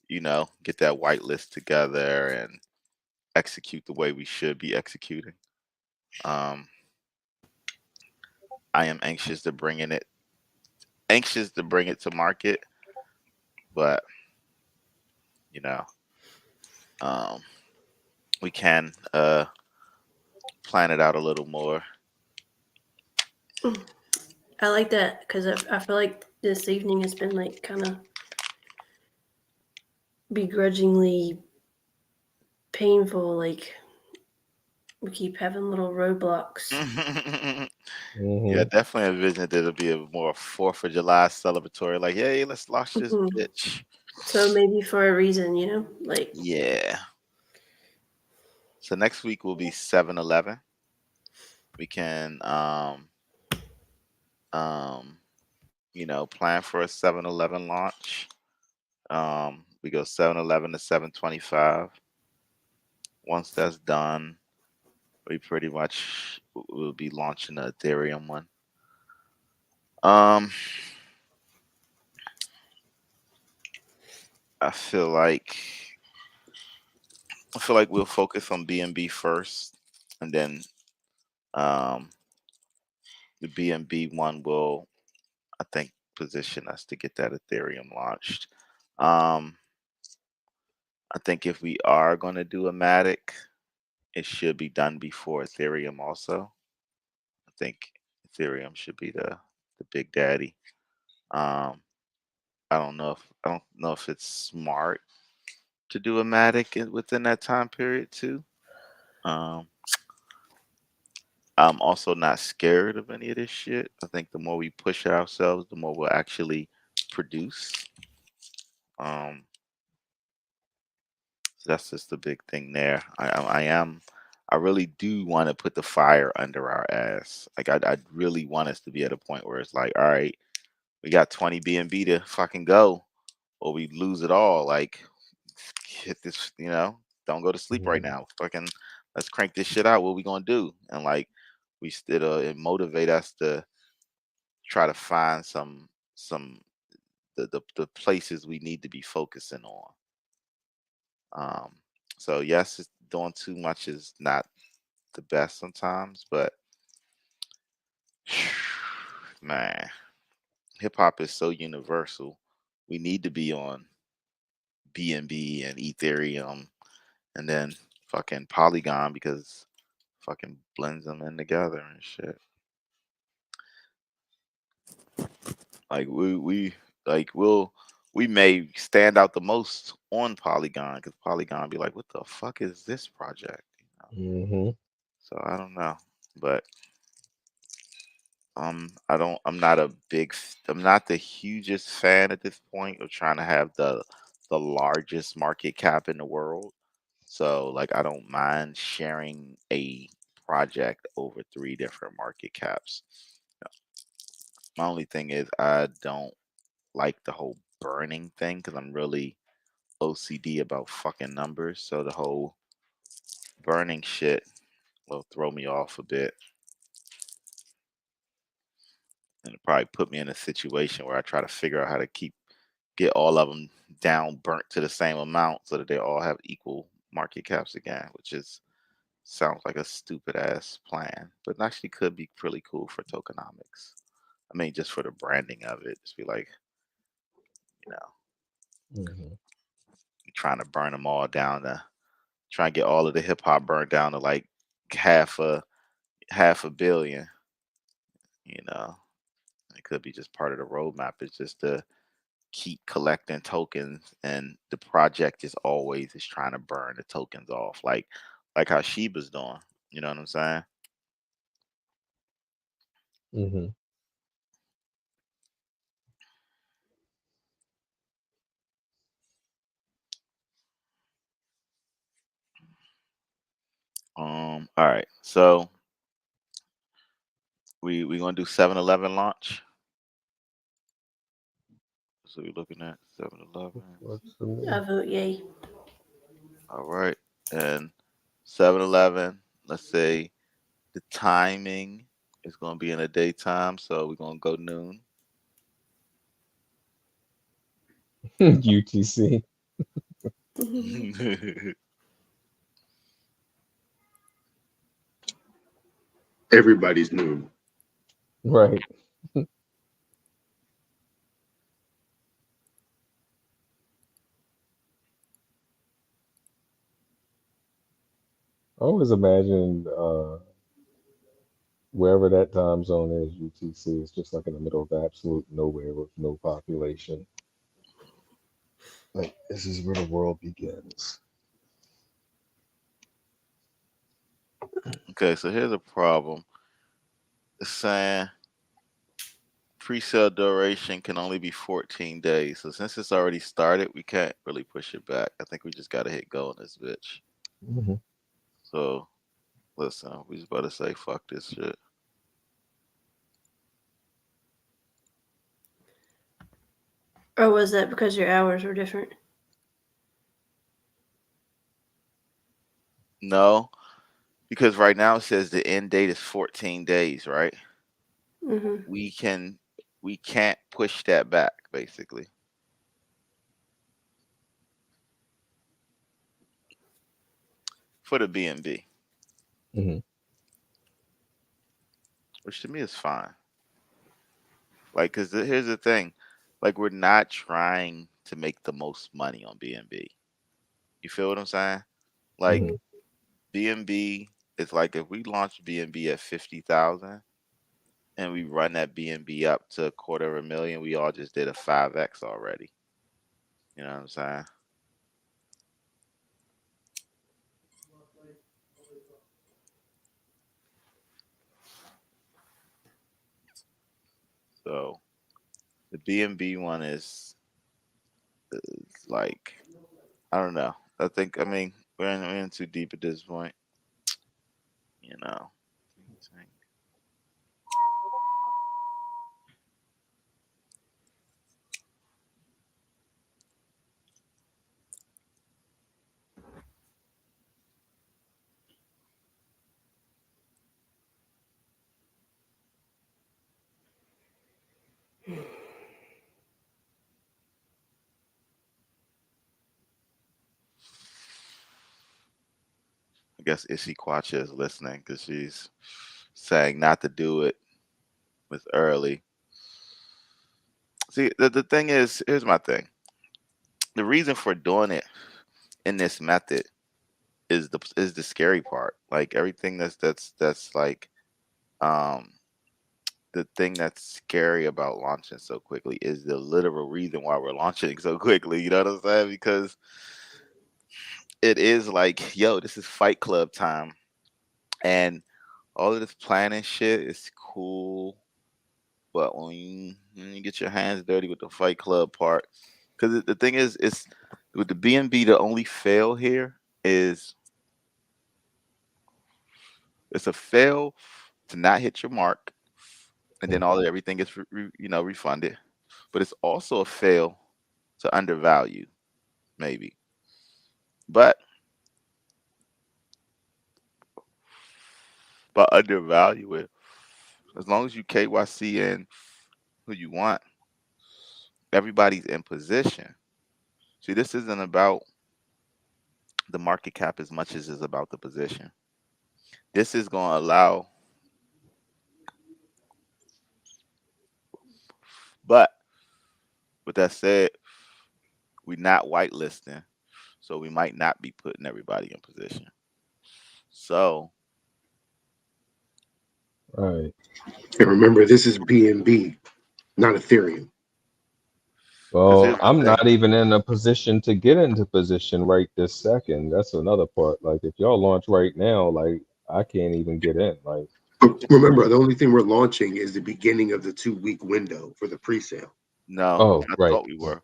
get that whitelist together and execute the way we should be executing. I am anxious to bring it to market, but you know, um, we can plan it out a little more. I like that because I feel like this evening has been like kind of begrudgingly painful. Like we keep having little roadblocks. Mm-hmm. Yeah, definitely envision it'll be a more 4th of July celebratory. Like, hey, let's launch this Mhm. bitch. So maybe for a reason, like Yeah. So next week will be 7-11. We can plan for a 7-11 launch. We go 7-11 to 7:25. Once that's done, we pretty much will be launching the Ethereum one. I feel like we'll focus on BNB first, and then the BNB one will, I think, position us to get that Ethereum launched. I think if we are going to do a Matic, it should be done before Ethereum also. I think Ethereum should be the big daddy. Um, I don't know if it's smart to do a Matic within that time period too. Um, I'm also not scared of any of this shit. I think the more we push ourselves, the more we'll actually produce. So that's just the big thing there. I I really do want to put the fire under our ass. Like I really want us to be at a point where it's like, all right, we got 20 B&B to fucking go, or we lose it all. Like, hit this, don't go to sleep right now. Fucking, let's crank this shit out. What we gonna do? And like, we still it motivate us to try to find some the places we need to be focusing on. So yes, doing too much is not the best sometimes, but man, hip hop is so universal. We need to be on BNB and Ethereum and then fucking Polygon because fucking blends them in together and shit. Like we may stand out the most on Polygon because Polygon be like, what the fuck is this project? So I don't know, but I'm not the hugest fan at this point of trying to have the largest market cap in the world. So like I don't mind sharing a project over 3 different market caps. My only thing is I don't like the whole burning thing because I'm really OCD about fucking numbers. So the whole burning shit will throw me off a bit. And it probably put me in a situation where I try to figure out how to get all of them down burnt to the same amount so that they all have equal market caps again, which is sounds like a stupid ass plan, but it actually could be pretty cool for tokenomics. I mean, just for the branding of it, just be like, you know, trying to burn them all down to try and get all of the hip hop burned down to like half a billion. You know, it could be just part of the roadmap. It's just to keep collecting tokens, and the project is always is trying to burn the tokens off, like how Shiba's doing. You know what I'm saying? All right. So we gonna do 7-Eleven launch. So we're looking at 7-Eleven. I vote yay. All right. And 7-Eleven, let's say the timing is gonna be in the daytime, so we're gonna go noon. UTC. Everybody's noon. Right. I always imagine wherever that time zone is, UTC is just like in the middle of absolute nowhere with no population. Like this is where the world begins. Okay, so here's a problem. It's saying pre-sale duration can only be 14 days. So since it's already started, we can't really push it back. I think we just gotta hit go on this bitch. So listen, we just about to say fuck this shit. Or was that because your hours were different? No, because right now it says the end date is 14 days, right? Mm-hmm. We can't push that back, basically. For the BNB. Which to me is fine. Like, because here's the thing. Like, we're not trying to make the most money on BNB. You feel what I'm saying? Like, BNB is like if we launch BNB at 50,000 and we run that BNB up to $250,000, we all just did a 5x already. You know what I'm saying? So the BNB one is like, I don't know. I mean, we're in too deep at this point. guess Ishi Kwacha is listening because she's saying not to do it with early. See, the thing is, here's my thing. The reason for doing it in this method is the scary part. Like everything that's like the thing that's scary about launching so quickly is the literal reason why we're launching so quickly. You know what I'm saying? Because it is like, yo, this is Fight Club time, and all of this planning shit is cool, but when you get your hands dirty with the Fight Club part, because the thing is, it's with the BNB, the only fail here is it's a fail to not hit your mark, and then everything gets refunded. But it's also a fail to undervalue, maybe. But undervalue it, as long as you KYC in who you want, everybody's in position. See, this isn't about the market cap as much as it's about the position. This is going to allow, but with that said, we're not whitelisting, so we might not be putting everybody in position. So, Right. And remember, this is BNB, not Ethereum. Well, I'm not even in a position to get into position right this second. That's another part. Like if y'all launch right now, like I can't even get in. Like But remember, the only thing we're launching is the beginning of the 2-week window for the pre-sale. no, oh, I right. thought we were,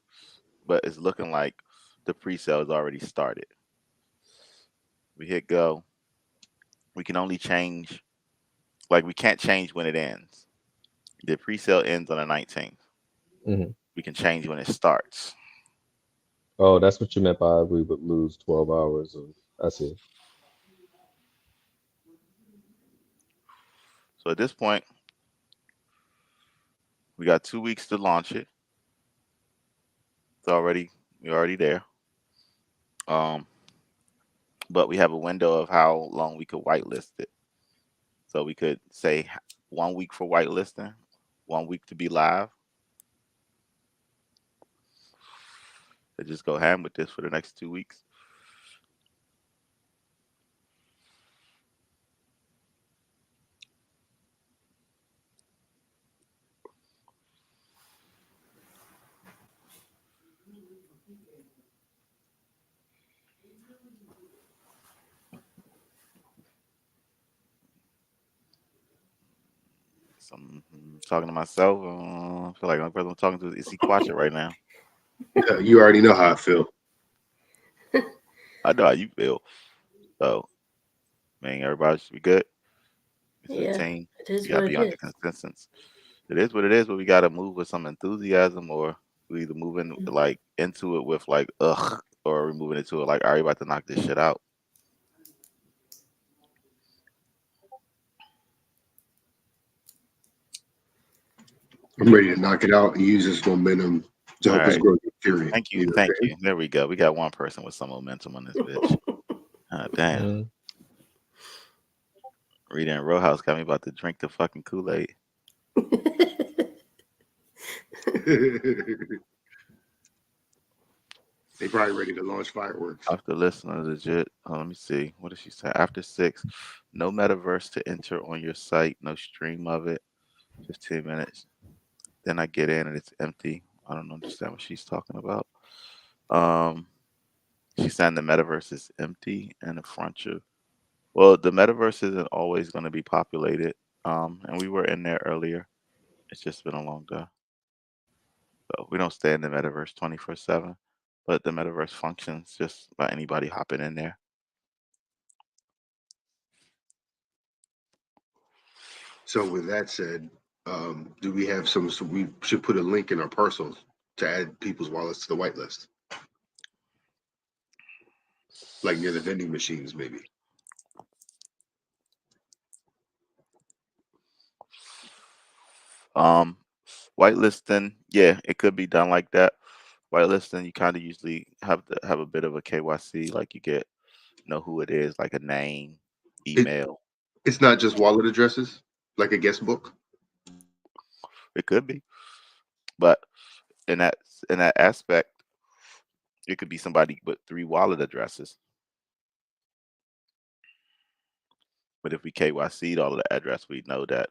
but it's looking like the pre-sale has already started. We hit go. We can only change, like we can't change when it ends. The pre-sale ends on the 19th. Mhm. We can change when it starts. Oh, that's what you meant by we would lose 12 hours of I see. So at this point, we got 2 weeks to launch it. We're already there. But we have a window of how long we could whitelist it. So we could say 1 week for whitelisting, 1 week to be live. And just go ham with this for the next 2 weeks. So I'm talking to myself. I feel like the only person I'm talking to is Kwacha right now. You already know how I feel. I know how you feel. So, man, everybody should be good. It's Yeah, 15. it is You gotta what be it on the is. consensus. It is what it is, but we gotta move with some enthusiasm, or we either moving like into it with like ugh, or we're moving into it like, are you about to knock this shit out? I'm ready to knock it out and use this momentum to help us grow Ethereum. Thank you, know thank you. There we go. We got one person with some momentum on this bitch. Damn. Mhm. Rita and Rowhouse got me about to drink the fucking Kool-Aid. They probably ready to launch fireworks. After listening legit, let me see. What did she say? After 6, no metaverse to enter on your site, no stream of it. 15 minutes. Then I get in and it's empty. I don't understand what she's talking about. She's saying the metaverse is empty and the front of. Well, the metaverse isn't always going to be populated. And we were in there earlier. It's just been a long day. So we don't stay in the metaverse 24/7, but the metaverse functions just by anybody hopping in there. So with that said, do we have some? So we should put a link in our parcels to add people's wallets to the whitelist, like near the vending machines, maybe. Whitelisting, yeah, it could be done like that. Whitelisting, you kind of usually have to have a bit of a KYC, like you get know who it is, like a name, email. It's not just wallet addresses, like a guest book. It could be, but in that aspect, it could be somebody with 3 wallet addresses. But if we KYC'd all of the address, we know that,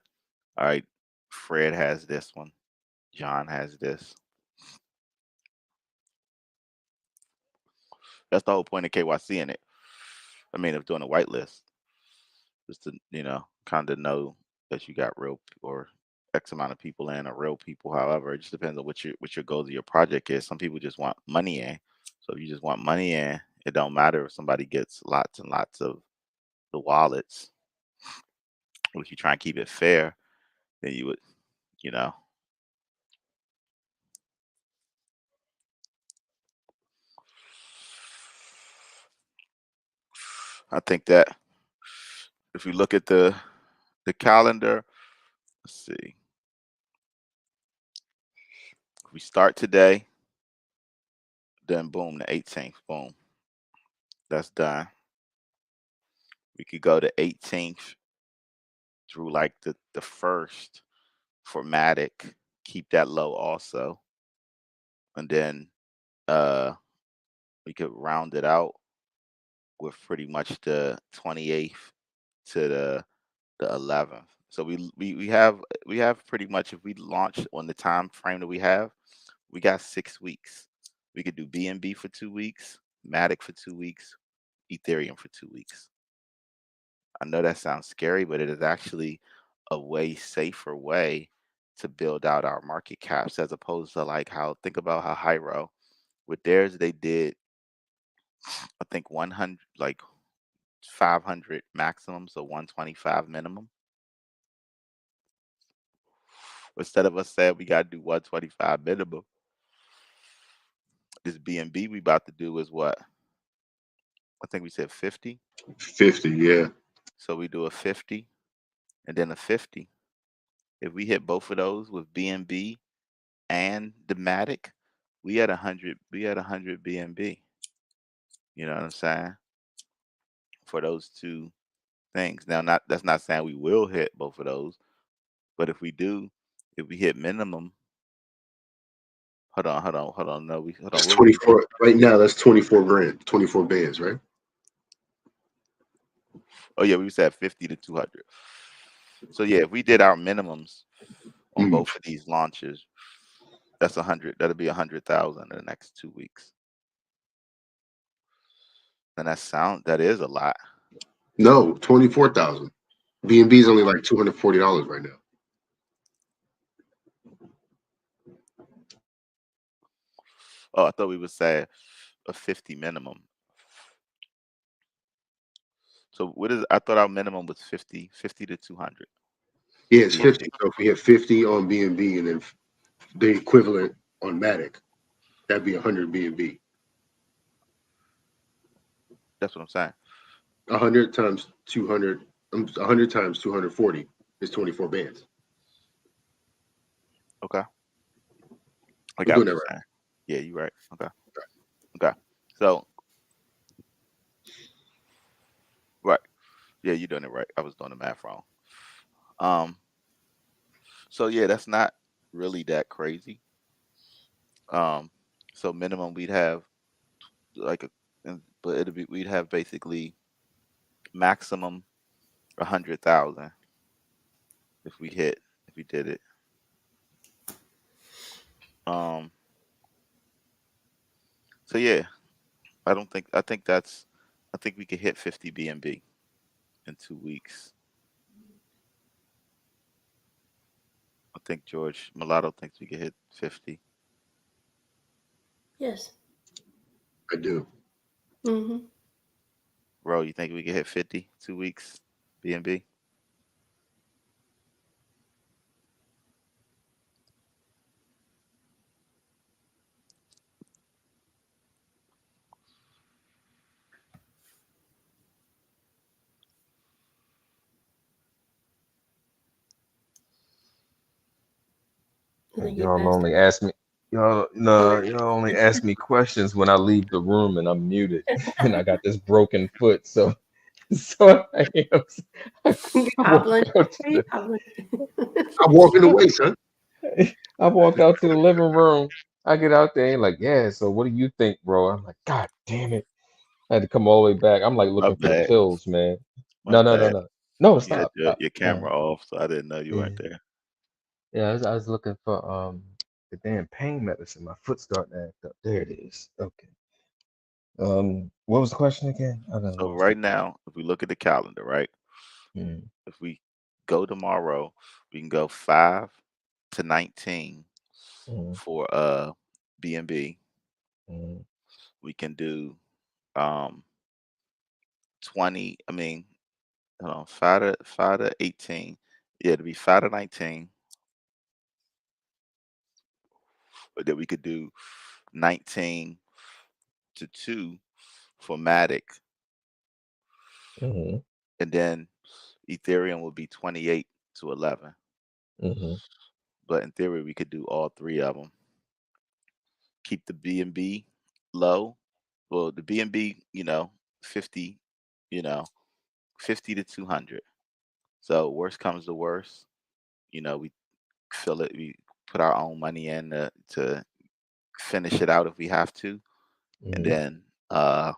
all right, Fred has this one, John has this. That's the whole point of KYC in it. I mean, of doing a whitelist, just to, kind of know that you got real or X amount of people in, or real people. However, it just depends on what your goals of your project is. Some people just want money in. So if you just want money in, it don't matter if somebody gets lots and lots of the wallets. If you try and keep it fair, then you would, I think that if we look at the calendar, let's see. If we start today, then boom, the 18th, boom, that's done. We could go to 18th through like the 1st for Matic, keep that low also, and then we could round it out with pretty much the 28th to the 11th. So we have pretty much, if we launch on the time frame that we got 6 weeks. We could do BNB for 2 weeks, Matic for 2 weeks, Ethereum for 2 weeks. I know that sounds scary, but it is actually a way safer way to build out our market caps, as opposed to like think about how Hyro with theirs, they did, I think 100, like 500 maximum, so 125 minimum. Instead of us saying we got to do 125 minimum, this BNB we about to do is what? I think we said 50. 50, yeah. So we do a 50 and then a 50. If we hit both of those with BNB and the Matic, we had 100. We had 100 BNB. You know what I'm saying? For those two things. Now, that's not saying we will hit both of those, but if we do, if we hit minimum, hold on. No, hold on. It's What we 24 right now. That's 24 grand, 24 bands, right? Oh yeah, we said 50 to 200. So yeah, if we did our minimums on both of these launches, that's 100. That'll be 100,000 in the next 2 weeks. And that is a lot. No, 24,000. BNB is only like $240 right now. Oh, I thought we would say a 50 minimum. So what is? I thought our minimum was 50 to 200. Yeah, it's 50. So if we hit 50 on BNB and then the equivalent on Matic, that'd be 100 BNB. That's what I'm saying. 100 times 200, 100 times 240 is 24 bands. Okay. I I'm got doing what that you're right. saying. Yeah, you're right. Okay. So, right. Yeah, you're doing it right. I was doing the math wrong. So yeah, that's not really that crazy. So minimum we'd have but we'd have basically maximum 100,000 if we did it. So yeah, I think we could hit 50 BNB in 2 weeks. I think George Mulatto thinks we could hit 50. Yes. I do. Mm-hmm. Bro, you think we could hit 50 2 weeks BNB? I think Y'all passed only ask me. y'all only ask me questions when I leave the room and I'm muted and I got this broken foot. So I am. I walk Hobbling. out Are you to hobbling? I'm walking the, away, son. I walk out to the living room. I get out there and like, yeah. So what do you think, bro? I'm like, God damn it! I had to come all the way back. I'm like My looking for the bad. pills, man. My No, no, no, bad. no, no. You had Stop, stop. your camera off, so I didn't know you Yeah, weren't there. yeah. I was looking for the damn pain medicine. My foot's starting to act up. There it is. Okay. What was the question again? I done So lost right now, if we look at the calendar, right? it. Mm, If we go tomorrow, we can go 5 to 19 mm, for B&B. mm, We can do 20. I mean, hold on, 5 to 18. Yeah, it'd be 5 to 19. But then we could do 19 to 2 for Matic, mm, and then Ethereum will be 28 to 11. mm, But in theory, we could do all three of them. Keep the B&B low. Well, the B&B, 50, you know, 50 to 200. So worst comes to worst, we fill it. We put our own money in to finish it out if we have to, and mm, then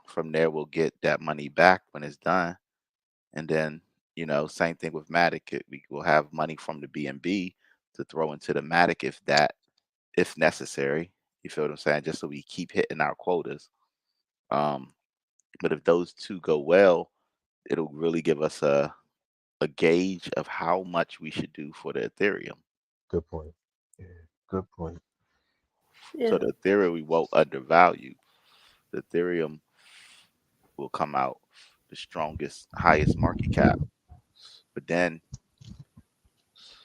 from there we'll get that money back when it's done. And then same thing with Matic. We will have money from the B&B to throw into the Matic if necessary. You feel what I'm saying? Just so we keep hitting our quotas. Um, but if those two go well, it'll really give us a gauge of how much we should do for the Ethereum. good point. Yeah, good point. Yeah. So the Ethereum we won't undervalue. The Ethereum will come out the strongest, highest market cap. But then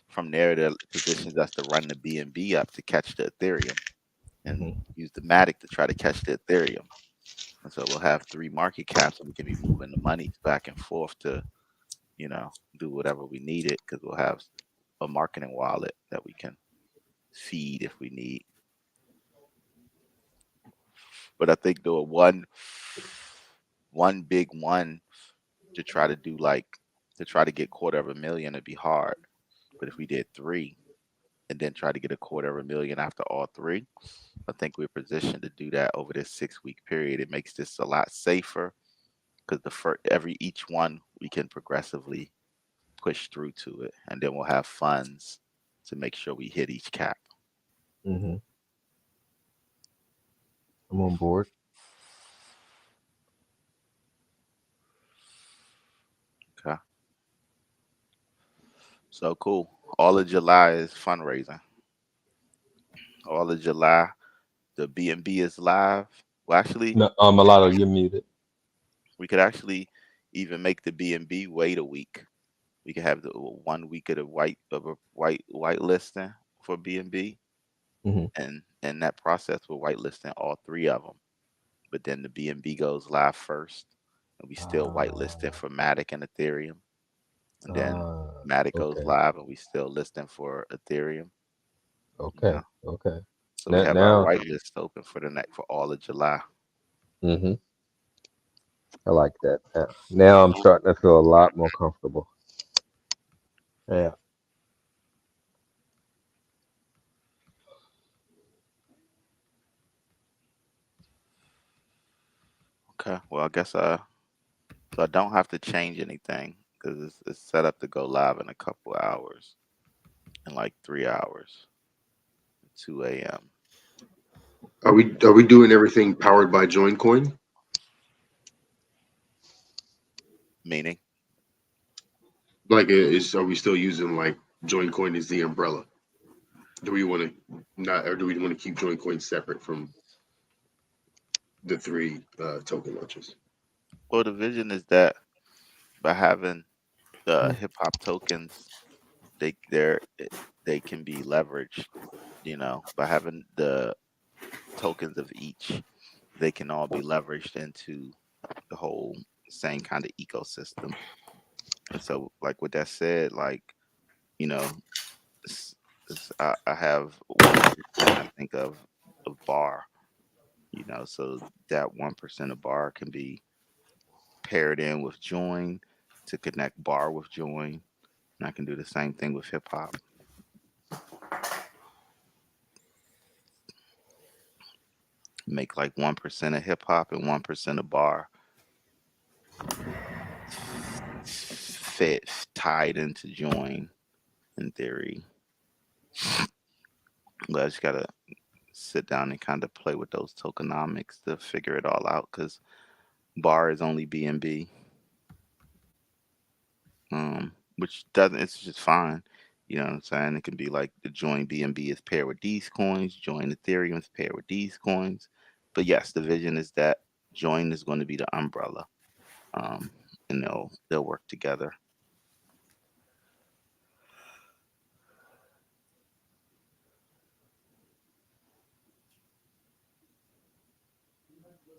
from there, the positions us to run the BNB up to catch the Ethereum and Hmm. use the Matic to try to catch the Ethereum. And so we'll have three market caps and we can be moving the money back and forth to, do whatever we need it because we'll have a marketing wallet that we can feed if we need. But I think doing one big one to try to do to try to get $250,000 would be hard. But if we did three and then try to get $250,000 after all three, I think we're positioned to do that over this 6-week period. It makes this a lot safer because each one we can progressively push through to it, and then we'll have funds to make sure we hit each cap. Hmm. I'm on board. Okay. So cool. All of July is fundraising. All of July, the B&B is live. Well, actually, No, a lot of you muted. we could actually even make the B&B wait a week. We could have the 1 week of a white listing for B&B, Hmm. and in that process, we're whitelisting all three of them. But then the B&B goes live first, and we still whitelisting Ah, for Matic and Ethereum. And then ah, Matic goes okay, live, and we still listing for Ethereum. You okay, know, okay. so we Now, have our now, whitelist open for all of July. hmm, I like that. Now I'm starting to feel a lot more comfortable. Yeah. Okay. Well, I guess so I don't have to change anything because it's set up to go live in a couple hours, in like 3 hours, 2 a.m. Are we doing everything powered by JoinCoin? Meaning, Like, are we still using like JoinCoin as the umbrella? Do we want to not, or do we want to keep JoinCoin separate from the three token launches? well, the vision is that by having the hip hop tokens, they they're they can be leveraged. By having the tokens of each, they can all be leveraged into the whole same kind of ecosystem. And so, like with that said, you know, I have one other thing I think of bar, so that 1% of bar can be paired in with join to connect bar with join. And I can do the same thing with hip hop. Make like 1% of hip hop and 1% of bar fit tied into join in theory. But I just gotta sit down and kind of play with those tokenomics to figure it all out because bar is only BNB, which doesn't, it's just fine. You know what I'm saying? It can be like the join BNB is paired with these coins, join Ethereum is paired with these coins. But yes, the vision is that join is going to be the umbrella, and they'll work together.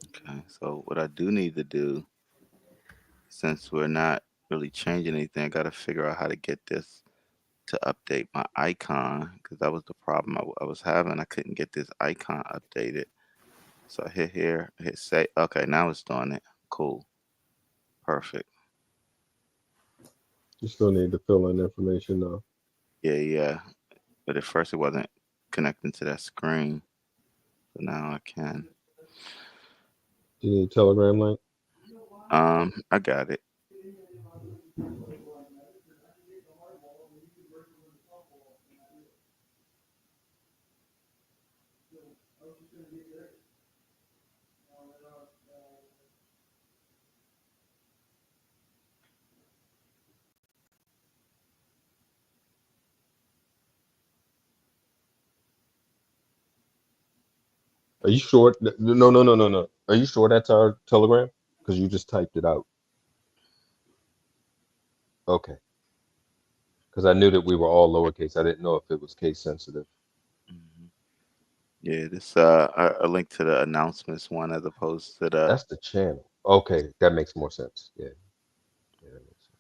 Okay, so what I do need to do, since we're not really changing anything, I got to figure out how to get this to update my icon because that was the problem I was having. I couldn't get this icon updated. So I hit here, hit say. Okay, now it's doing it. Cool. Perfect. You still need to fill in information though. Yeah. But at first it wasn't connecting to that screen. So now I can. Do you need a Telegram link? I got it. Are you sure? No. Are you sure that's our Telegram? Because you just typed it out. Okay. Because I knew that we were all lowercase. I didn't know if it was case sensitive. Mhm. Yeah, this a link to the announcements one as opposed to the. That's the channel. Okay, that makes more sense. Yeah, that makes sense.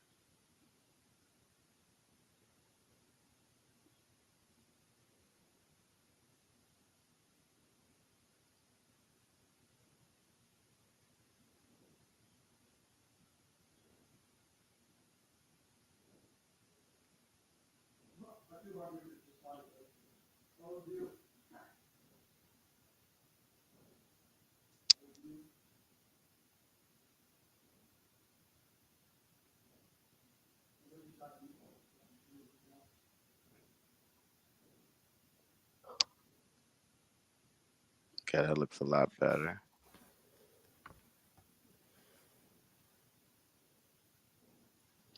Okay, that looks a lot better.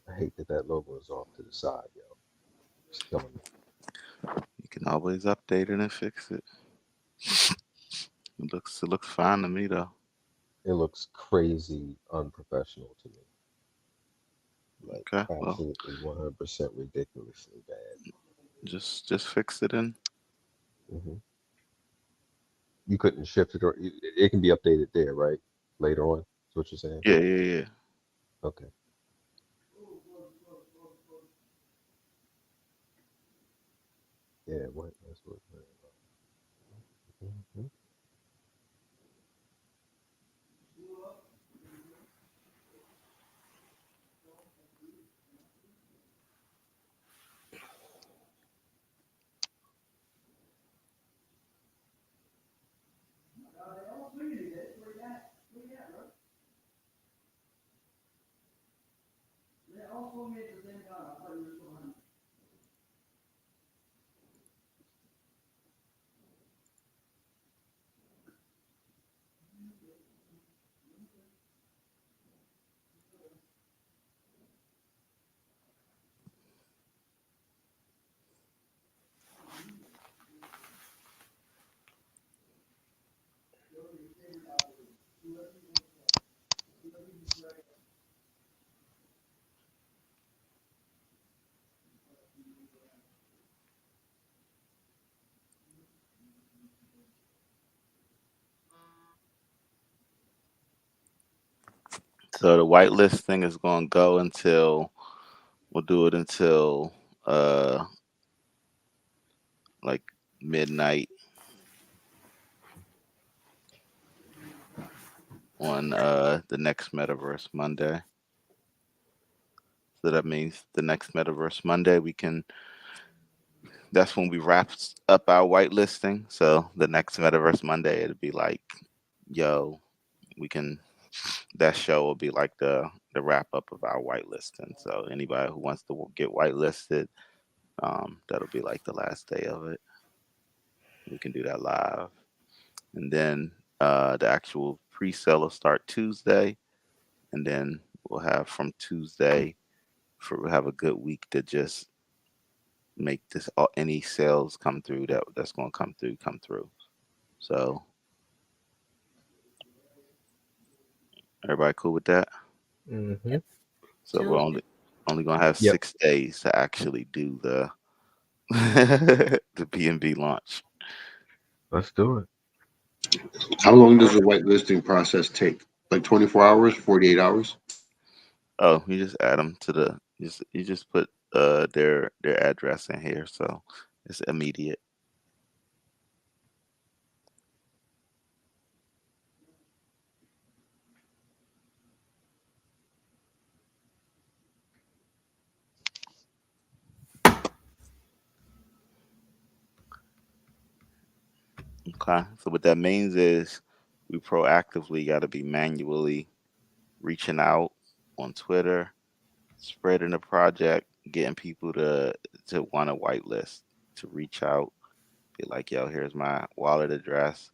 I hate that logo is off to the side, yo. It's killing me. You can always update it and fix it. It looks fine to me though. It looks crazy unprofessional to me. Like Okay, well, absolutely 100% ridiculously bad. just fix it and hmm You couldn't shift it, or it can be updated there, right? Later on. That's what you're saying? yeah. Okay. Yeah. What? That's what. Mhm. So the whitelist thing is gonna go until we'll do it until uh like midnight on the next Metaverse Monday. So that means the next Metaverse Monday that's when we wrap up our whitelisting. So the next Metaverse Monday, it'll be like, yo, that show will be like the wrap up of our whitelisting. So anybody who wants to get whitelisted, that'll be like the last day of it. We can do that live. And then the actual pre-sale will start Tuesday. And then we'll have from Tuesday we'll have a good week to just make this any sales come through that's going to come through. So everybody cool with that? Mm-hmm. So we're Sounds only going to have Yep. 6 days to actually do the the B&B launch. Let's do it. How long does the whitelisting process take? Like 24 hours, 48 hours? Oh, you just add them to you just put their address in here, so it's immediate. Okay, so what that means is we proactively got to be manually reaching out on Twitter, spreading the project, getting people to want a whitelist, to reach out, be like, yo, here's my wallet address,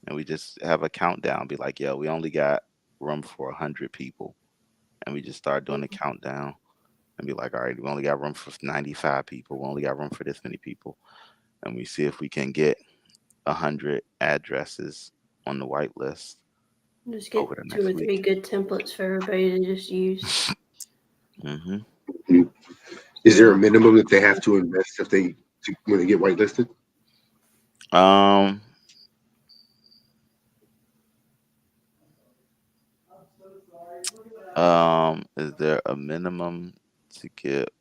and we just have a countdown. Be like, yo, we only got room for 100 people, and we just start doing the countdown, and be like, all right, we only got room for 95 people. We only got room for this many people, and we see if we can get 100 addresses on the whitelist just get over the 2 next or 3 week. good templates for everybody to just use. Hmm. Is there a minimum that they have to invest when they get whitelisted? Is there a minimum to get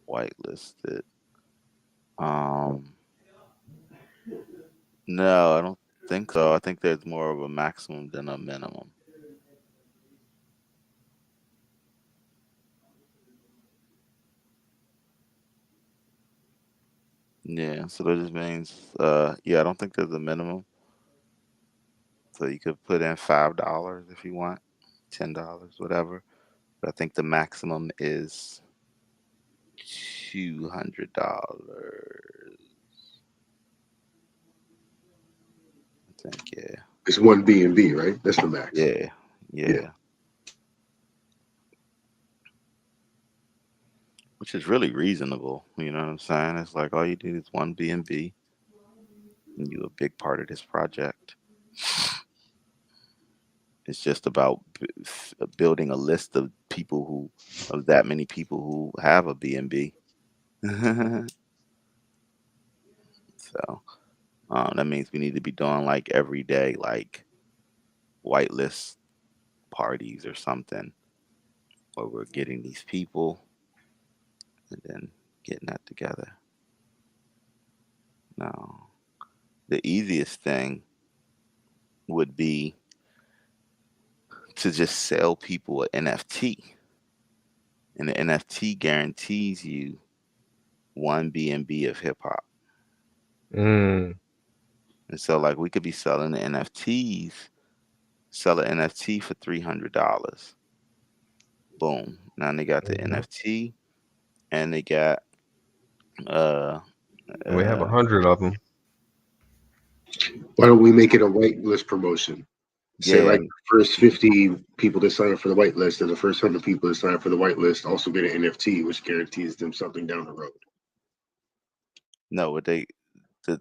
whitelisted? No, I don't think so. I think there's more of a maximum than a minimum. Yeah, so that just means, yeah, I don't think there's a minimum. So you could put in $5 if you want, $10, whatever. But I think the maximum is $200. I think, yeah. It's one B&B, right? That's the max. Yeah. Which is really reasonable. You know what I'm saying? It's like all you do is one B&B, and you're a big part of this project. It's just about building a list of that many people who have a B&B. So that means we need to be doing like every day, like whitelist parties or something, where we're getting these people and then getting that together. Now, the easiest thing would be to just sell people an NFT. And the NFT guarantees you one B&B of hip hop. Mm. And so like we could be selling the NFTs, sell an NFT for $300. Boom. Now they got the Mhm. NFT and they got And we have 100 of them. Why don't we make it a whitelist promotion? Say yeah, like the first 50 people that sign up for the whitelist and the first 100 people that sign up for the whitelist also get an NFT, which guarantees them something down the road. no, what the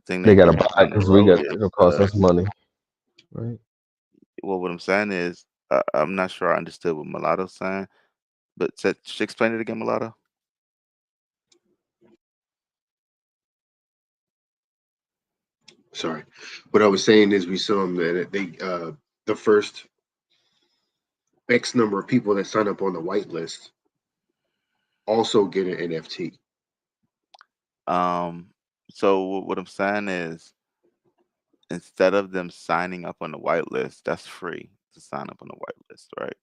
thing They they gotta get buy it down the because road it'll is cost us money, right? well, what I'm saying is I'm not sure I understood what Mulatto's saying, but explain it again, Mulatto. Sorry. What I was saying is we saw them that the first X number of people that sign up on the whitelist also get an NFT. So what I'm saying is instead of them signing up on the whitelist, that's free. to sign up on the whitelist, right?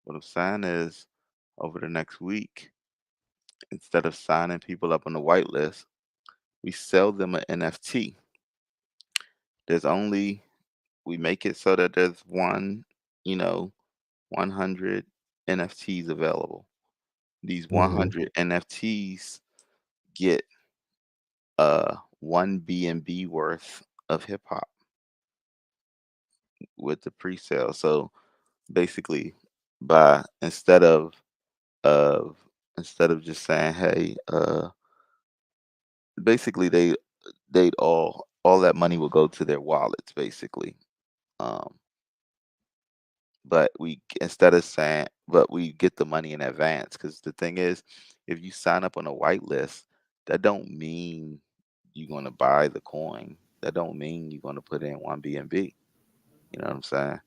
What I'm saying is, over the next week, instead of signing people up on the whitelist, we sell them an NFT. There's only we make it so that there's you know, 100 NFTs available. These Hmm. 100 NFTs get 1 BNB worth of hip hop with the pre-sale. So basically, by of instead of just saying, hey, basically they'd all that money will go to their wallets, basically. Um, but instead of saying, but we get the money in advance, because the thing is, if you sign up on a whitelist, that don't mean you're going to buy the coin. That don't mean you're going to put in 1 BNB. You know what I'm saying?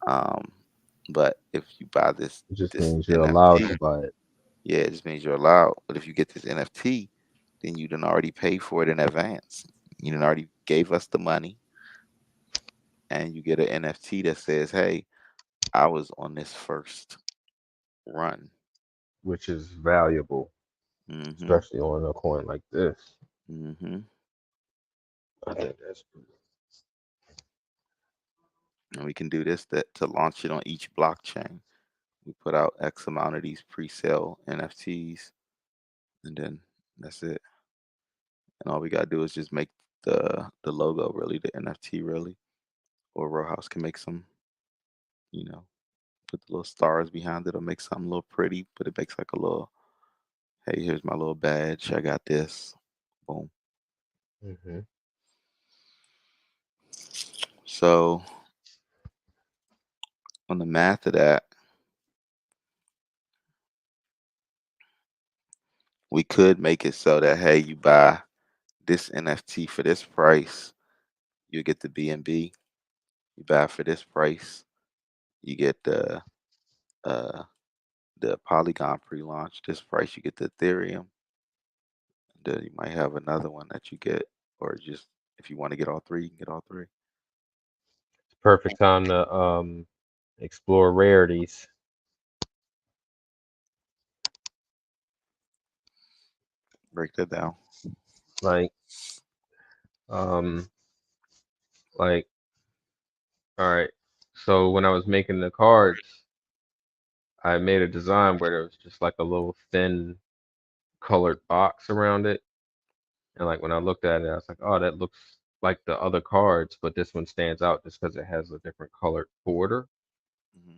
Um, but if you buy It just this means you're allowed NFT, to buy it, yeah, it just means you're allowed. But if you get this NFT, then you done already paid for it in advance. You done already gave us the money, and you get an NFT that says, "Hey, I was on this first run." which is valuable, Mm-hmm. especially on a coin like this. Mm-hmm. I think that's And we can do this to launch it on each blockchain. We put out X amount of these pre-sale NFTs, and then that's it. And all we gotta do is just make the logo really, the NFT really, or Row House can make some, you know, put the little stars behind it or make something a little pretty, but it makes like a little, hey, here's my little badge. I got this. Boom. hmm So on the math of that, we could make it so that, hey, you buy this NFT for this price, you get the BNB. You buy for this price, you get uh the Polygon pre-launch. This price, you get the Ethereum. Then you might have another one that you get, or just if you want to get all three, you can get all three. perfect time to explore rarities. Break that down. Like um like all right. So when I was making the cards, I made a design where there was just like a little thin colored box around it. And like when I looked at it, I was like, oh, that looks like the other cards, but this one stands out just because it has a different colored border.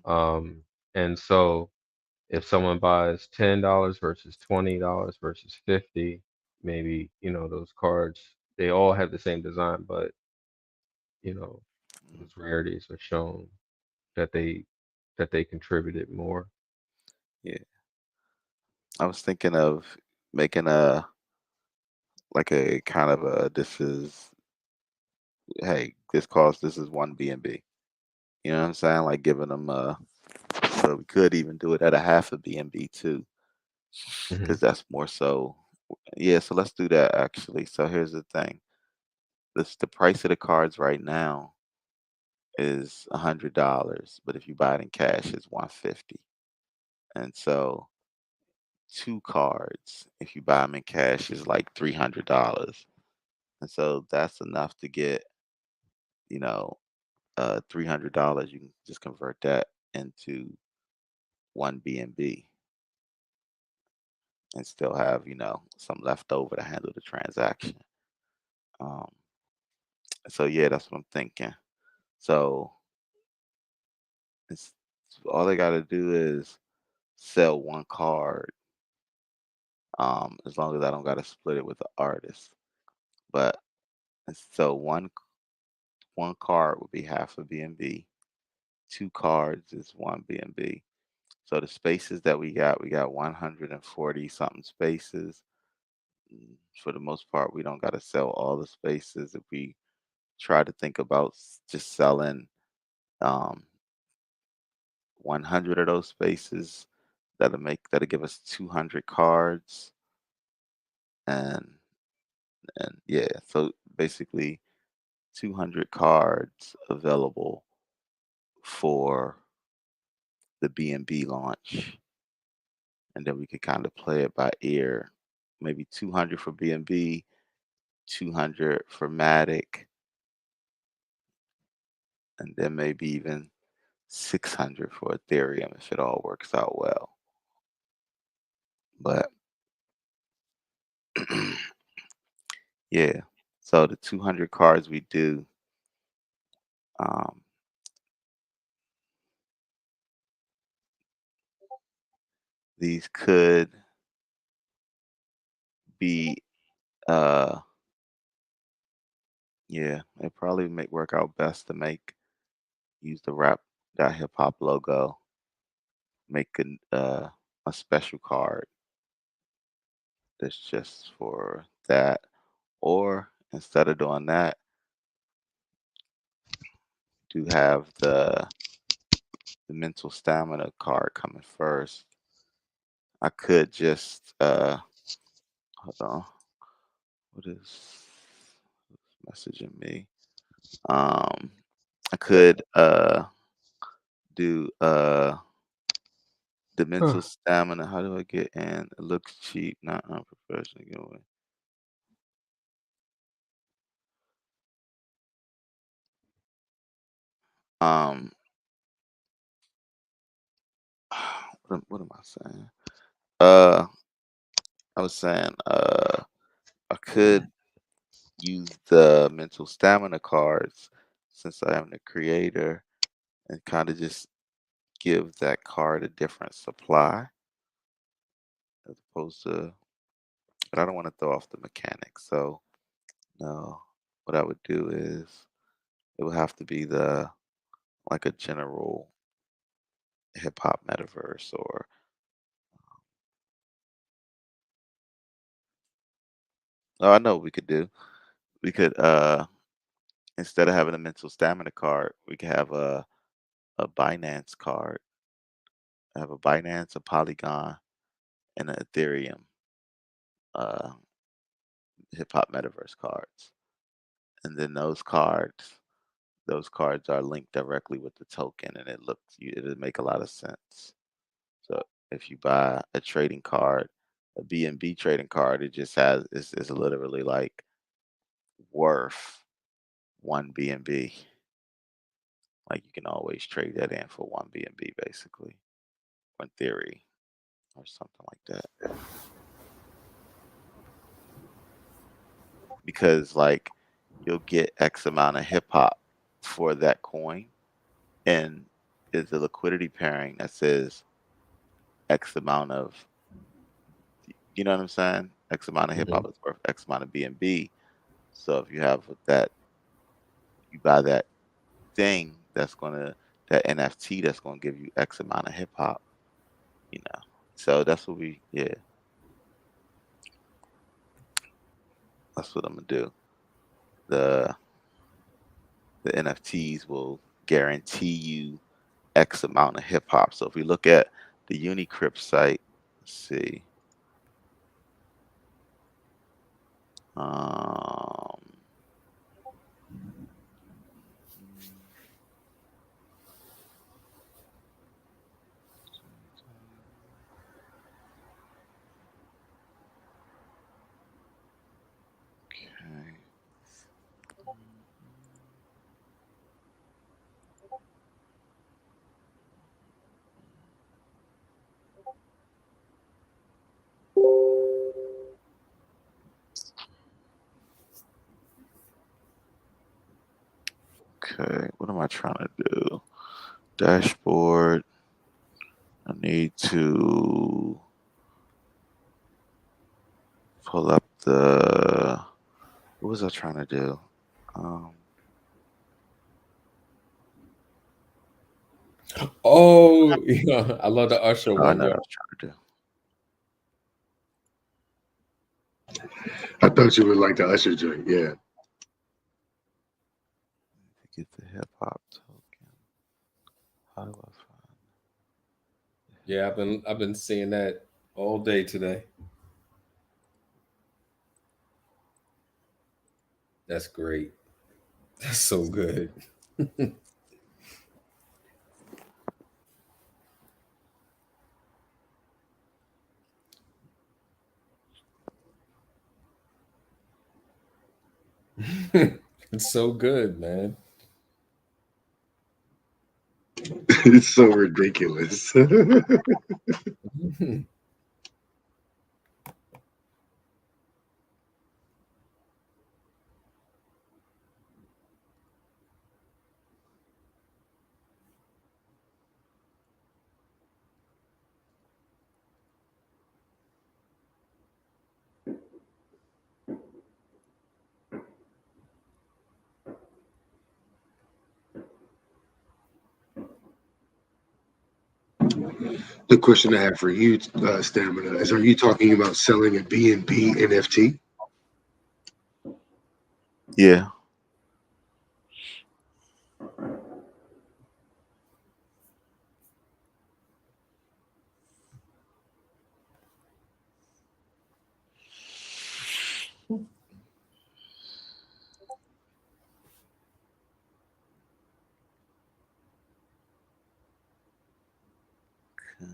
Hmm. Um, and so if someone buys $10 versus $20 versus 50, maybe, those cards, they all have the same design, but you know, Hmm. those rarities are shown that they contributed more. Yeah, I was thinking of making a like a kind of a this is hey this is 1 BNB. You know what I'm saying? Like giving them so we could even do it at a half a BNB too, Hmm. because that's more so. Yeah, so let's do that actually. So here's the thing. The price of the cards right now is $100, but if you buy it in cash, it's 150. And so two cards, if you buy them in cash, is like $300. And so that's enough to get, you know, $300. You can just convert that into 1 BNB and still have, some left over to handle the transaction. Um, so yeah, that's what I'm thinking. So it's all they got to do is sell one card, as long as I don't got to split it with the artist. But so one card would be half a BNB. Two cards is 1 BNB. So the spaces that we got 140 something spaces. For the most part, we don't got to sell all the spaces. If we try to think about just selling um, 100 of those spaces, that'll give us 200 cards, and yeah, so basically 200 cards available for the B&B launch, and then we could kind of play it by ear. Maybe 200 for B&B, 200 for Matic, and then maybe even 600 for Ethereum if it all works out well. But yeah, so the 200 cards we do, these could be, yeah, it probably work out best to use the RAP.HIPHOP logo, make a special card that's just for that. Or instead of doing that, do have the mental stamina card coming first. I could just hold on. What is messaging me? I could do the mental stamina. How do I get in? It looks cheap, not unprofessional. Get away. What am I saying? I was saying I could use the mental stamina cards since I am the creator and kind of just give that card a different supply as opposed to, but I don't want to throw off the mechanics. So no, what I would do is it would have to be like a general hip hop metaverse or oh, I know what we could do. We could instead of having a mental stamina card, we could have a Binance card. Have a Binance, a Polygon, and an Ethereum uh, hip hop metaverse cards. And then those cards are linked directly with the token, and it'll make a lot of sense. So if you buy a trading card, a BNB trading card, it just it's literally like worth one BNB. Like you can always trade that in for one BNB basically, in theory, or something like that. Because like you'll get X amount of hip hop for that coin, and is a liquidity pairing that says X amount of, you know what I'm saying? X amount of hip hop is worth X amount of BNB. So if you have that, you buy that thing that NFT that's gonna give you X amount of hip hop, you know. So that's what that's what I'm gonna do. The NFTs will guarantee you X amount of hip hop. So if we look at the Unicrypt site, let's see. Um, okay. Okay, what am I trying to do? Dashboard. I need to pull up what was I trying to do? Oh, yeah, I love the Usher I one, know yo. what I was trying to do. I thought you would like the Usher joint. Yeah. Get the hip hop token. How do I find? Yeah, I've been seeing that all day today. That's great. That's so good. It's so good, man. It's so ridiculous. The question I have for you, Stamina, is: are you talking about selling a B&B NFT? Yeah. Okay,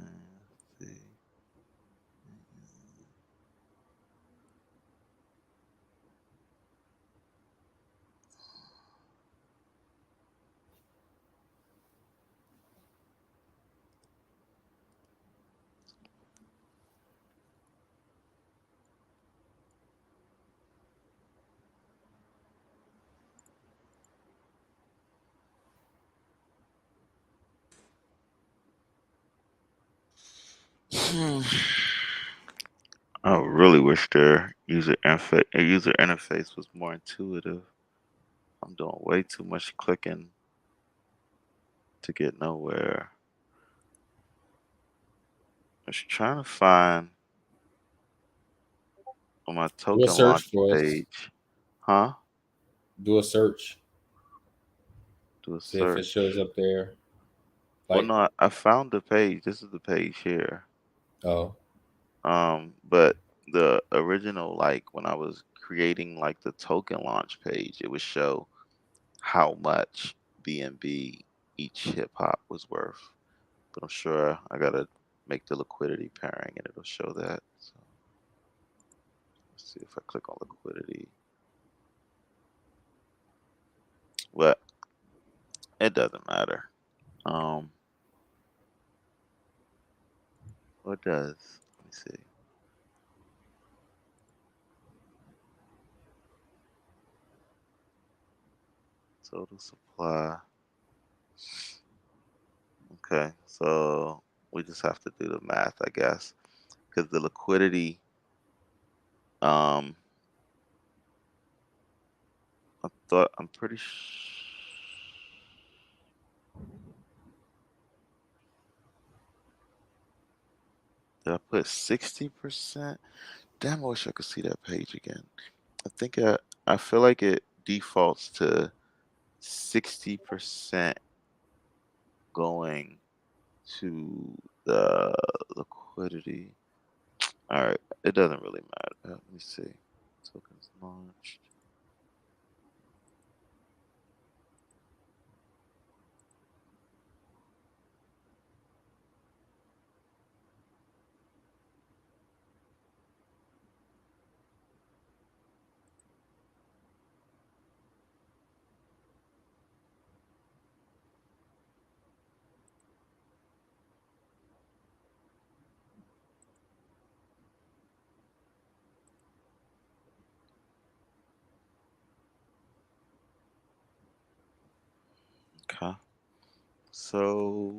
I really wish their user interface was more intuitive. I'm doing way too much clicking to get nowhere. I was trying to find on my Do a token search launch for us. page. Huh? Do a search. Do a See if it shows search. up there. Well, Like, no, I found the page. This is the page here. oh, But the original, like when I was creating like the token launch page, it would show how much BNB each hip hop was worth. But I'm sure I gotta make the liquidity pairing and it'll show that. So let's see if I click on liquidity. But it doesn't matter. What does? Let me see. Total supply. Okay, so we just have to do the math, I guess, because the liquidity. Um, I'm pretty. Did I put 60%? Damn, I wish I could see that page again. I feel like it defaults to 60% going to the liquidity. All right, it doesn't really matter. Let me see. Tokens launched. Okay. So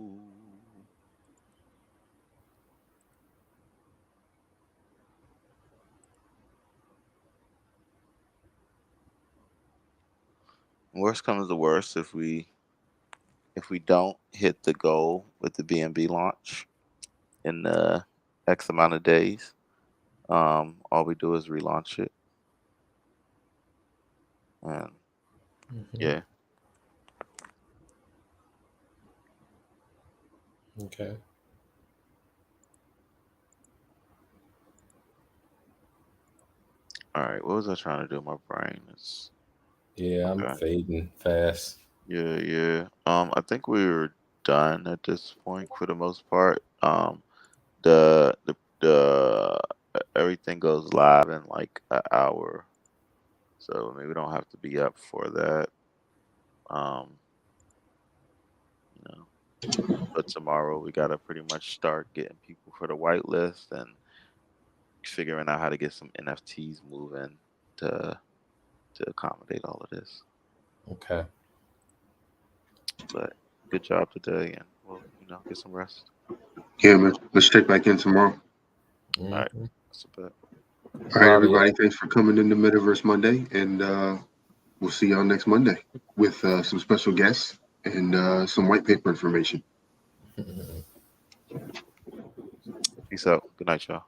worst comes to worst, if we don't hit the goal with the BNB launch in the X amount of days, all we do is relaunch it. And yeah. okay. All right. What was I trying to do? My brain is Yeah, I'm okay. fading fast. Yeah, yeah. I think we were done at this point for the most part. The everything goes live in like an hour. So maybe we don't have to be up for that. But tomorrow we gotta pretty much start getting people for the whitelist and figuring out how to get some NFTs moving to accommodate all of this. Okay. But good job today, and we'll get some rest. Yeah, man. Let's check back in tomorrow. All right, that's a bit. All right, everybody. Thanks for coming into Metaverse Monday, and we'll see y'all next Monday with some special guests and some white paper information. Peace out. Good night, y'all.